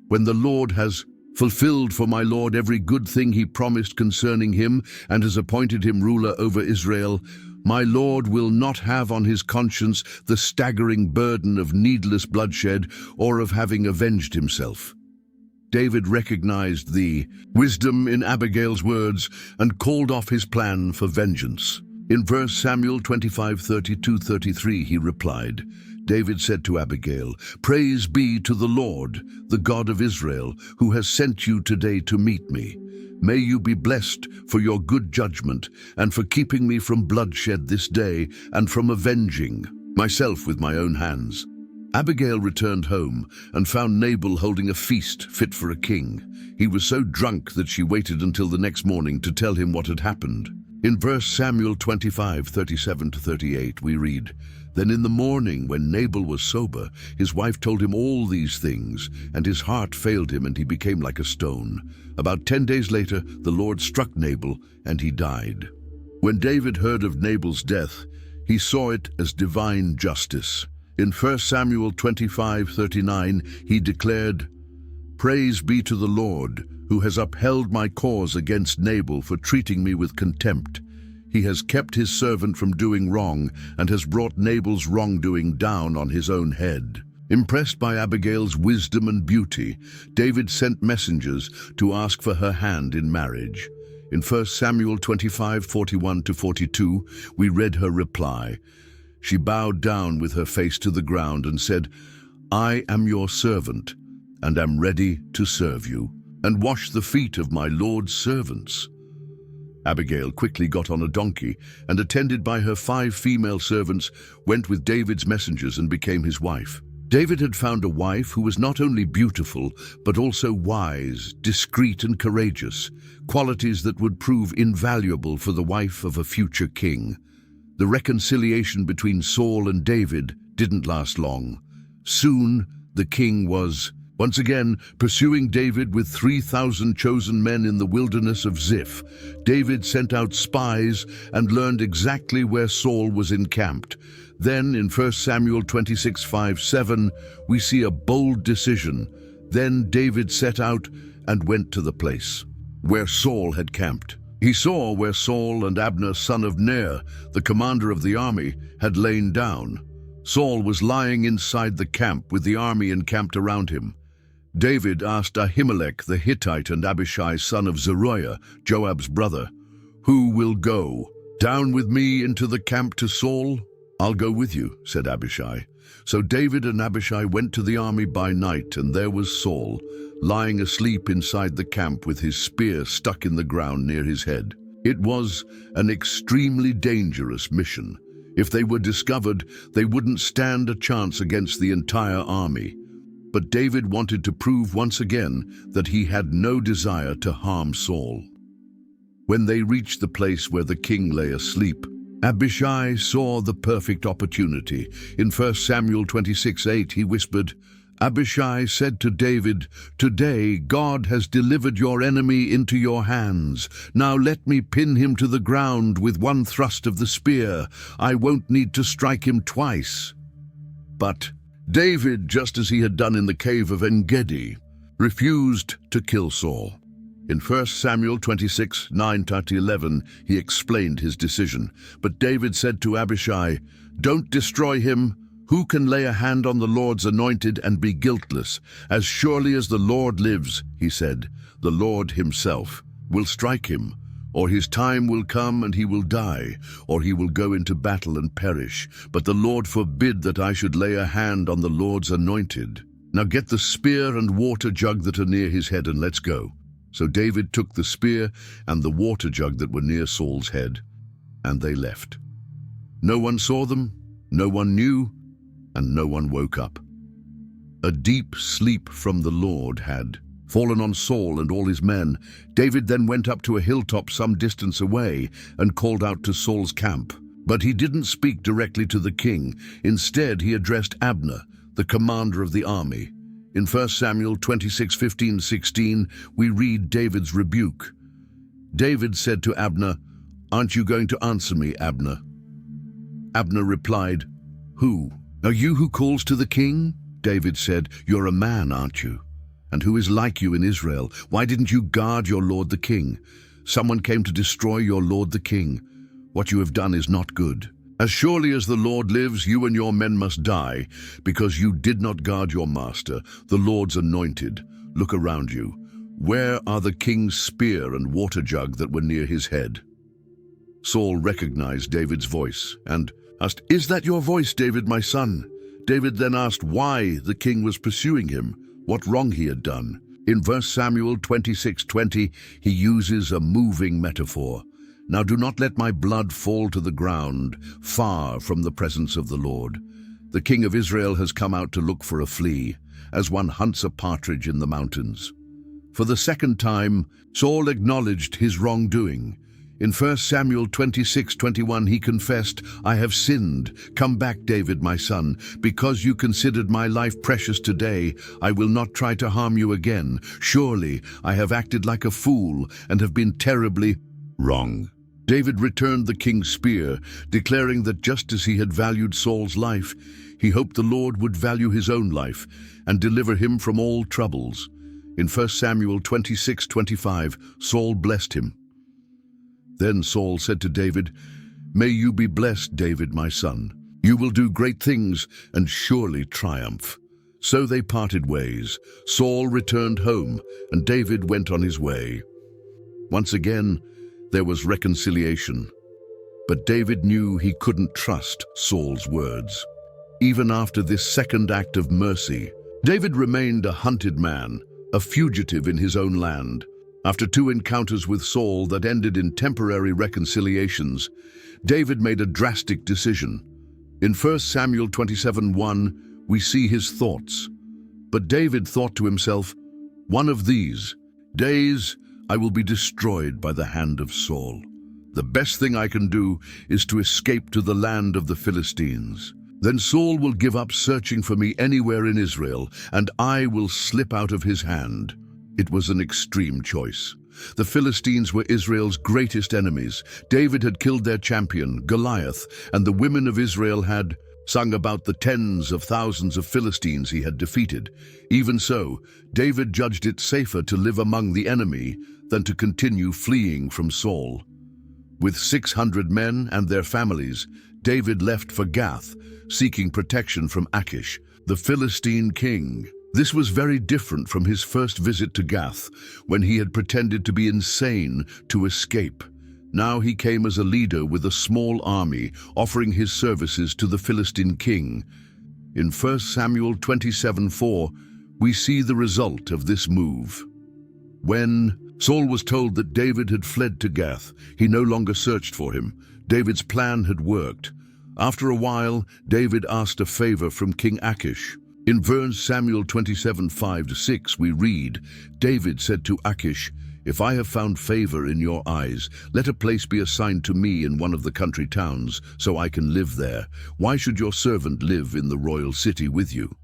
When the Lord has fulfilled for my Lord every good thing he promised concerning him, and has appointed him ruler over Israel, my Lord will not have on his conscience the staggering burden of needless bloodshed or of having avenged himself." David recognized the wisdom in Abigail's words and called off his plan for vengeance. In 1 Samuel 25:32-33 he replied, David said to Abigail, "Praise be to the Lord, the God of Israel, who has sent you today to meet me. May you be blessed for your good judgment and for keeping me from bloodshed this day and from avenging myself with my own hands." Abigail returned home and found Nabal holding a feast fit for a king. He was so drunk that she waited until the next morning to tell him what had happened. In 1 Samuel 25:37-38 we read, "Then in the morning, when Nabal was sober, his wife told him all these things, and his heart failed him, and he became like a stone. About 10 days later, the Lord struck Nabal, and he died." When David heard of Nabal's death, he saw it as divine justice. In 1 Samuel 25:39, he declared, "Praise be to the Lord, who has upheld my cause against Nabal for treating me with contempt. He has kept his servant from doing wrong and has brought Nabal's wrongdoing down on his own head." Impressed by Abigail's wisdom and beauty, David sent messengers to ask for her hand in marriage. In 1 Samuel 25:41-42, we read her reply. She bowed down with her face to the ground and said, "I am your servant, and am ready to serve you, and wash the feet of my Lord's servants." Abigail quickly got on a donkey, and attended by her 5 female servants, went with David's messengers and became his wife. David had found a wife who was not only beautiful, but also wise, discreet, and courageous, qualities that would prove invaluable for the wife of a future king. The reconciliation between Saul and David didn't last long. Soon, the king was Once again, pursuing David with 3,000 chosen men in the wilderness of Ziph, David sent out spies and learned exactly where Saul was encamped. Then in 1 Samuel 26:5-7, we see a bold decision. Then David set out and went to the place where Saul had camped. He saw where Saul and Abner, son of Ner, the commander of the army, had lain down. Saul was lying inside the camp with the army encamped around him. David asked Ahimelech the Hittite and Abishai, son of Zeruiah, Joab's brother, "Who will go down with me into the camp to Saul?" "I'll go with you," said Abishai. So David and Abishai went to the army by night, and there was Saul, lying asleep inside the camp with his spear stuck in the ground near his head. It was an extremely dangerous mission. If they were discovered, they wouldn't stand a chance against the entire army. But David wanted to prove once again that he had no desire to harm Saul. When they reached the place where the king lay asleep, Abishai saw the perfect opportunity. In 1 Samuel 26:8, he whispered, Abishai said to David, "Today God has delivered your enemy into your hands. Now let me pin him to the ground with one thrust of the spear. I won't need to strike him twice." But David, just as he had done in the cave of En-Gedi, refused to kill Saul. In 1 Samuel 26:9-11, he explained his decision. But David said to Abishai, "Don't destroy him. Who can lay a hand on the Lord's anointed and be guiltless? As surely as the Lord lives," he said, "the Lord himself will strike him, or his time will come and he will die, or he will go into battle and perish. But the Lord forbid that I should lay a hand on the Lord's anointed. Now get the spear and water jug that are near his head and let's go." So David took the spear and the water jug that were near Saul's head, and they left. No one saw them, no one knew, and no one woke up. A deep sleep from the Lord had fallen on Saul and all his men. David then went up to a hilltop some distance away and called out to Saul's camp. But he didn't speak directly to the king. Instead, he addressed Abner, the commander of the army. In 1 Samuel 26:15-16, we read David's rebuke. David said to Abner, "Aren't you going to answer me, Abner?" Abner replied, "Who? Are you who calls to the king?" David said, "You're a man, aren't you? And who is like you in Israel? Why didn't you guard your lord the king? Someone came to destroy your lord the king. What you have done is not good. As surely as the Lord lives, you and your men must die, because you did not guard your master, the Lord's anointed. Look around you. Where are the king's spear and water jug that were near his head?" Saul recognized David's voice and asked, "Is that your voice, David, my son?" David then asked why the king was pursuing him, what wrong he had done. In 1 Samuel 26:20, he uses a moving metaphor. "Now do not let my blood fall to the ground, far from the presence of the Lord. The king of Israel has come out to look for a flea, as one hunts a partridge in the mountains." For the second time, Saul acknowledged his wrongdoing. In 1 Samuel 26:21, he confessed, "I have sinned. Come back, David, my son. Because you considered my life precious today, I will not try to harm you again. Surely I have acted like a fool and have been terribly wrong." David returned the king's spear, declaring that just as he had valued Saul's life, he hoped the Lord would value his own life and deliver him from all troubles. In 1 Samuel 26:25, Saul blessed him. Then Saul said to David, "May you be blessed, David, my son. You will do great things and surely triumph." So they parted ways. Saul returned home, and David went on his way. Once again, there was reconciliation. But David knew he couldn't trust Saul's words. Even after this second act of mercy, David remained a hunted man, a fugitive in his own land. After 2 encounters with Saul that ended in temporary reconciliations, David made a drastic decision. In 1 Samuel 27:1, we see his thoughts. But David thought to himself, "One of these days I will be destroyed by the hand of Saul. The best thing I can do is to escape to the land of the Philistines. Then Saul will give up searching for me anywhere in Israel, and I will slip out of his hand." It was an extreme choice. The Philistines were Israel's greatest enemies. David had killed their champion, Goliath, and the women of Israel had sung about the tens of thousands of Philistines he had defeated. Even so, David judged it safer to live among the enemy than to continue fleeing from Saul. With 600 men and their families, David left for Gath, seeking protection from Achish, the Philistine king. This was very different from his first visit to Gath, when he had pretended to be insane to escape. Now he came as a leader with a small army, offering his services to the Philistine king. In 1 Samuel 27:4, we see the result of this move. When Saul was told that David had fled to Gath, he no longer searched for him. David's plan had worked. After a while, David asked a favor from King Achish. In 1 Samuel 27:5-6, we read, David said to Achish, "If I have found favor in your eyes, let a place be assigned to me in one of the country towns, so I can live there. Why should your servant live in the royal city with you?"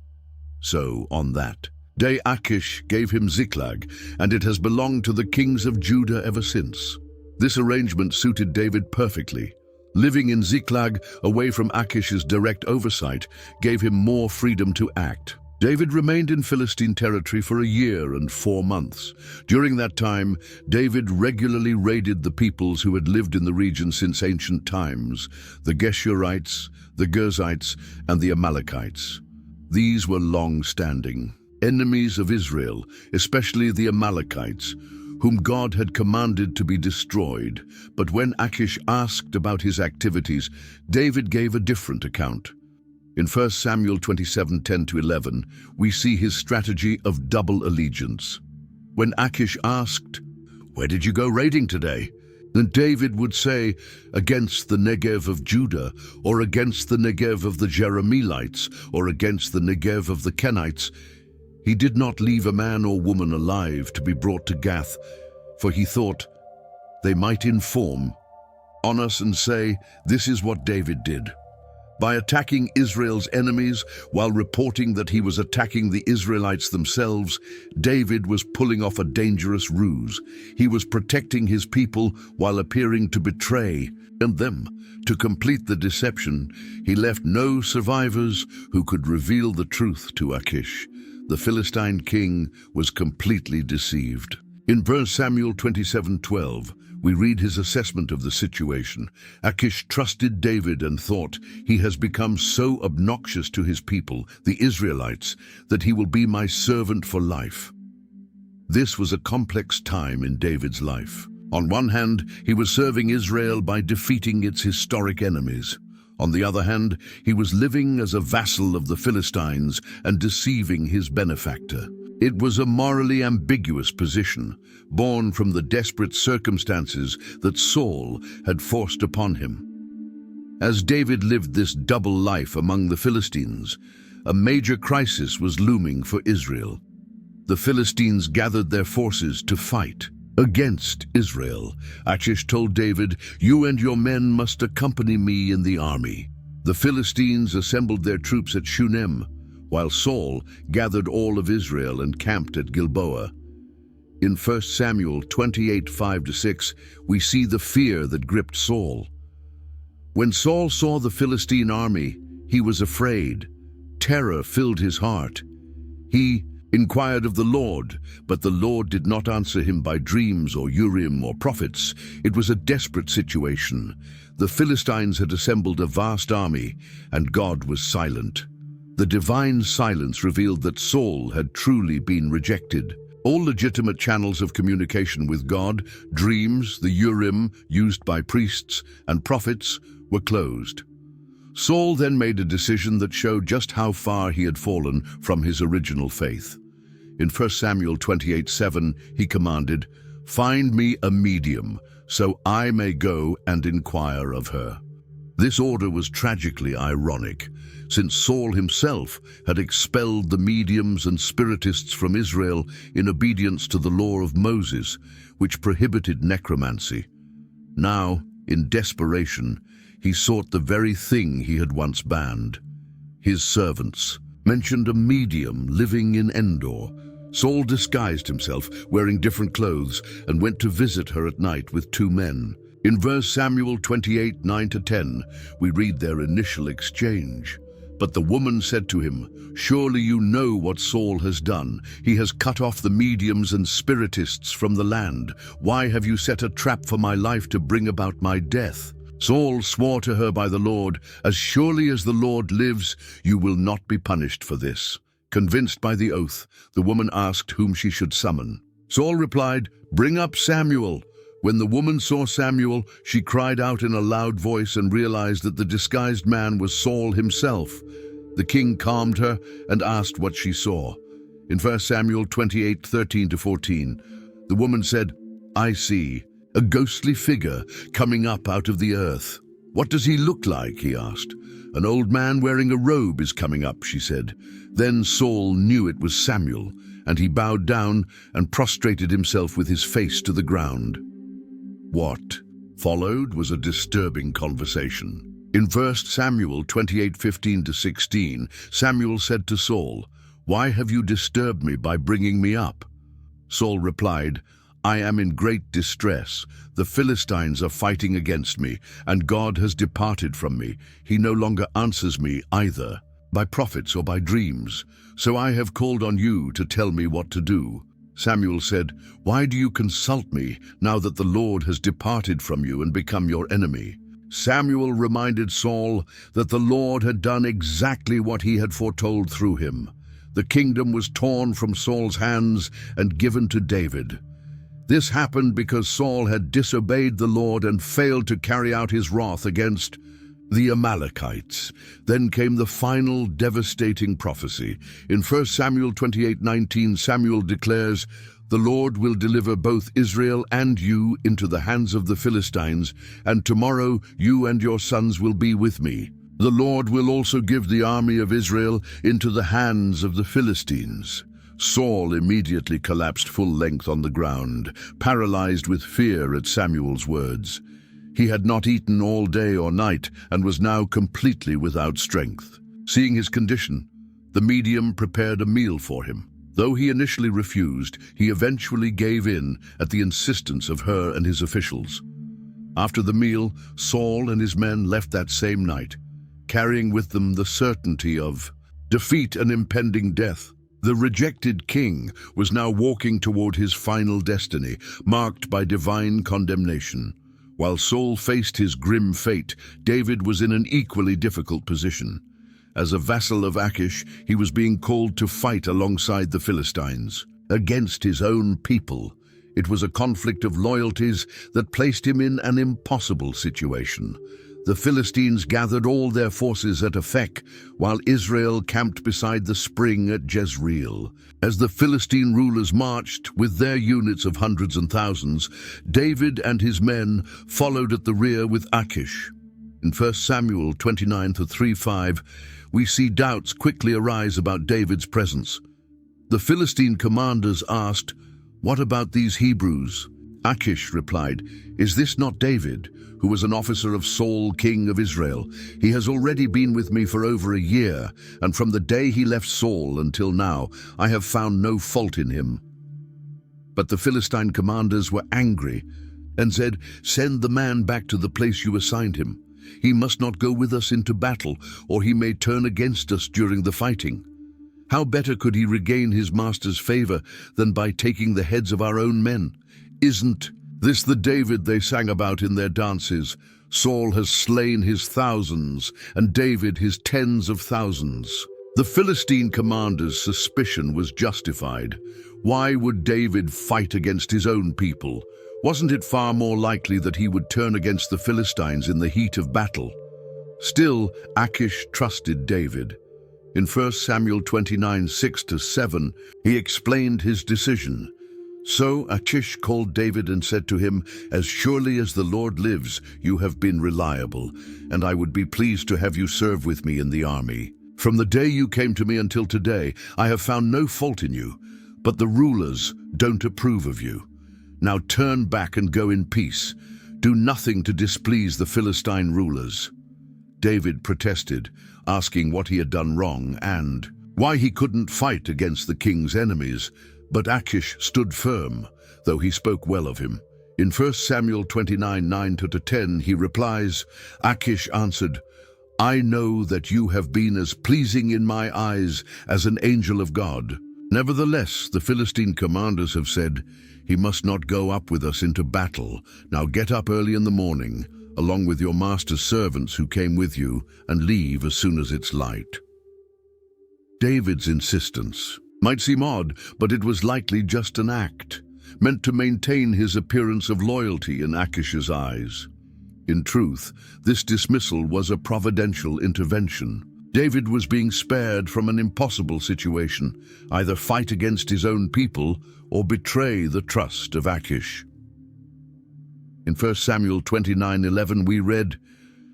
So, on that day, Achish gave him Ziklag, and it has belonged to the kings of Judah ever since. This arrangement suited David perfectly. Living in Ziklag, away from Achish's direct oversight, gave him more freedom to act. David remained in Philistine territory for a year and 4 months. During that time, David regularly raided the peoples who had lived in the region since ancient times, the Geshurites, the Girzites, and the Amalekites. These were long-standing enemies of Israel, especially the Amalekites, whom God had commanded to be destroyed. But when Achish asked about his activities, David gave a different account. In 1 Samuel 27:10-11, we see his strategy of double allegiance. When Achish asked, "Where did you go raiding today?" then David would say, "Against the Negev of Judah, or against the Negev of the Jerahmeelites, or against the Negev of the Kenites." He did not leave a man or woman alive to be brought to Gath, for he thought they might inform on us and say, "This is what David did." By attacking Israel's enemies while reporting that he was attacking the Israelites themselves, David was pulling off a dangerous ruse. He was protecting his people while appearing to betray them. To complete the deception, he left no survivors who could reveal the truth to Achish. The Philistine king was completely deceived. In 1 Samuel 27:12, we read his assessment of the situation. Achish trusted David and thought, "He has become so obnoxious to his people, the Israelites, that he will be my servant for life." This was a complex time in David's life. On one hand, he was serving Israel by defeating its historic enemies. On the other hand, he was living as a vassal of the Philistines and deceiving his benefactor. It was a morally ambiguous position, born from the desperate circumstances that Saul had forced upon him. As David lived this double life among the Philistines, a major crisis was looming for Israel. The Philistines gathered their forces to fight against Israel. Achish told David, "You and your men must accompany me in the army." The Philistines assembled their troops at Shunem, while Saul gathered all of Israel and camped at Gilboa. In 1 Samuel 28:5-6, we see the fear that gripped Saul. When Saul saw the Philistine army, he was afraid. Terror filled his heart. He inquired of the Lord, but the Lord did not answer him by dreams or Urim or prophets. It was a desperate situation. The Philistines had assembled a vast army, and God was silent. The divine silence revealed that Saul had truly been rejected. All legitimate channels of communication with God, dreams, the Urim used by priests, and prophets, were closed. Saul then made a decision that showed just how far he had fallen from his original faith. In 1 Samuel 28:7, he commanded, "Find me a medium, so I may go and inquire of her." This order was tragically ironic, since Saul himself had expelled the mediums and spiritists from Israel in obedience to the law of Moses, which prohibited necromancy. Now, in desperation, he sought the very thing he had once banned. His servants mentioned a medium living in Endor. Saul disguised himself, wearing different clothes, and went to visit her at night with two men. In 1 Samuel 28, 9-10, we read their initial exchange. But the woman said to him, "Surely you know what Saul has done. He has cut off the mediums and spiritists from the land. Why have you set a trap for my life to bring about my death?" Saul swore to her by the Lord, "As surely as the Lord lives, you will not be punished for this." Convinced by the oath, the woman asked whom she should summon. Saul replied, "Bring up Samuel." When the woman saw Samuel, she cried out in a loud voice and realized that the disguised man was Saul himself. The king calmed her and asked what she saw. In 1 Samuel 28, 13-14, the woman said, "I see a ghostly figure coming up out of the earth." "What does he look like?" he asked. "An old man wearing a robe is coming up," she said. Then Saul knew it was Samuel, and he bowed down and prostrated himself with his face to the ground. What followed was a disturbing conversation. In 1 Samuel 28, 15-16, Samuel said to Saul, "Why have you disturbed me by bringing me up?" Saul replied, "I am in great distress. The Philistines are fighting against me, and God has departed from me. He no longer answers me either by prophets or by dreams. So I have called on you to tell me what to do." Samuel said, "Why do you consult me now that the Lord has departed from you and become your enemy?" Samuel reminded Saul that the Lord had done exactly what he had foretold through him. The kingdom was torn from Saul's hands and given to David. This happened because Saul had disobeyed the Lord and failed to carry out his wrath against the Amalekites. Then came the final devastating prophecy. In 1 Samuel 28:19, Samuel declares, "The Lord will deliver both Israel and you into the hands of the Philistines, and tomorrow you and your sons will be with me. The Lord will also give the army of Israel into the hands of the Philistines." Saul immediately collapsed full length on the ground, paralyzed with fear at Samuel's words. He had not eaten all day or night and was now completely without strength. Seeing his condition, the medium prepared a meal for him. Though he initially refused, he eventually gave in at the insistence of her and his officials. After the meal, Saul and his men left that same night, carrying with them the certainty of defeat and impending death. The rejected king was now walking toward his final destiny, marked by divine condemnation. While Saul faced his grim fate, David was in an equally difficult position. As a vassal of Achish, he was being called to fight alongside the Philistines, against his own people. It was a conflict of loyalties that placed him in an impossible situation. The Philistines gathered all their forces at Aphek, while Israel camped beside the spring at Jezreel. As the Philistine rulers marched with their units of hundreds and thousands, David and his men followed at the rear with Achish. In 1 Samuel 29-3-5, we see doubts quickly arise about David's presence. The Philistine commanders asked, "What about these Hebrews?" Achish replied, "Is this not David, who was an officer of Saul, king of Israel? He has already been with me for over a year, and from the day he left Saul until now, I have found no fault in him." But the Philistine commanders were angry and said, "Send the man back to the place you assigned him. He must not go with us into battle, or he may turn against us during the fighting. How better could he regain his master's favor than by taking the heads of our own men? Isn't this the David they sang about in their dances? Saul has slain his thousands, and David his tens of thousands." The Philistine commander's suspicion was justified. Why would David fight against his own people? Wasn't it far more likely that he would turn against the Philistines in the heat of battle? Still, Achish trusted David. In 1 Samuel 29:6-7, he explained his decision. So Achish called David and said to him, "As surely as the Lord lives, you have been reliable, and I would be pleased to have you serve with me in the army. From the day you came to me until today, I have found no fault in you, but the rulers don't approve of you. Now turn back and go in peace. Do nothing to displease the Philistine rulers." David protested, asking what he had done wrong and why he couldn't fight against the king's enemies. But Achish stood firm, though he spoke well of him. In 1 Samuel 29, 9-10, he replies, Achish answered, I know that you have been as pleasing in my eyes as an angel of God. Nevertheless, the Philistine commanders have said, he must not go up with us into battle. Now get up early in the morning, along with your master's servants who came with you, and leave as soon as it's light. David's insistence might seem odd, but it was likely just an act, meant to maintain his appearance of loyalty in Achish's eyes. In truth, this dismissal was a providential intervention. David was being spared from an impossible situation, either fight against his own people or betray the trust of Achish. In 1 Samuel 29:11 we read,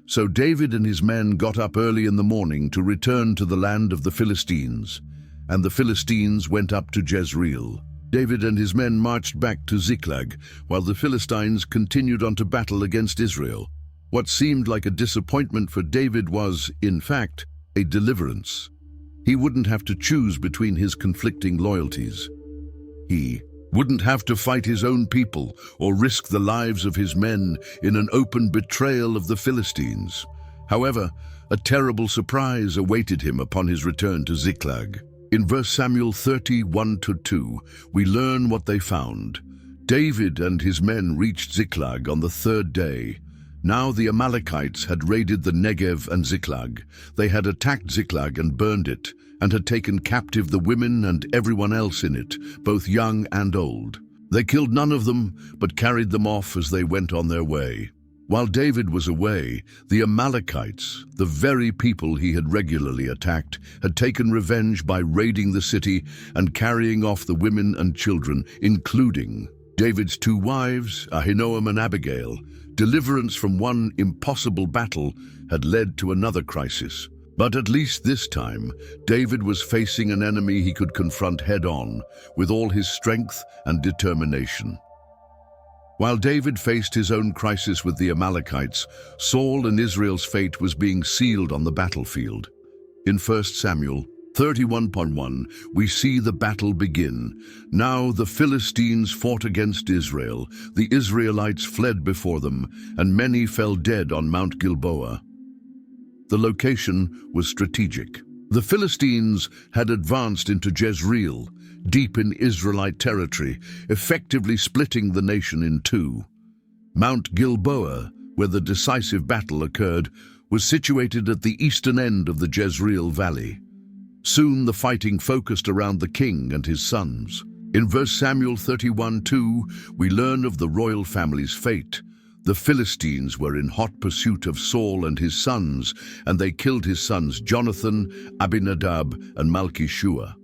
So David and his men got up early in the morning to return to the land of the Philistines, and the Philistines went up to Jezreel. David and his men marched back to Ziklag, while the Philistines continued on to battle against Israel. What seemed like a disappointment for David was, in fact, a deliverance. He wouldn't have to choose between his conflicting loyalties. He wouldn't have to fight his own people or risk the lives of his men in an open betrayal of the Philistines. However, a terrible surprise awaited him upon his return to Ziklag. In 1 Samuel 30:1-2, we learn what they found. David and his men reached Ziklag on the third day. Now the Amalekites had raided the Negev and Ziklag. They had attacked Ziklag and burned it, and had taken captive the women and everyone else in it, both young and old. They killed none of them, but carried them off as they went on their way. While David was away, the Amalekites, the very people he had regularly attacked, had taken revenge by raiding the city and carrying off the women and children, including David's 2 wives, Ahinoam and Abigail. Deliverance from one impossible battle had led to another crisis. But at least this time, David was facing an enemy he could confront head-on, with all his strength and determination. While David faced his own crisis with the Amalekites, Saul and Israel's fate was being sealed on the battlefield. In 1 Samuel 31:1, we see the battle begin. Now the Philistines fought against Israel. The Israelites fled before them, and many fell dead on Mount Gilboa. The location was strategic. The Philistines had advanced into Jezreel, deep in Israelite territory, effectively splitting the nation in two. Mount Gilboa, where the decisive battle occurred, was situated at the eastern end of the Jezreel Valley. Soon the fighting focused around the king and his sons. In 1 Samuel 31:2, we learn of the royal family's fate. The Philistines were in hot pursuit of Saul and his sons, and they killed his sons Jonathan, Abinadab, and Malchishua.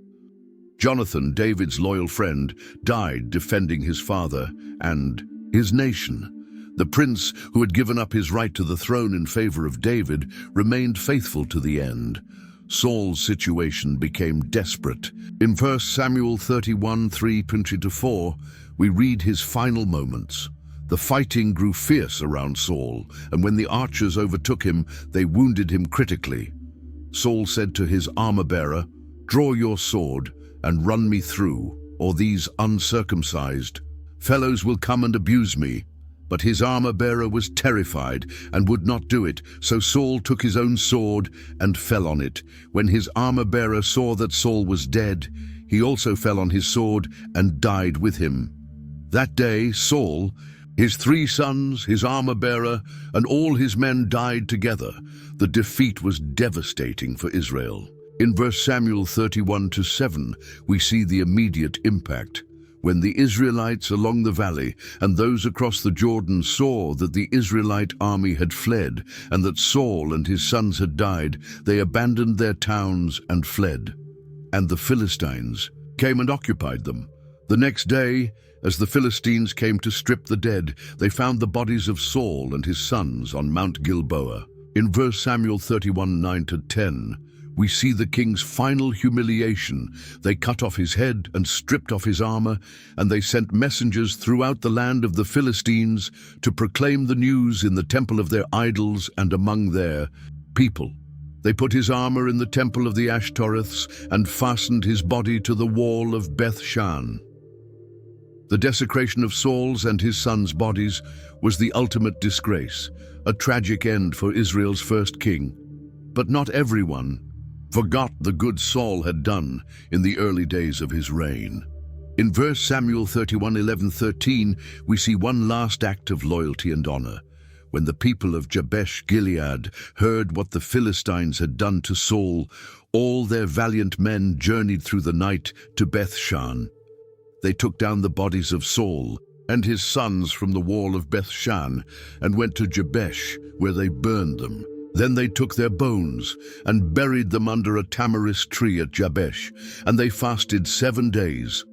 Jonathan, David's loyal friend, died defending his father and his nation. The prince, who had given up his right to the throne in favor of David, remained faithful to the end. Saul's situation became desperate. In 1 Samuel 31:3-4, we read his final moments. The fighting grew fierce around Saul, and when the archers overtook him, they wounded him critically. Saul said to his armor-bearer, "Draw your sword and run me through, or these uncircumcised fellows will come and abuse me." But his armor-bearer was terrified and would not do it, so Saul took his own sword and fell on it. When his armor-bearer saw that Saul was dead, he also fell on his sword and died with him. That day, Saul, his 3 sons, his armor-bearer, and all his men died together. The defeat was devastating for Israel. In 1 Samuel 31:7, we see the immediate impact. When the Israelites along the valley and those across the Jordan saw that the Israelite army had fled and that Saul and his sons had died, they abandoned their towns and fled. And the Philistines came and occupied them. The next day, as the Philistines came to strip the dead, they found the bodies of Saul and his sons on Mount Gilboa. In 1 Samuel 31:9-10, we see the king's final humiliation. They cut off his head and stripped off his armor, and they sent messengers throughout the land of the Philistines to proclaim the news in the temple of their idols and among their people. They put his armor in the temple of the Ashtoreths and fastened his body to the wall of Beth-shan. The desecration of Saul's and his sons' bodies was the ultimate disgrace, a tragic end for Israel's first king. But not everyone forgot the good Saul had done in the early days of his reign. In 1 Samuel 31:11-13, we see one last act of loyalty and honor. When the people of Jabesh-Gilead heard what the Philistines had done to Saul, all their valiant men journeyed through the night to Beth-shan. They took down the bodies of Saul and his sons from the wall of Beth-shan and went to Jabesh, where they burned them. Then they took their bones and buried them under a tamarisk tree at Jabesh, and they fasted 7 days.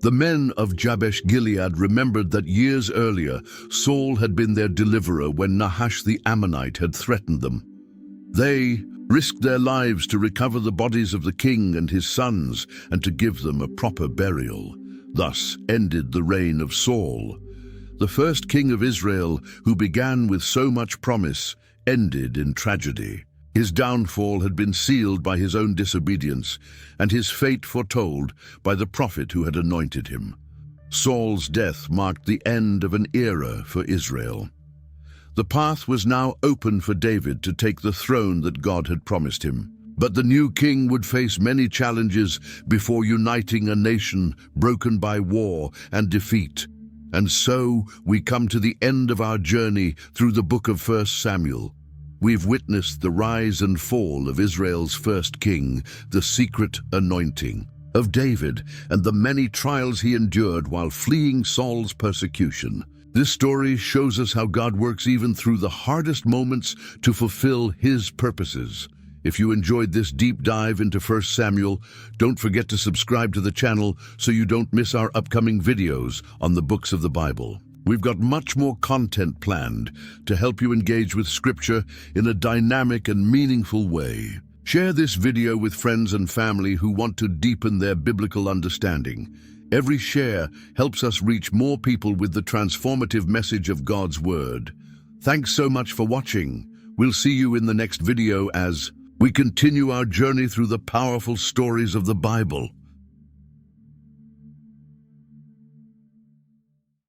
The men of Jabesh-Gilead remembered that years earlier, Saul had been their deliverer when Nahash the Ammonite had threatened them. They risked their lives to recover the bodies of the king and his sons and to give them a proper burial. Thus ended the reign of Saul. The first king of Israel, who began with so much promise, ended in tragedy. His downfall had been sealed by his own disobedience, and his fate foretold by the prophet who had anointed him. Saul's death marked the end of an era for Israel. The path was now open for David to take the throne that God had promised him. But the new king would face many challenges before uniting a nation broken by war and defeat. And so we come to the end of our journey through the book of 1 Samuel. We've witnessed the rise and fall of Israel's first king, the secret anointing of David, and the many trials he endured while fleeing Saul's persecution. This story shows us how God works even through the hardest moments to fulfill his purposes. If you enjoyed this deep dive into 1 Samuel, don't forget to subscribe to the channel so you don't miss our upcoming videos on the books of the Bible. We've got much more content planned to help you engage with Scripture in a dynamic and meaningful way. Share this video with friends and family who want to deepen their biblical understanding. Every share helps us reach more people with the transformative message of God's Word. Thanks so much for watching. We'll see you in the next video as we continue our journey through the powerful stories of the Bible.